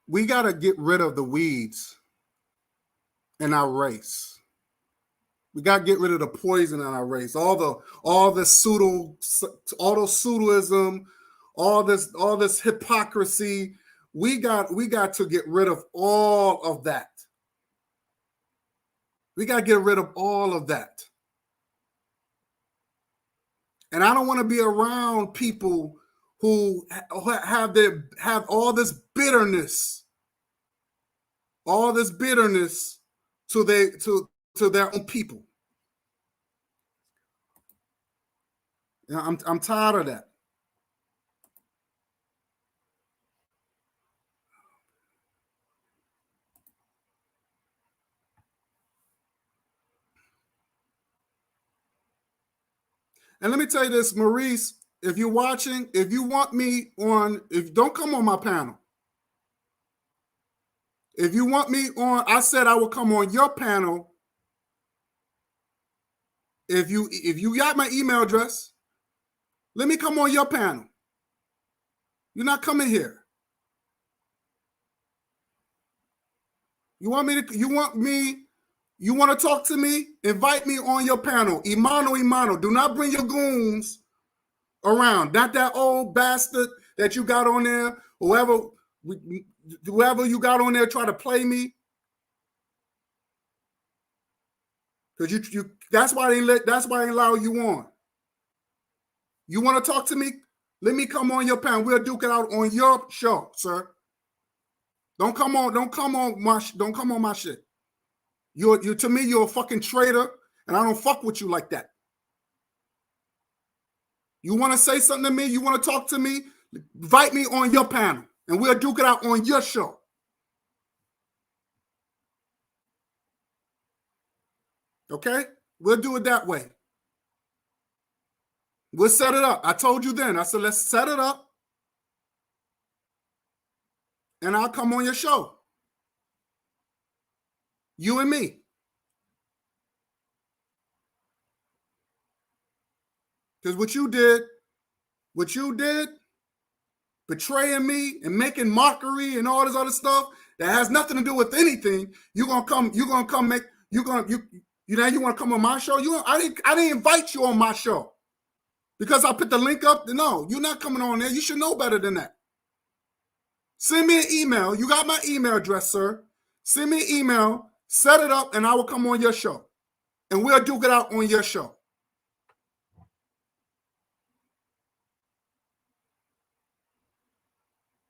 We got to get rid of the weeds in our race. We got to get rid of the poison in our race. All this pseudoism, all this hypocrisy. We got to get rid of all of that. We got to get rid of all of that. And I don't want to be around people who have all this bitterness to their own people. You know, I'm tired of that. And let me tell you this, Maurice, if you're watching, if you want me on, don't come on my panel. If you want me on, I said I will come on your panel. If you got my email address, let me come on your panel. You're not coming here. You want to talk to me? Invite me on your panel. Imano. Do not bring your goons around. Not that old bastard that you got on there. Whoever you got on there try to play me. Because that's why they allow you on. You want to talk to me? Let me come on your panel. We'll duke it out on your show, sir. Don't come on my shit. You to me, you're a fucking traitor, and I don't fuck with you like that. You want to say something to me? You want to talk to me? Invite me on your panel, and we'll duke it out on your show. Okay? We'll do it that way. We'll set it up. I told you then. I said, let's set it up, and I'll come on your show. You and me. Because what you did, betraying me and making mockery and all this other stuff that has nothing to do with anything, you want to come on my show? I didn't invite you on my show because I put the link up. No, you're not coming on there. You should know better than that. Send me an email. You got my email address, sir. Send me an email, set it up, and I will come on your show. And we'll duke it out on your show.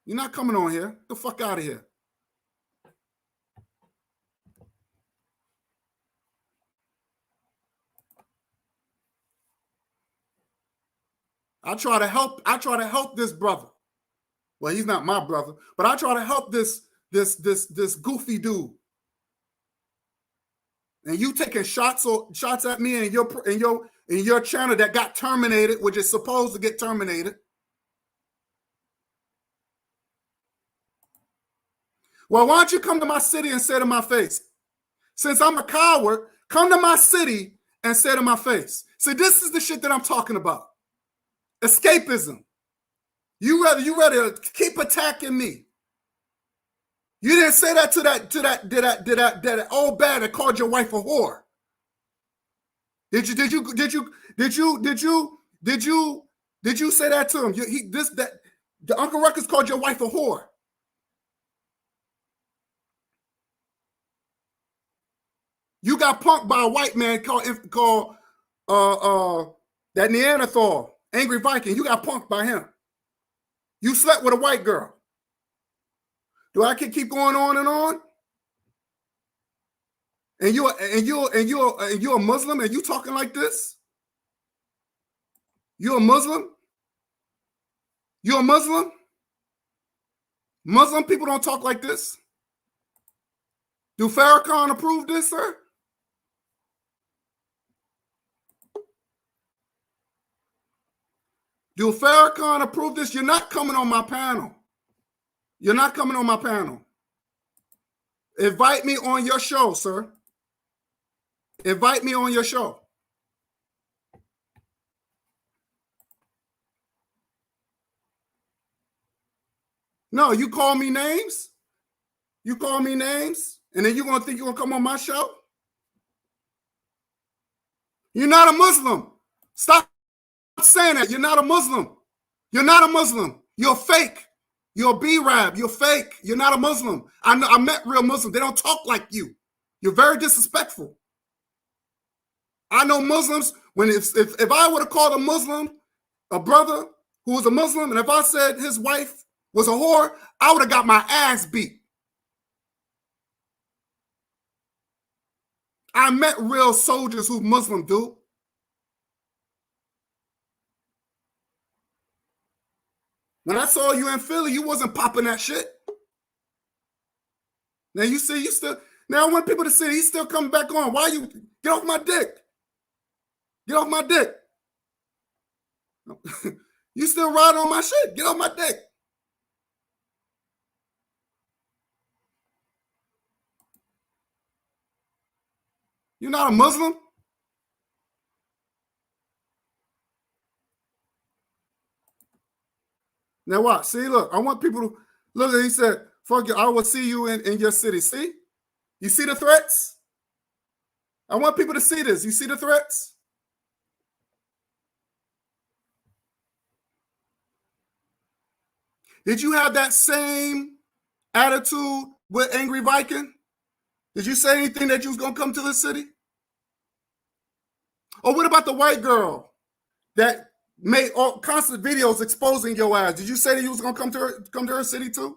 You're not coming on here. Get the fuck out of here. I try to help this brother. Well, he's not my brother, but I try to help this goofy dude. And you taking shots at me and your channel that got terminated, which is supposed to get terminated. Well, why don't you come to my city and say to my face? Since I'm a coward, come to my city and say to my face. See, this is the shit that I'm talking about. Escapism. You rather keep attacking me. You didn't say that to that old bad that called your wife a whore. Did you say that to him? The Uncle Ruckus called your wife a whore. You got punked by a white man called that Neanderthal, Angry Viking. You got punked by him. You slept with a white girl. Do I keep going on and on? And you're a Muslim and you talking like this? You're a Muslim? You're a Muslim? Muslim people don't talk like this. Do Farrakhan approve this, sir? Do Farrakhan approve this? You're not coming on my panel. You're not coming on my panel. Invite me on your show, sir. Invite me on your show. No, you call me names. You call me names, and then you're going to think you're going to come on my show? You're not a Muslim. Stop saying that. You're not a Muslim. You're not a Muslim. You're fake. You're a B-Rab. You're fake. You're not a Muslim. I met real Muslims. They don't talk like you. You're very disrespectful. I know Muslims. If I would have called a Muslim, a brother who was a Muslim, and if I said his wife was a whore, I would have got my ass beat. I met real soldiers who Muslim, dude. When I saw you in Philly, you wasn't popping that shit. Now you see, you still. Now I want people to see he's still coming back on. Why you get off my dick? Get off my dick. You still riding on my shit. Get off my dick. You're not a Muslim? Now what? See, look, I want people to look. He said, fuck you, I will see you in your city. See? You see the threats? I want people to see this. You see the threats? Did you have that same attitude with Angry Viking? Did you say anything that you was going to come to the city? Or what about the white girl that made all constant videos exposing your ass? Did you say that you was going to come to her city too?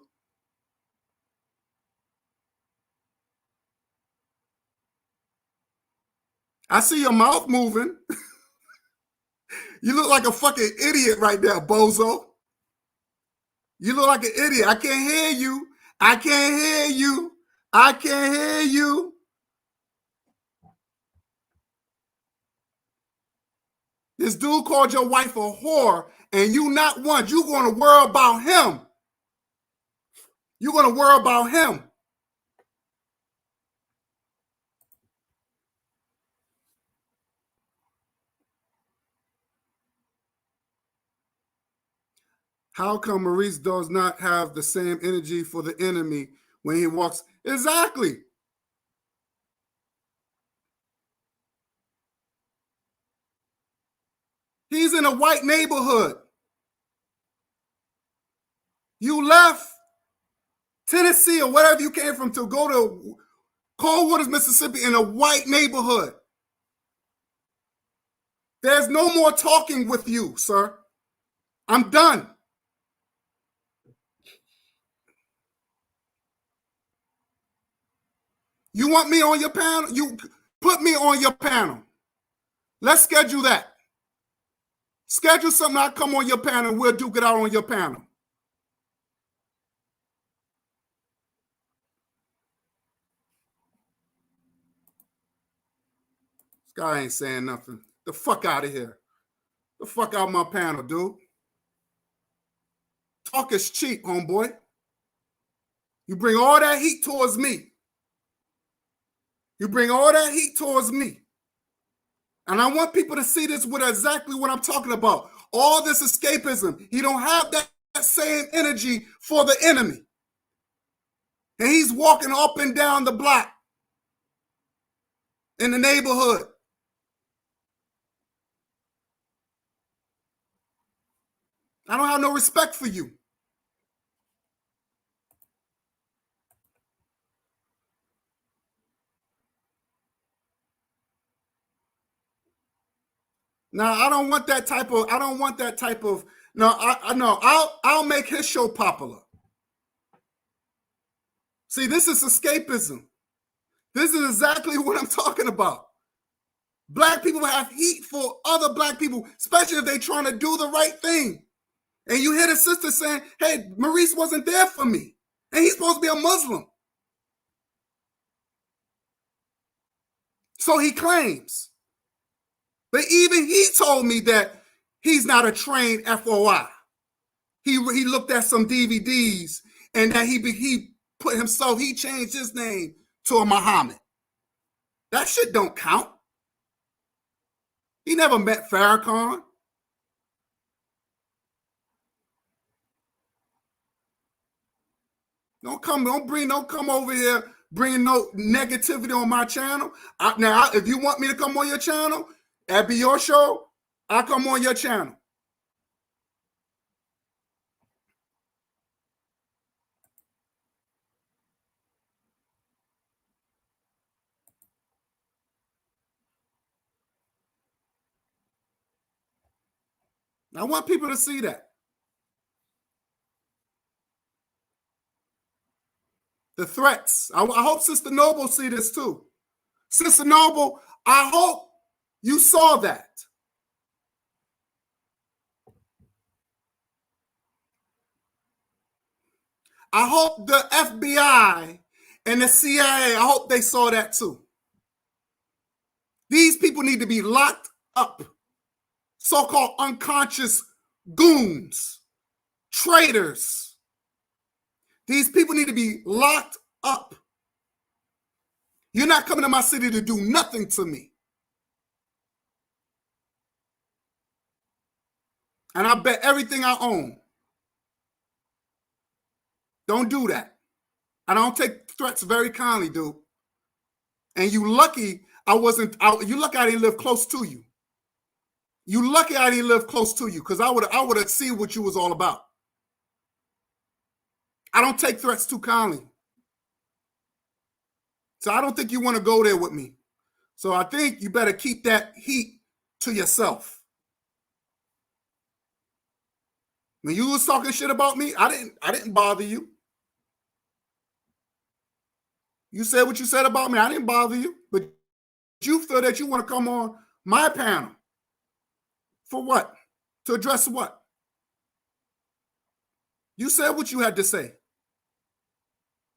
I see your mouth moving. You look like a fucking idiot right now, bozo. You look like an idiot. I can't hear you. I can't hear you. I can't hear you. This dude called your wife a whore, and you not one. You're going to worry about him. You're going to worry about him. How come Maurice does not have the same energy for the enemy when he walks? Exactly. He's in a white neighborhood. You left Tennessee or wherever you came from to go to Cold Waters, Mississippi in a white neighborhood. There's no more talking with you, sir. I'm done. You want me on your panel? You put me on your panel. Let's schedule that. Schedule something. I'll come on your panel. We'll duke it out on your panel. This guy ain't saying nothing. The fuck out of here. The fuck out of my panel, dude. Talk is cheap, homeboy. You bring all that heat towards me. You bring all that heat towards me. And I want people to see this with exactly what I'm talking about. All this escapism. He don't have that same energy for the enemy. And he's walking up and down the block in the neighborhood. I don't have no respect for you. Now, I don't want that type of, no, I'll make his show popular. See, this is escapism. This is exactly what I'm talking about. Black people have heat for other black people, especially if they're trying to do the right thing. And you hear the sister saying, hey, Maurice wasn't there for me. And he's supposed to be a Muslim. So he claims. But even he told me that he's not a trained FOI. He looked at some DVDs and that he put himself, he changed his name to a Muhammad. That shit don't count. He never met Farrakhan. Don't come over here bringing no negativity on my channel. Now, if you want me to come on your channel, that'd be your show. I'll come on your channel. I want people to see that. The threats. I hope Sister Noble see this too. Sister Noble, I hope you saw that. I hope the FBI and the CIA, I hope they saw that too. These people need to be locked up. So-called unconscious goons, traitors. These people need to be locked up. You're not coming to my city to do nothing to me. And I bet everything I own. Don't do that. I don't take threats very kindly, dude. And you lucky you lucky I didn't live close to you. You lucky I didn't live close to you, because I would have seen what you was all about. I don't take threats too kindly. So I don't think you want to go there with me. So I think you better keep that heat to yourself. When you was talking shit about me, I didn't bother you. You said what you said about me. I didn't bother you. But you feel that you want to come on my panel. For what? To address what? You said what you had to say.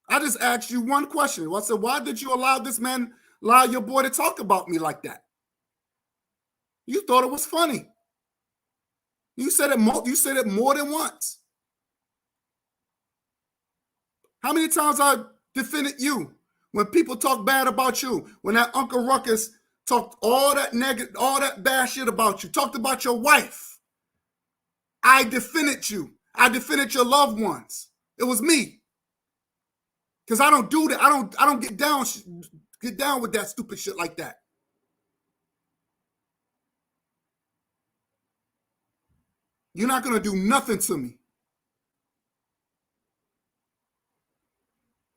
I just asked you one question. I said, why did you allow your boy to talk about me like that? You thought it was funny. You said it more than once. How many times I defended you when people talk bad about you? When that Uncle Ruckus talked all that negative, all that bad shit about you, talked about your wife. I defended you. I defended your loved ones. It was me. Because I don't do that. I don't get down with that stupid shit like that. You're not going to do nothing to me.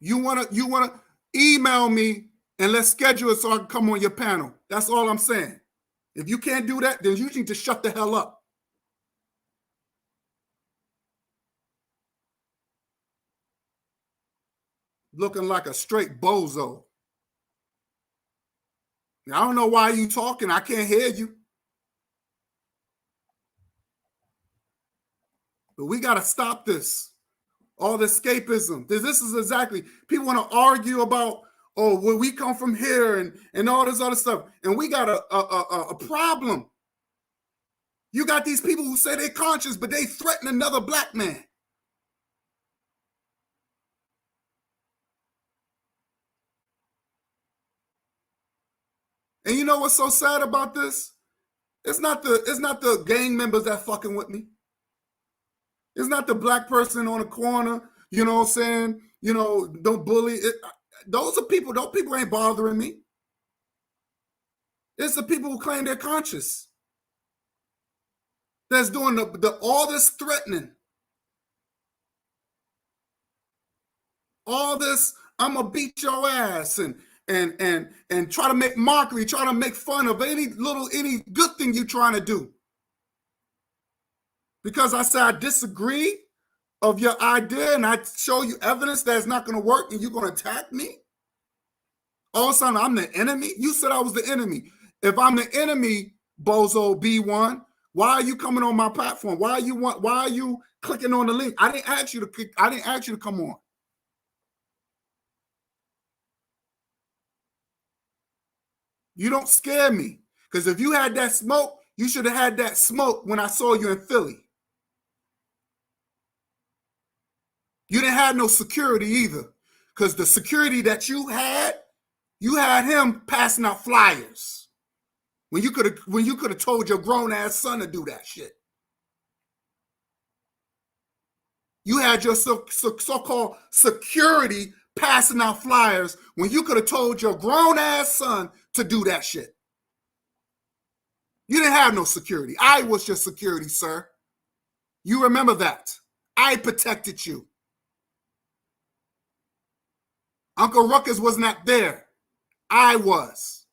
You want to email me and let's schedule it so I can come on your panel. That's all I'm saying. If you can't do that, then you need to shut the hell up. Looking like a straight bozo. I don't know why you talking. I can't hear you. But we got to stop this. All the escapism. This is exactly, people want to argue about, oh, where we come from here and all this other stuff. And we got a problem. You got these people who say they're conscious, but they threaten another black man. And you know what's so sad about this? It's not the gang members that fucking with me. It's not the black person on the corner, you know what I'm saying? You know, don't bully. Those people ain't bothering me. It's the people who claim they're conscious that's doing all this threatening. All this, I'm gonna beat your ass and try to make mockery, try to make fun of any good thing you're trying to do. Because I say I disagree of your idea and I show you evidence that it's not going to work and you're going to attack me? All of a sudden, I'm the enemy? You said I was the enemy. If I'm the enemy, Bozo B1, why are you coming on my platform? Why are you clicking on the link? I didn't ask you to click. I didn't ask you to come on. You don't scare me. Because if you had that smoke, you should have had that smoke when I saw you in Philly. You didn't have no security either. Because the security that you had him passing out flyers. When you could have told your grown-ass son to do that shit. You had your so-called security passing out flyers when you could have told your grown-ass son to do that shit. You didn't have no security. I was your security, sir. You remember that. I protected you. Uncle Ruckus was not there. I was.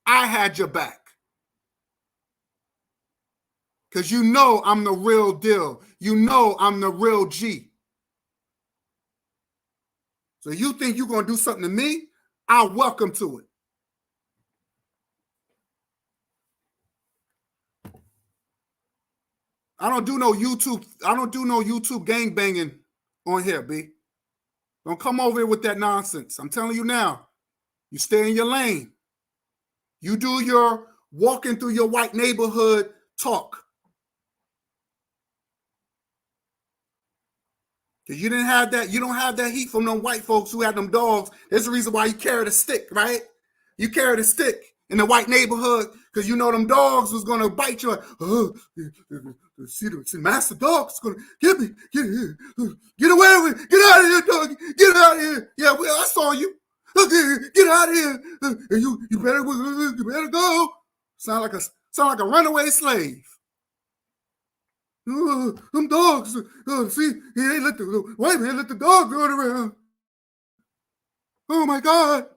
I had your back. Because you know I'm the real deal. You know I'm the real G. So you think you're going to do something to me? I'm welcome to it. I don't do no YouTube gangbanging on here, B. Don't come over here with that nonsense. I'm telling you now. You stay in your lane. You do your walking through your white neighborhood talk. Because you didn't have that, you don't have that heat from them white folks who had them dogs. There's the reason why you carried a stick, right? You carried a stick in the white neighborhood because you know them dogs was gonna bite you. See the master dog's gonna get me. Get away with it. Get out of here, dog. Get out of here. Yeah, well, I saw you. Get out of here. You better go. Sound like a runaway slave. Them dogs. See, he ain't let the white man let the dog run around. Oh my God.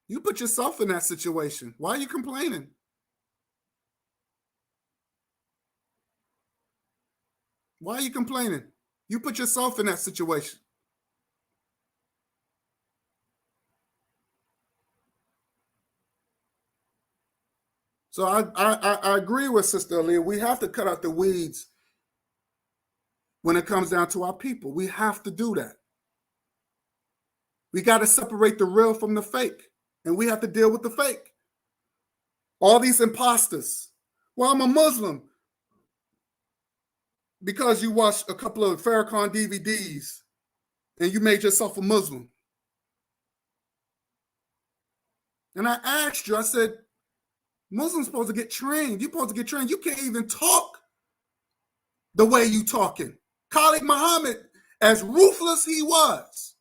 You put yourself in that situation. Why are you complaining? Why are you complaining? You put yourself in that situation. So I agree with Sister Aaliyah. We have to cut out the weeds when it comes down to our people. We have to do that. We got to separate the real from the fake, and we have to deal with the fake. All these imposters. Well, I'm a Muslim because you watched a couple of Farrakhan DVDs and you made yourself a Muslim. And I asked you, I said, Muslims supposed to get trained. You're supposed to get trained. You can't even talk the way you talking. Khalid Muhammad, as ruthless he was,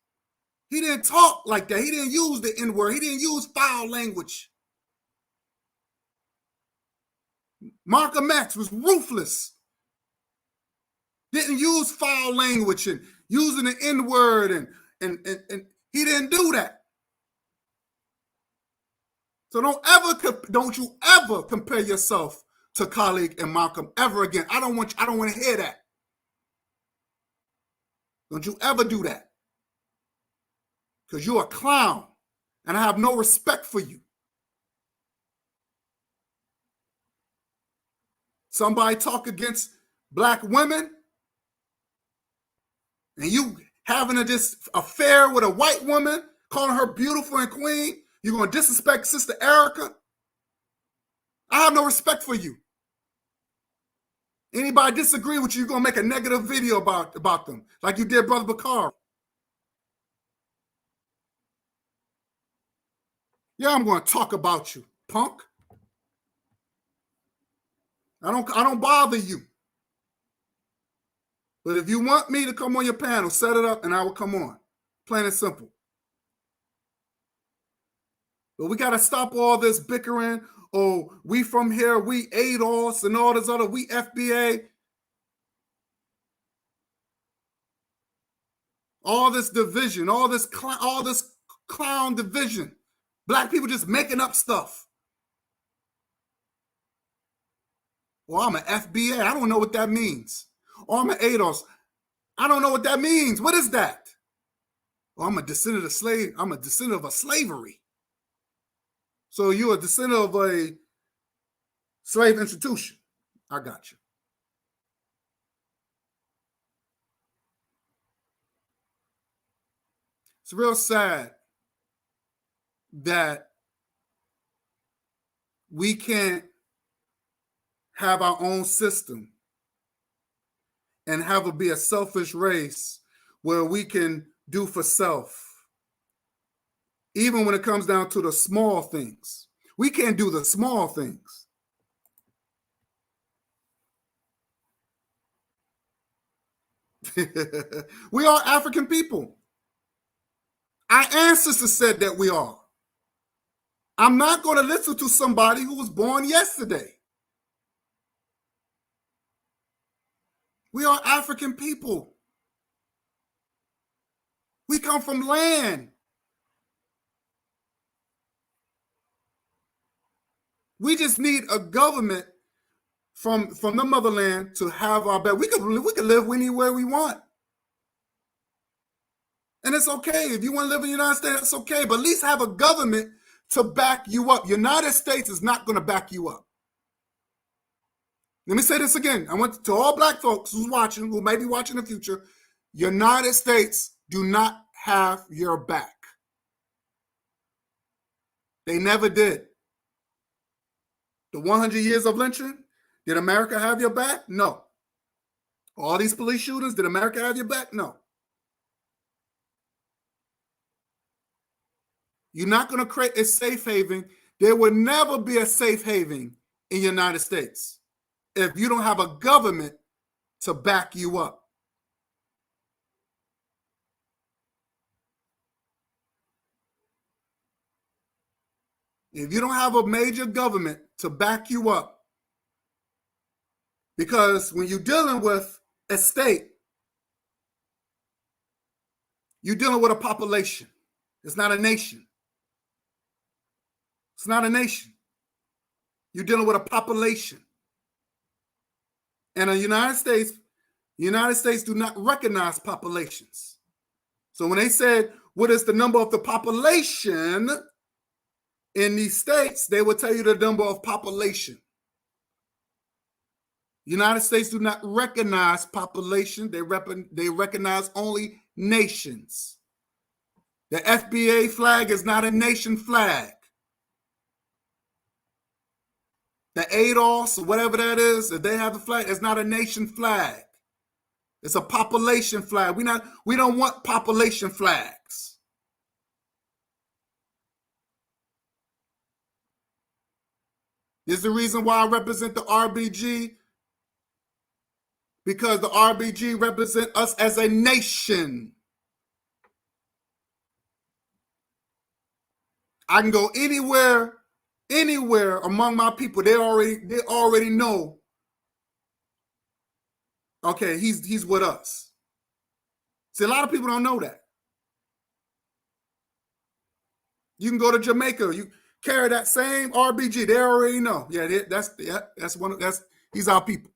he didn't talk like that. He didn't use the N-word. He didn't use foul language. Malcolm X was ruthless. Didn't use foul language and using the N-word and he didn't do that. So don't you ever compare yourself to Khalid and Malcolm ever again. I don't want to hear that. Don't you ever do that. Because you're a clown and I have no respect for you. Somebody talk against black women and you having this affair with a white woman, calling her beautiful and queen, you're going to disrespect Sister Erica? I have no respect for you. Anybody disagree with you, you're going to make a negative video about them, like you did Brother Bakari. Yeah, I'm going to talk about you, punk. I don't bother you. But if you want me to come on your panel, set it up and I will come on. Plain and simple. But we got to stop all this bickering. Oh, we from here, we ADOS and all this other, we F.B.A. All this division, all this clown division. Black people just making up stuff. Well, I'm an F.B.A. I don't know what that means. Or I'm an ADOS. I don't know what that means. What is that? Well, I'm a descendant of slave. I'm a descendant of a slavery. So you're a descendant of a slave institution. I got you. It's real sad that we can't have our own system and have it be a selfish race where we can do for self. Even when it comes down to the small things. We can't do the small things. We are African people. Our ancestors said that we are. I'm not going to listen to somebody who was born yesterday. We are African people. We come from land. We just need a government from the motherland to have our back. We could live anywhere we want. And it's okay. If you want to live in the United States, it's okay. But at least have a government to back you up. United States is not going to back you up. Let me say this again. I want to all black folks who's watching, who may be watching in the future, United States do not have your back. They never did. The 100 years of lynching, did America have your back? No. All these police shootings, did America have your back? No. You're not going to create a safe haven. There will never be a safe haven in the United States if you don't have a government to back you up. If you don't have a major government to back you up, because when you're dealing with a state, you're dealing with a population. It's not a nation. It's not a nation. You're dealing with a population. And in the United States do not recognize populations. So when they said, what is the number of the population in these states, they will tell you the number of population. United States do not recognize population. They recognize only nations. The F.B.A. flag is not a nation flag. The ADOS, or whatever that is, if they have a flag, it's not a nation flag. It's a population flag. We don't want population flags. This is the reason why I represent the RBG, because the RBG represent us as a nation. I can go anywhere among my people. They already know. Okay, he's with us. See, a lot of people don't know that. You can go to Jamaica. You carry that same RBG. They already know. Yeah, he's our people.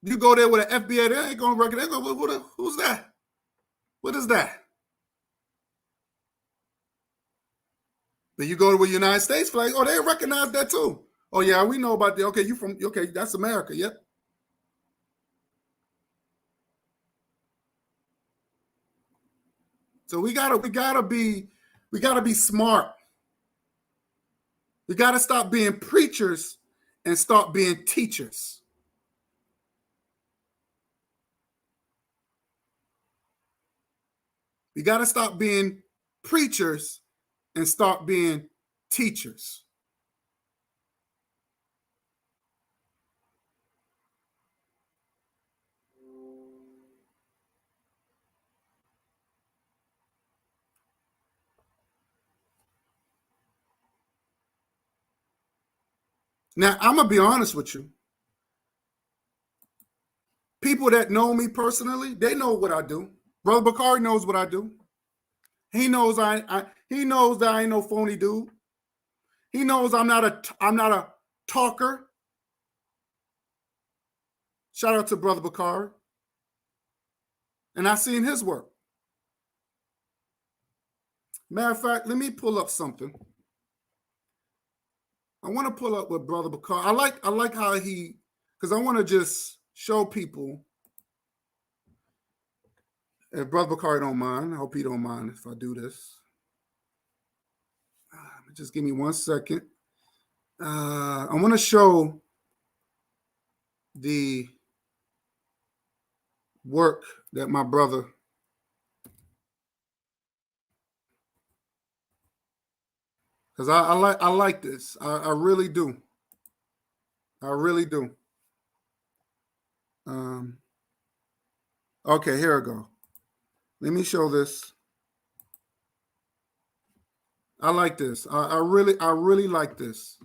You go there with an F.B.A. They ain't gonna recognize. Who's that? What is that? Then you go to the United States flag. Oh, they recognize that too. Oh yeah, we know about that. Okay, that's America. Yep. So we gotta be smart. We gotta stop being preachers and start being teachers. We gotta stop being preachers and start being teachers. Now, I'm going to be honest with you. People that know me personally, they know what I do. Brother Bakari knows what I do. He knows he knows that I ain't no phony dude. He knows I'm not a talker. Shout out to Brother Bakari. And I seen his work. Matter of fact, let me pull up something. I want to pull up with Brother Bakari. I like how because I want to just show people. If Brother Bakari don't mind, I hope he don't mind if I do this. Just give me 1 second. I want to show the work that my brother. Because I like this. I really do. I really do. Okay, here we go. Let me show this. I like this. I really like this.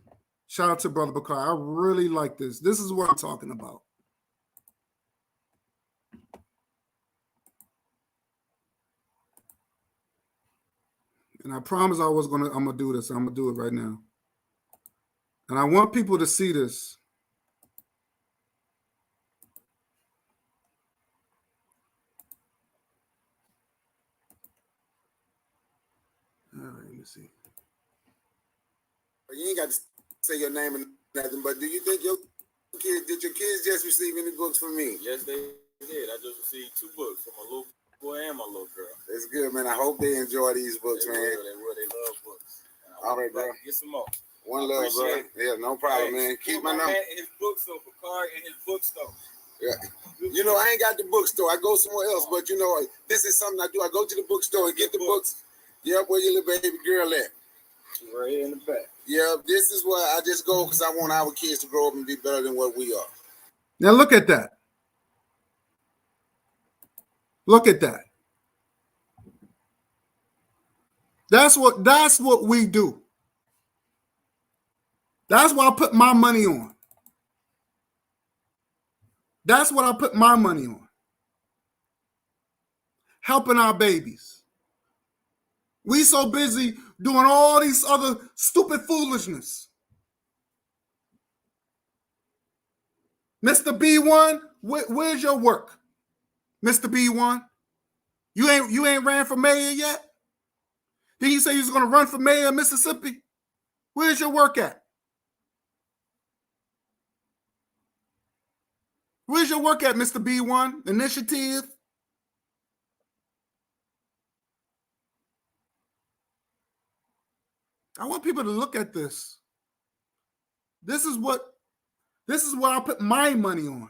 Shout out to Brother Bakari. I really like this. This is what I'm talking about. And I promise I'm gonna do this. I'm gonna do it right now. And I want people to see this. All right, let me see. You ain't got to say your name and nothing, but do you think did your kids just receive any books from me? Yes, they did. I just received 2 books from my little boy and my little girl. That's good, man. I hope they enjoy these books, man. They will. They love books. All right, bro. Get some more. One love, bro. Yeah, no problem, man. Keep my number. His bookstore, Bakari, and his bookstore. Yeah. You know, I ain't got the bookstore. I go somewhere else, but you know, this is something I do. I go to the bookstore and get the books. Yep, where your little baby girl at? She's right here in the back. Yeah, this is where I just go because I want our kids to grow up and be better than what we are. Now look at that. Look at that. That's what we do. That's what I put my money on. That's what I put my money on. Helping our babies. We so busy doing all these other stupid foolishness. Mr. B1, where's your work? Mr. B1, you ain't ran for mayor yet? Did you say you was going to run for mayor of Mississippi? Where's your work at? Where's your work at, Mr. B1? Initiative? I want people to look at this. This is what I put my money on.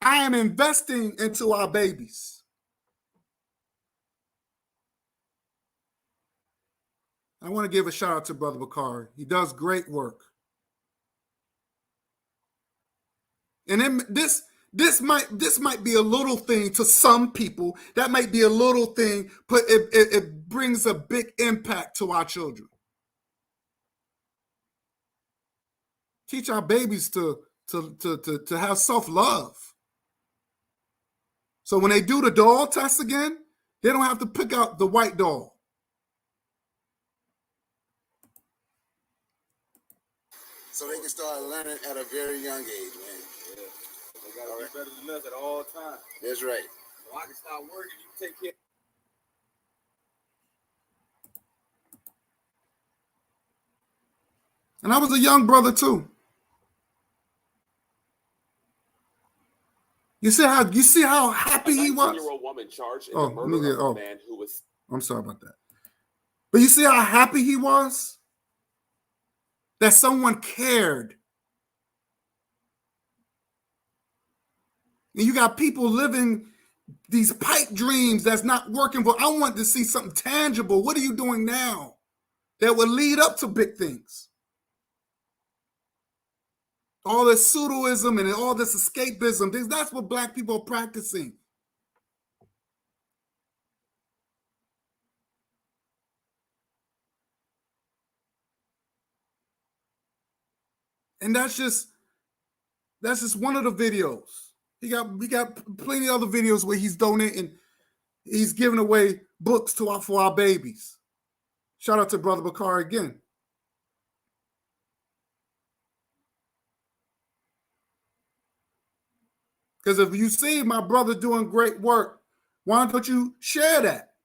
I am investing into our babies. I want to give a shout out to Brother Bakari. He does great work. And then this might be a little thing to some people. That might be a little thing, but it brings a big impact to our children. Teach our babies to have self-love. So when they do the doll test again, they don't have to pick out the white doll. So they can start learning at a very young age, man. Yeah. They gotta be better than us at all times. That's right. So I can stop working, you take care. And I was a young brother too. You see how happy he was? A 19-year-old woman charged in the murder of a man who was... I'm sorry about that. But you see how happy he was? That someone cared. And you got people living these pipe dreams that's not working. But I want to see something tangible. What are you doing now that would lead up to big things? All this pseudoism and all this escapism, that's what Black people are practicing. And that's just one of the videos. We got plenty of other videos where he's donating, he's giving away books for our babies. Shout out to Brother Bakari again. Because if you see my brother doing great work, why don't you share that?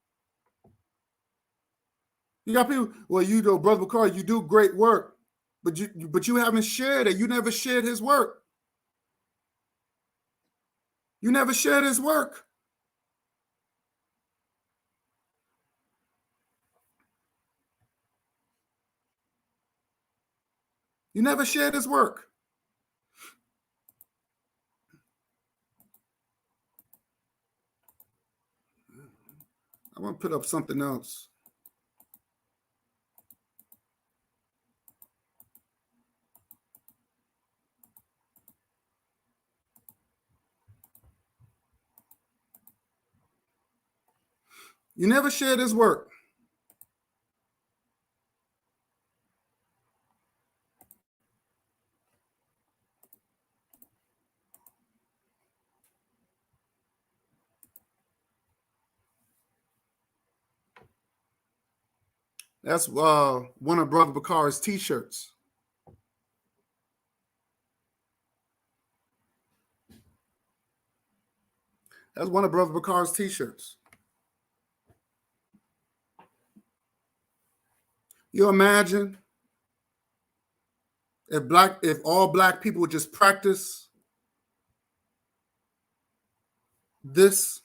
You got people, well, you know, Brother Bakari, you do great work, but you haven't shared it. You never shared his work. You never shared his work. You never shared his work. I want to put up something else. You never shared his work. That's one of Brother Bakari's t-shirts. That's one of Brother Bakari's t-shirts. You imagine if all Black people would just practice this,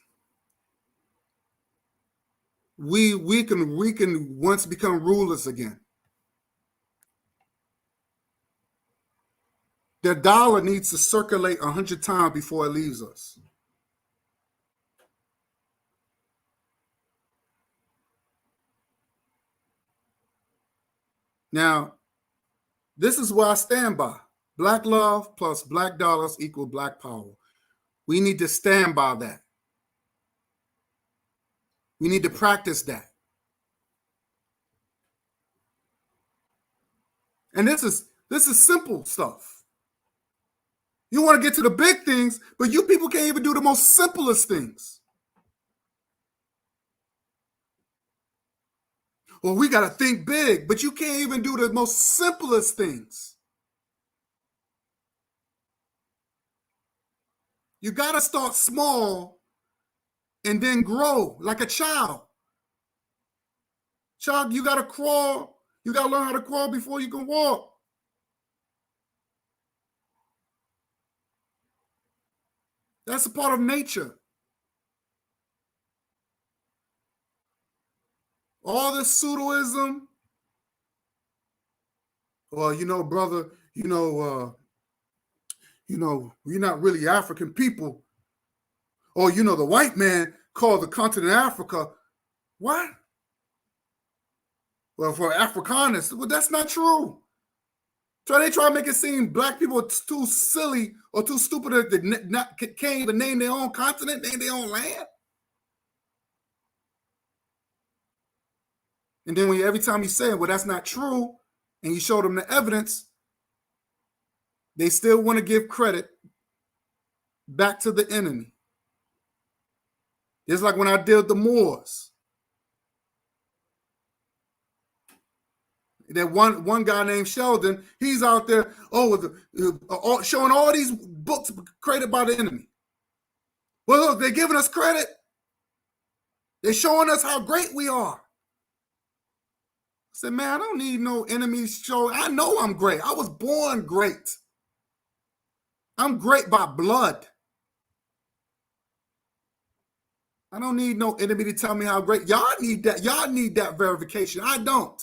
we can once become rulers again. The dollar needs to circulate 100 times before it leaves us. Now, this is where I stand by. Black love plus black dollars equal black power. We need to stand by that. We need to practice that. And this is simple stuff. You want to get to the big things, but you people can't even do the most simplest things. Well, we got to think big, but you can't even do the most simplest things. You got to start small and then grow like a child. Child, you got to crawl. You got to learn how to crawl before you can walk. That's a part of nature. All this pseudoism. Well, brother, we're not really African people. Or, the white man called the continent Africa. What? Well, for Afrikaners, well, that's not true. So they try to make it seem black people are too silly or too stupid that can't even name their own continent, name their own land. And then every time you say, well, that's not true, and you show them the evidence, they still want to give credit back to the enemy. It's like when I did with the Moors. That one guy named Sheldon, he's out there, showing all these books created by the enemy. Well, look, they're giving us credit. They're showing us how great we are. I said, man, I don't need no enemies showing. I know I'm great. I was born great. I'm great by blood. I don't need no enemy to tell me how great. Y'all need that. Y'all need that verification. I don't.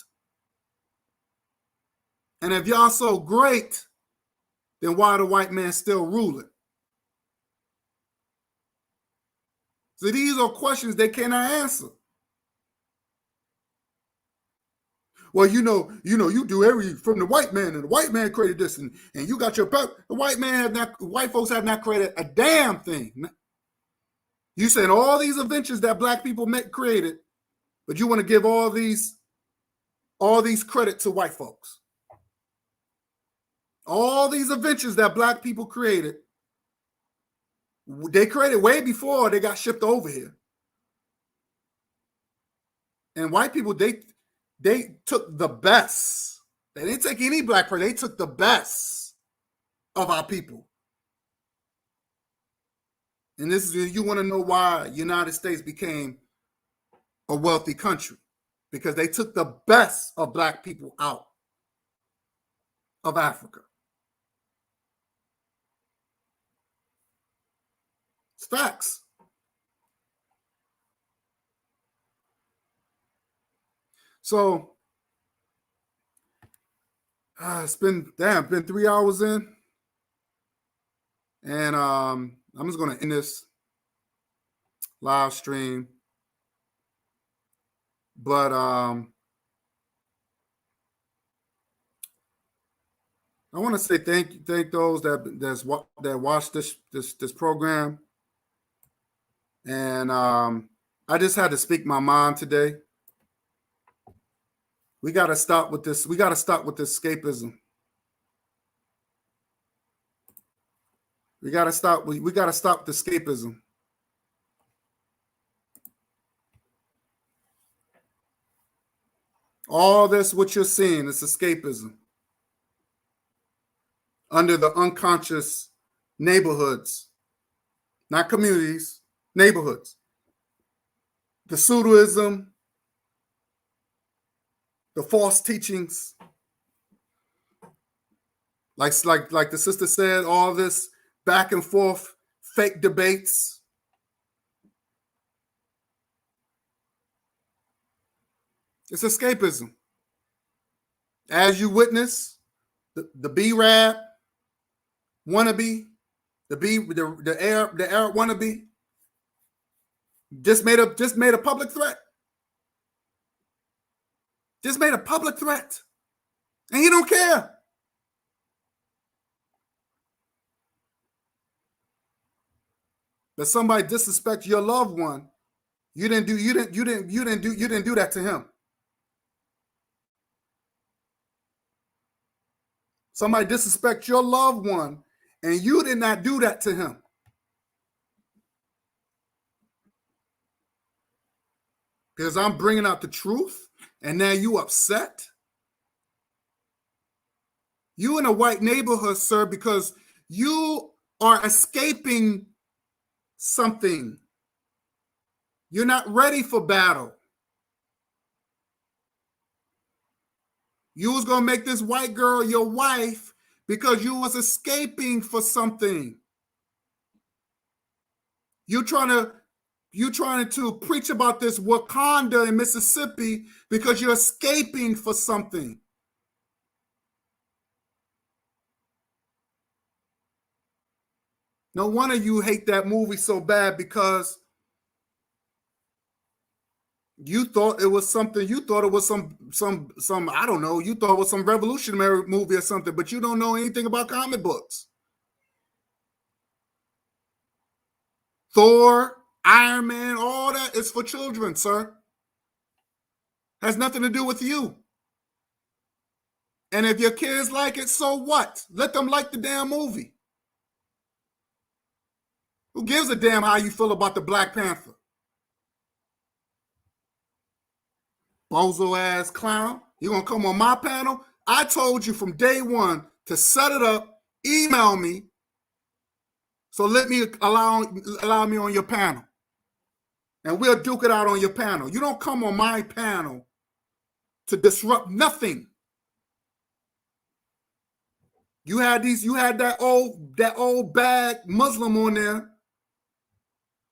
And if y'all so great, then why the white man still ruling? So these are questions they cannot answer. Well, you do from the white man, and the white man created this, and you got your back. White folks have not created a damn thing. You said all these inventions that black people created, but you want to give all these credit to white folks. All these inventions that black people created, they created way before they got shipped over here. And white people, they took the best. They didn't take any black person. They took the best of our people. And this is, you want to know why United States became a wealthy country. Because they took the best of black people out of Africa. It's facts. So, it's been 3 hours in. And I'm just going to end this live stream. But I want to say thank those that watched this program. And I just had to speak my mind today. We got to stop with this. We got to stop with this escapism. We got to stop. We got to stop the escapism. All this, what you're seeing, is escapism. Under the unconscious neighborhoods, not communities, neighborhoods. The pseudoism, the false teachings, like the sister said, all this back and forth, fake debates. It's escapism. As you witness, the B-Rab wannabe, the Arab wannabe, just made a public threat. Just made a public threat. And he don't care. But somebody disrespect your loved one, you didn't do that to him. Somebody disrespect your loved one, and you did not do that to him. Because I'm bringing out the truth, and now you upset. You in a white neighborhood, sir, because you are escaping something. You're not ready for battle. You was going to make this white girl your wife because you was escaping for something. You're trying to preach about this Wakanda in Mississippi because you're escaping for something. No wonder you hate that movie so bad, because you thought it was something. You thought it was some I don't know. You thought it was some revolutionary movie or something, but you don't know anything about comic books. Thor, Iron Man, all that is for children, sir. Has nothing to do with you. And if your kids like it, so what? Let them like the damn movie. Who gives a damn how you feel about the Black Panther? Bozo ass clown. You gonna come on my panel? I told you from day one to set it up, email me. So let me allow me on your panel. And we'll duke it out on your panel. You don't come on my panel to disrupt nothing. You had that old bad Muslim on there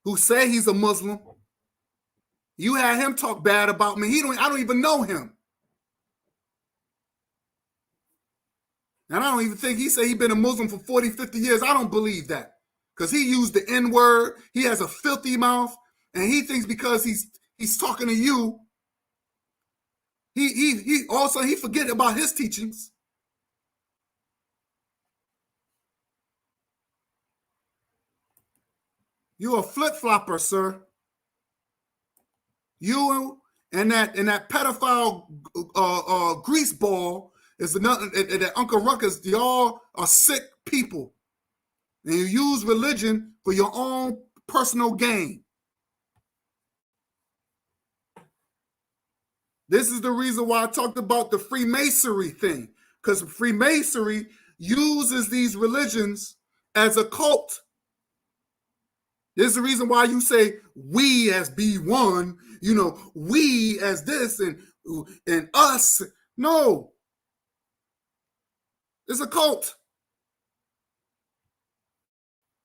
who say he's a Muslim. You had him talk bad about me. I don't even know him. And I don't even think he said he's been a Muslim for 40, 50 years. I don't believe that. Because he used the N-word. He has a filthy mouth. And he thinks because he's talking to you, he also forget about his teachings. You're a flip-flopper, sir. You and that pedophile greaseball is another, that Uncle Ruckus, y'all are sick people. And you use religion for your own personal gain. This is the reason why I talked about the Freemasonry thing. Because Freemasonry uses these religions as a cult. This is the reason why you say we as B1, we as this and us. No. It's a cult.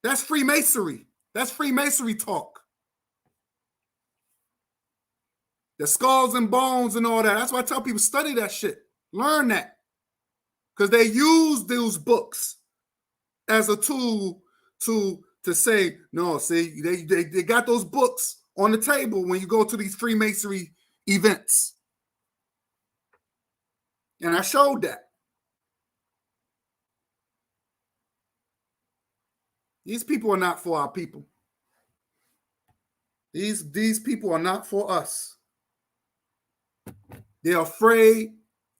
That's Freemasonry. That's Freemasonry talk. The skulls and bones and all that. That's why I tell people, study that shit. Learn that. Because they use those books as a tool to say, no, see, they got those books on the table when you go to these Freemasonry events. And I showed that. These people are not for our people. These people are not for us. They're afraid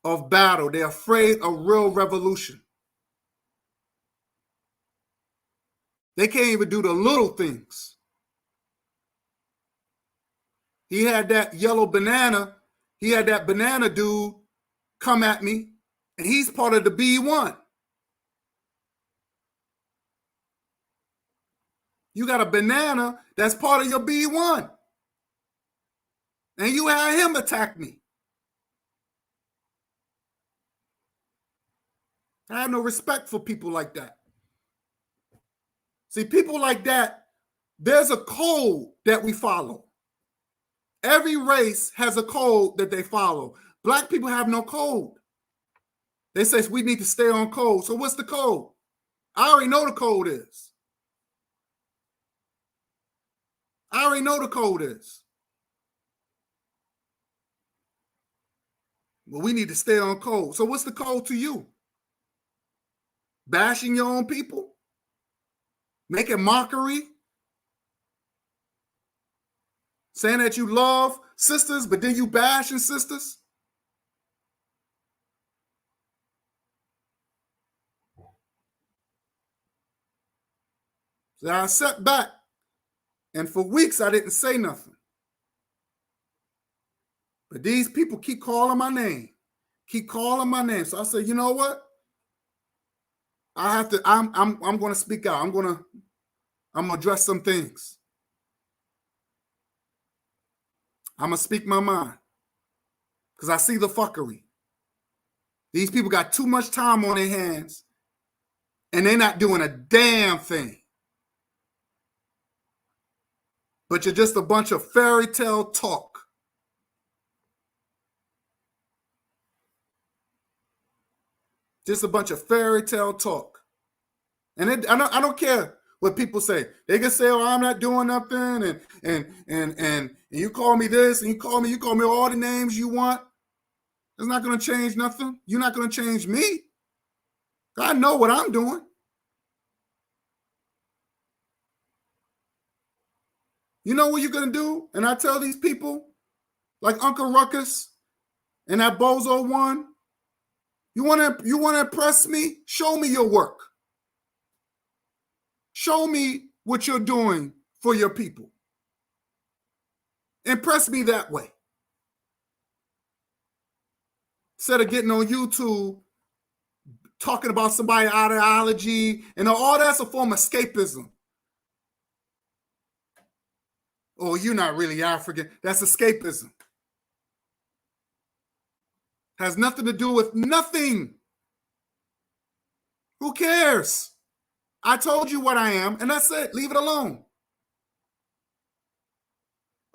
of battle. They're afraid of real revolution. They can't even do the little things. He had that yellow banana. He had that banana dude come at me, and he's part of the B1. You got a banana that's part of your B1. And you had him attack me. I have no respect for people like that. See, people like that, there's a code that we follow. Every race has a code that they follow. Black people have no code. They say we need to stay on code. So what's the code? I already know the code is. I already know the code is. Well, we need to stay on code. So what's the code to you? Bashing your own people? Making mockery? Saying that you love sisters, but then you bashing sisters? So I sat back, and for weeks I didn't say nothing. But these people keep calling my name. Keep calling my name. So I said, you know what? I have to, I'm gonna speak out. I'm gonna address some things. I'm gonna speak my mind. Because I see the fuckery. These people got too much time on their hands, and they're not doing a damn thing. But you're just a bunch of fairy tale talk. Just a bunch of fairy tale talk. And I don't care what people say. They can say, "Oh, I'm not doing nothing," and you call me this, and you call me all the names you want. It's not going to change nothing. You're not going to change me. I know what I'm doing. You know what you're going to do? And I tell these people, like Uncle Ruckus and that Bozo one, you want to impress me? Show me your work. Show me what you're doing for your people. Impress me that way. Instead of getting on YouTube talking about somebody's ideology and all that's a form of escapism. Oh, you're not really African. That's escapism. Has nothing to do with nothing. Who cares? I told you what I am, and that's it. Leave it alone.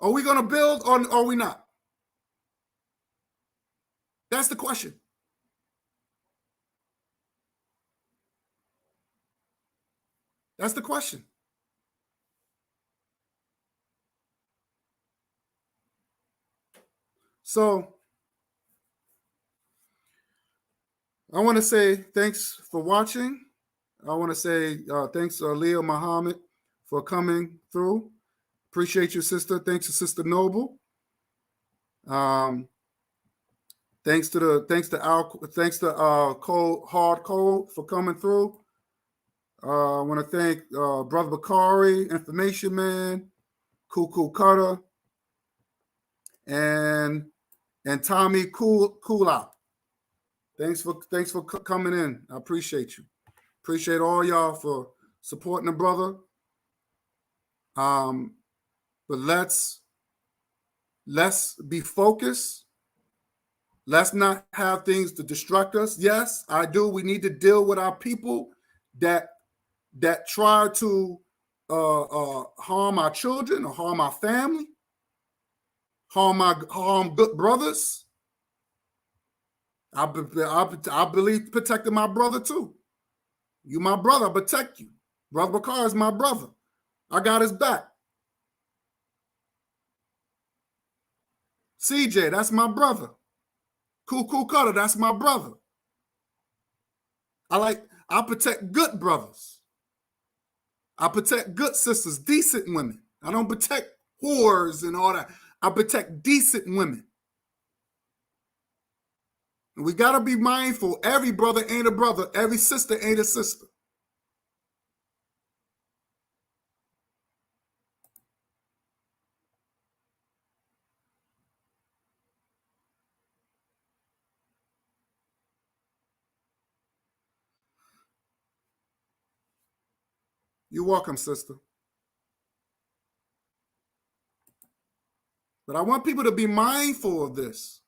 Are we going to build or are we not? That's the question. That's the question. So I want to say thanks for watching. I want to say thanks to Leah Muhammad for coming through. Appreciate you, sister. Thanks to Sister Noble. Thanks to Cold Hard Cold for coming through. I want to thank Brother Bakari, Information Man, Cool Cutter, and Tommy Cool Out. Thanks for coming in. I appreciate you. Appreciate all y'all for supporting the brother. But let's be focused. Let's not have things to distract us. Yes, I do. We need to deal with our people that try to harm our children or harm our family, harm good brothers. I believe protecting my brother too. You my brother, I protect you. Brother Bakar is my brother. I got his back. CJ, that's my brother. Cool Cutter, that's my brother. I protect good brothers. I protect good sisters, decent women. I don't protect whores and all that. I protect decent women. And we got to be mindful. Every brother ain't a brother. Every sister ain't a sister. You're welcome, sister. But I want people to be mindful of this.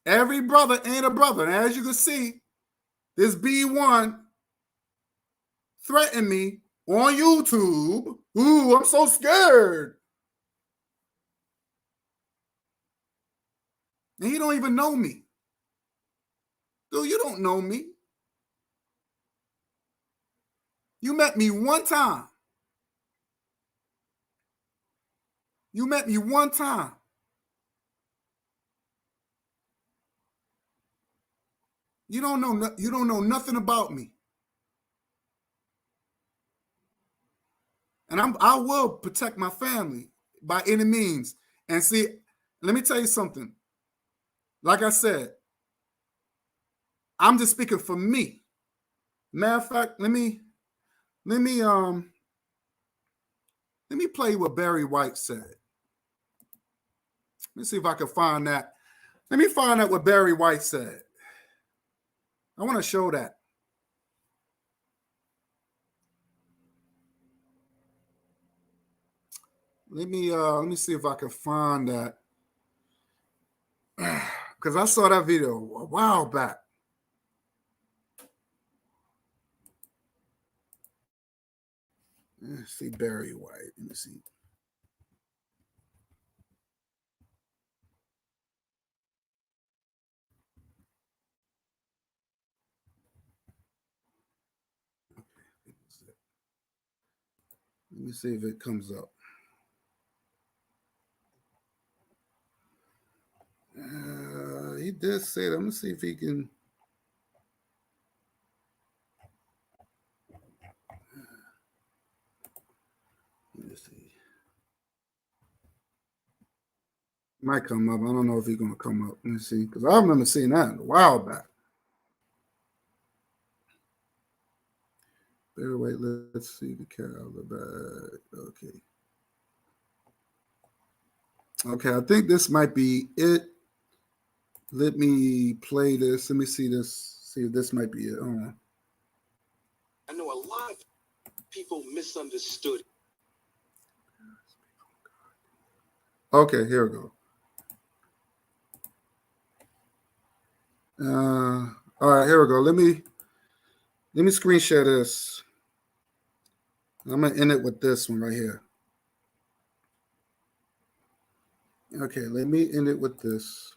Every brother ain't a brother. And as you can see, this B1 threatened me on YouTube. Ooh, I'm so scared. And he don't even know me. Dude, you don't know me. You met me one time. You met me one time. You don't know nothing about me. And I will protect my family by any means. And see, let me tell you something. Like I said, I'm just speaking for me. Matter of fact, let me play what Barry White said. Let me see if I can find that. Let me find out what Barry White said. I want to show that. Let me see if I can find that. Because I saw that video a while back. Let's see Barry White. Let me see. Let me see if it comes up. He did say that. Let me see if he can. Let me see. Might come up. I don't know if he's gonna come up. Let me see, because I remember seeing that a while back. Barry White, let's see the cat out of the bag. Okay. Okay, I think this might be it. Let me play this. Let me see this. See if this might be it. I know a lot of people misunderstood. Okay, here we go. All right, here we go. Let me screen share this. I'm gonna end it with this one right here. Okay, let me end it with this.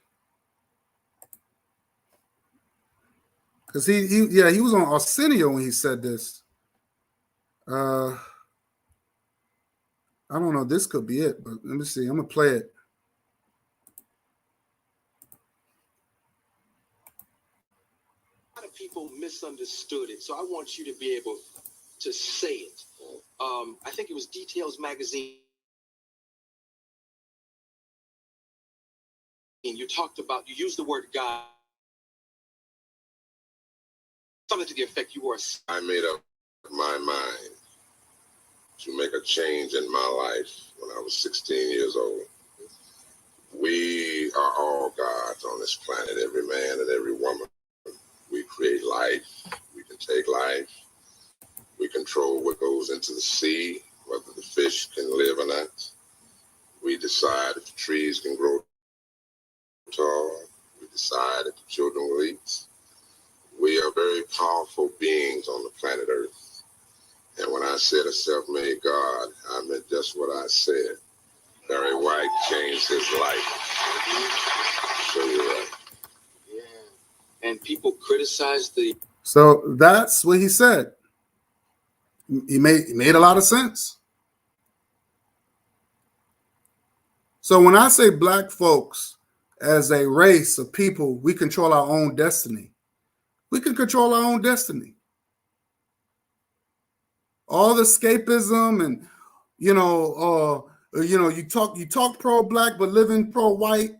Because he was on Arsenio when he said this. I don't know. This could be it, but let me see. I'm gonna play it. A lot of people misunderstood it, so I want you to be able to say it. I think it was Details Magazine. You talked about, you used the word God. Something to the effect you were. I made up my mind to make a change in my life when I was 16 years old. We are all gods on this planet, every man and every woman. We create life. We can take life. We control what goes into the sea, whether the fish can live or not. We decide if the trees can grow tall. We decide if the children will eat. We are very powerful beings on the planet Earth. And when I said a self-made God, I meant just what I said. Barry White changed his life. So you're right. Yeah. And people criticized the... So that's what he said. He made a lot of sense. So when I say black folks as a race of people, we control our own destiny. We can control our own destiny. All the escapism and, you talk pro-black but living pro-white,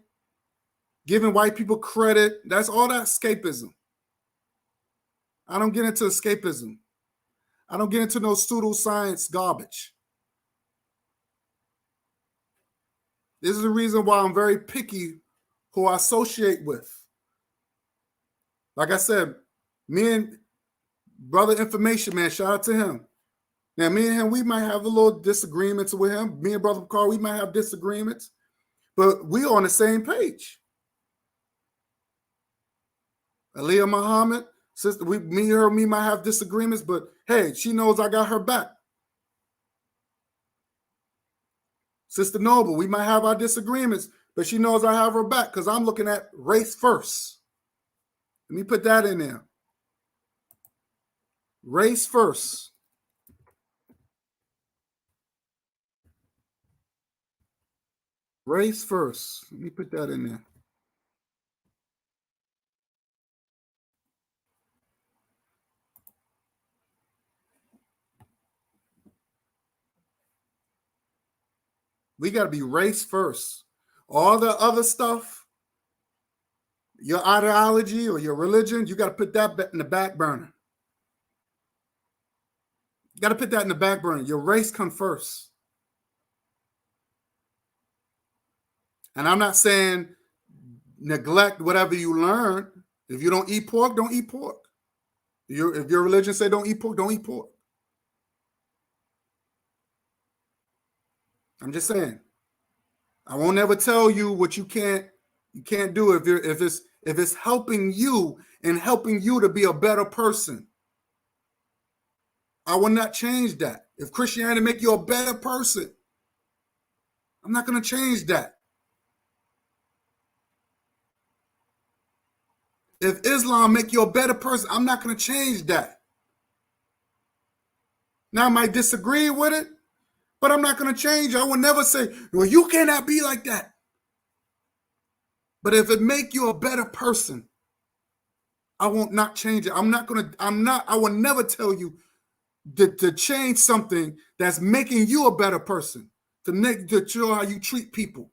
giving white people credit. That's all that escapism. I don't get into escapism. I don't get into no pseudoscience garbage. This is the reason why I'm very picky who I associate with. Like I said, me and Brother Information Man, shout out to him. Now, me and him, we might have a little disagreements with him. Me and Brother Carl, we might have disagreements, but we on the same page. Aaliyah Muhammad, sister, me and her, we might have disagreements, but hey, she knows I got her back. Sister Noble, we might have our disagreements, but she knows I have her back because I'm looking at race first. Let me put that in there. Race first. Race first. Let me put that in there. We got to be race first. All the other stuff, your ideology or your religion, you got to put that in the back burner. You got to put that in the back burner. Your race comes first. And I'm not saying neglect whatever you learn. If you don't eat pork, don't eat pork. If your religion say don't eat pork, don't eat pork. I'm just saying. I won't ever tell you what you can't do if it's helping you and helping you to be a better person. I will not change that. If Christianity make you a better person, I'm not going to change that. If Islam make you a better person, I'm not going to change that. Now I might disagree with it, but I'm not going to change it. I will never say, well, you cannot be like that. But if it make you a better person, I won't not change it. I will never tell you to change something that's making you a better person, to show how you treat people.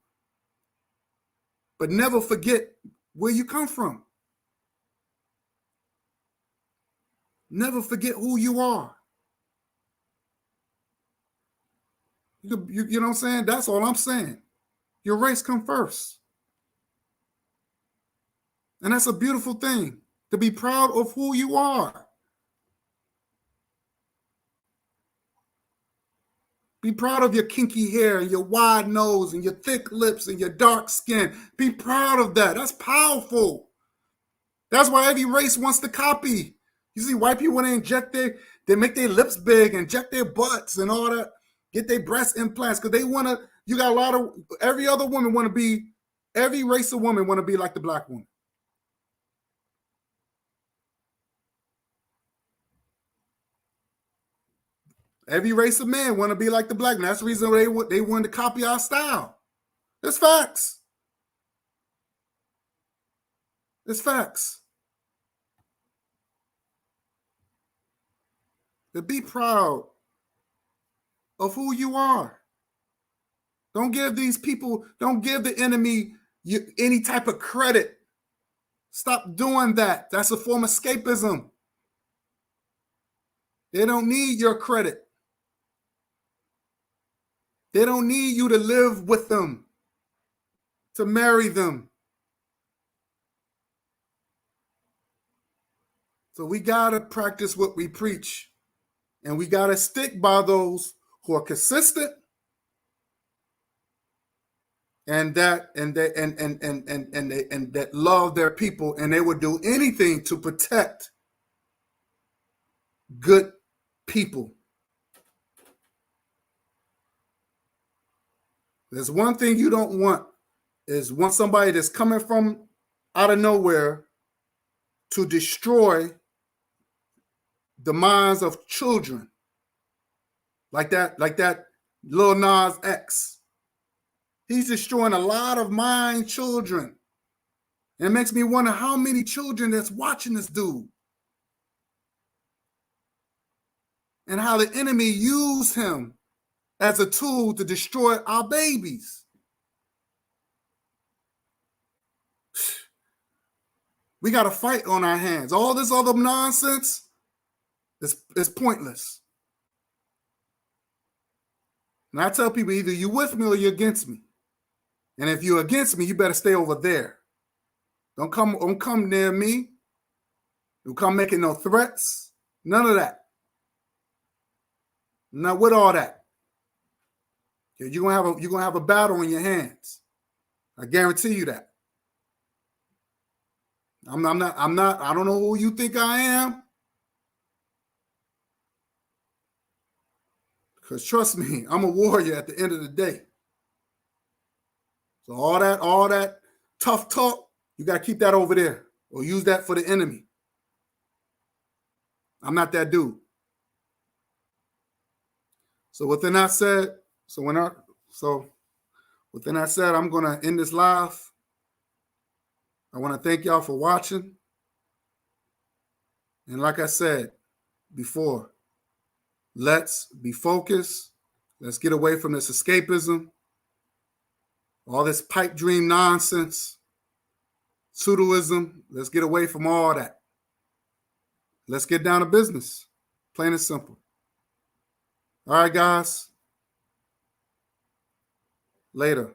But never forget where you come from. Never forget who you are. You know what I'm saying? That's all I'm saying. Your race come first. And that's a beautiful thing, to be proud of who you are. Be proud of your kinky hair and your wide nose and your thick lips and your dark skin. Be proud of that. That's powerful. That's why every race wants to copy. You see white people, when they make their lips big, inject their butts and all that, get their breast implants because they want to, you got a lot of, every other woman want to be, every race of women want to be like the black woman. Every race of men want to be like the black man. That's the reason they wanted to copy our style. It's facts. It's facts. To be proud of who you are. Don't give the enemy any type of credit. Stop doing that. That's a form of escapism. They don't need your credit. They don't need you to live with them, to marry them. So we got to practice what we preach. And we got to stick by those who are consistent and that love their people, and they would do anything to protect good people. There's one thing you don't want somebody that's coming from out of nowhere to destroy the minds of children. Like that Lil Nas X. He's destroying a lot of mind children. And it makes me wonder how many children that's watching this dude. And how the enemy used him as a tool to destroy our babies. We got a fight on our hands. All this other nonsense is pointless. And I tell people, either you're with me or you're against me. And if you're against me, you better stay over there. Don't come near me. Don't come making no threats. None of that. Not with all that. You're gonna have a battle in your hands. I guarantee you that. I'm not, I don't know who you think I am. Because trust me, I'm a warrior at the end of the day. So all that tough talk, you got to keep that over there or use that for the enemy. I'm not that dude. So within that said, I'm going to end this live. I want to thank y'all for watching. And like I said before, let's be focused. Let's get away from this escapism, all this pipe dream nonsense, pseudoism. Let's get away from all that. Let's get down to business. Plain and simple. All right, guys. Later.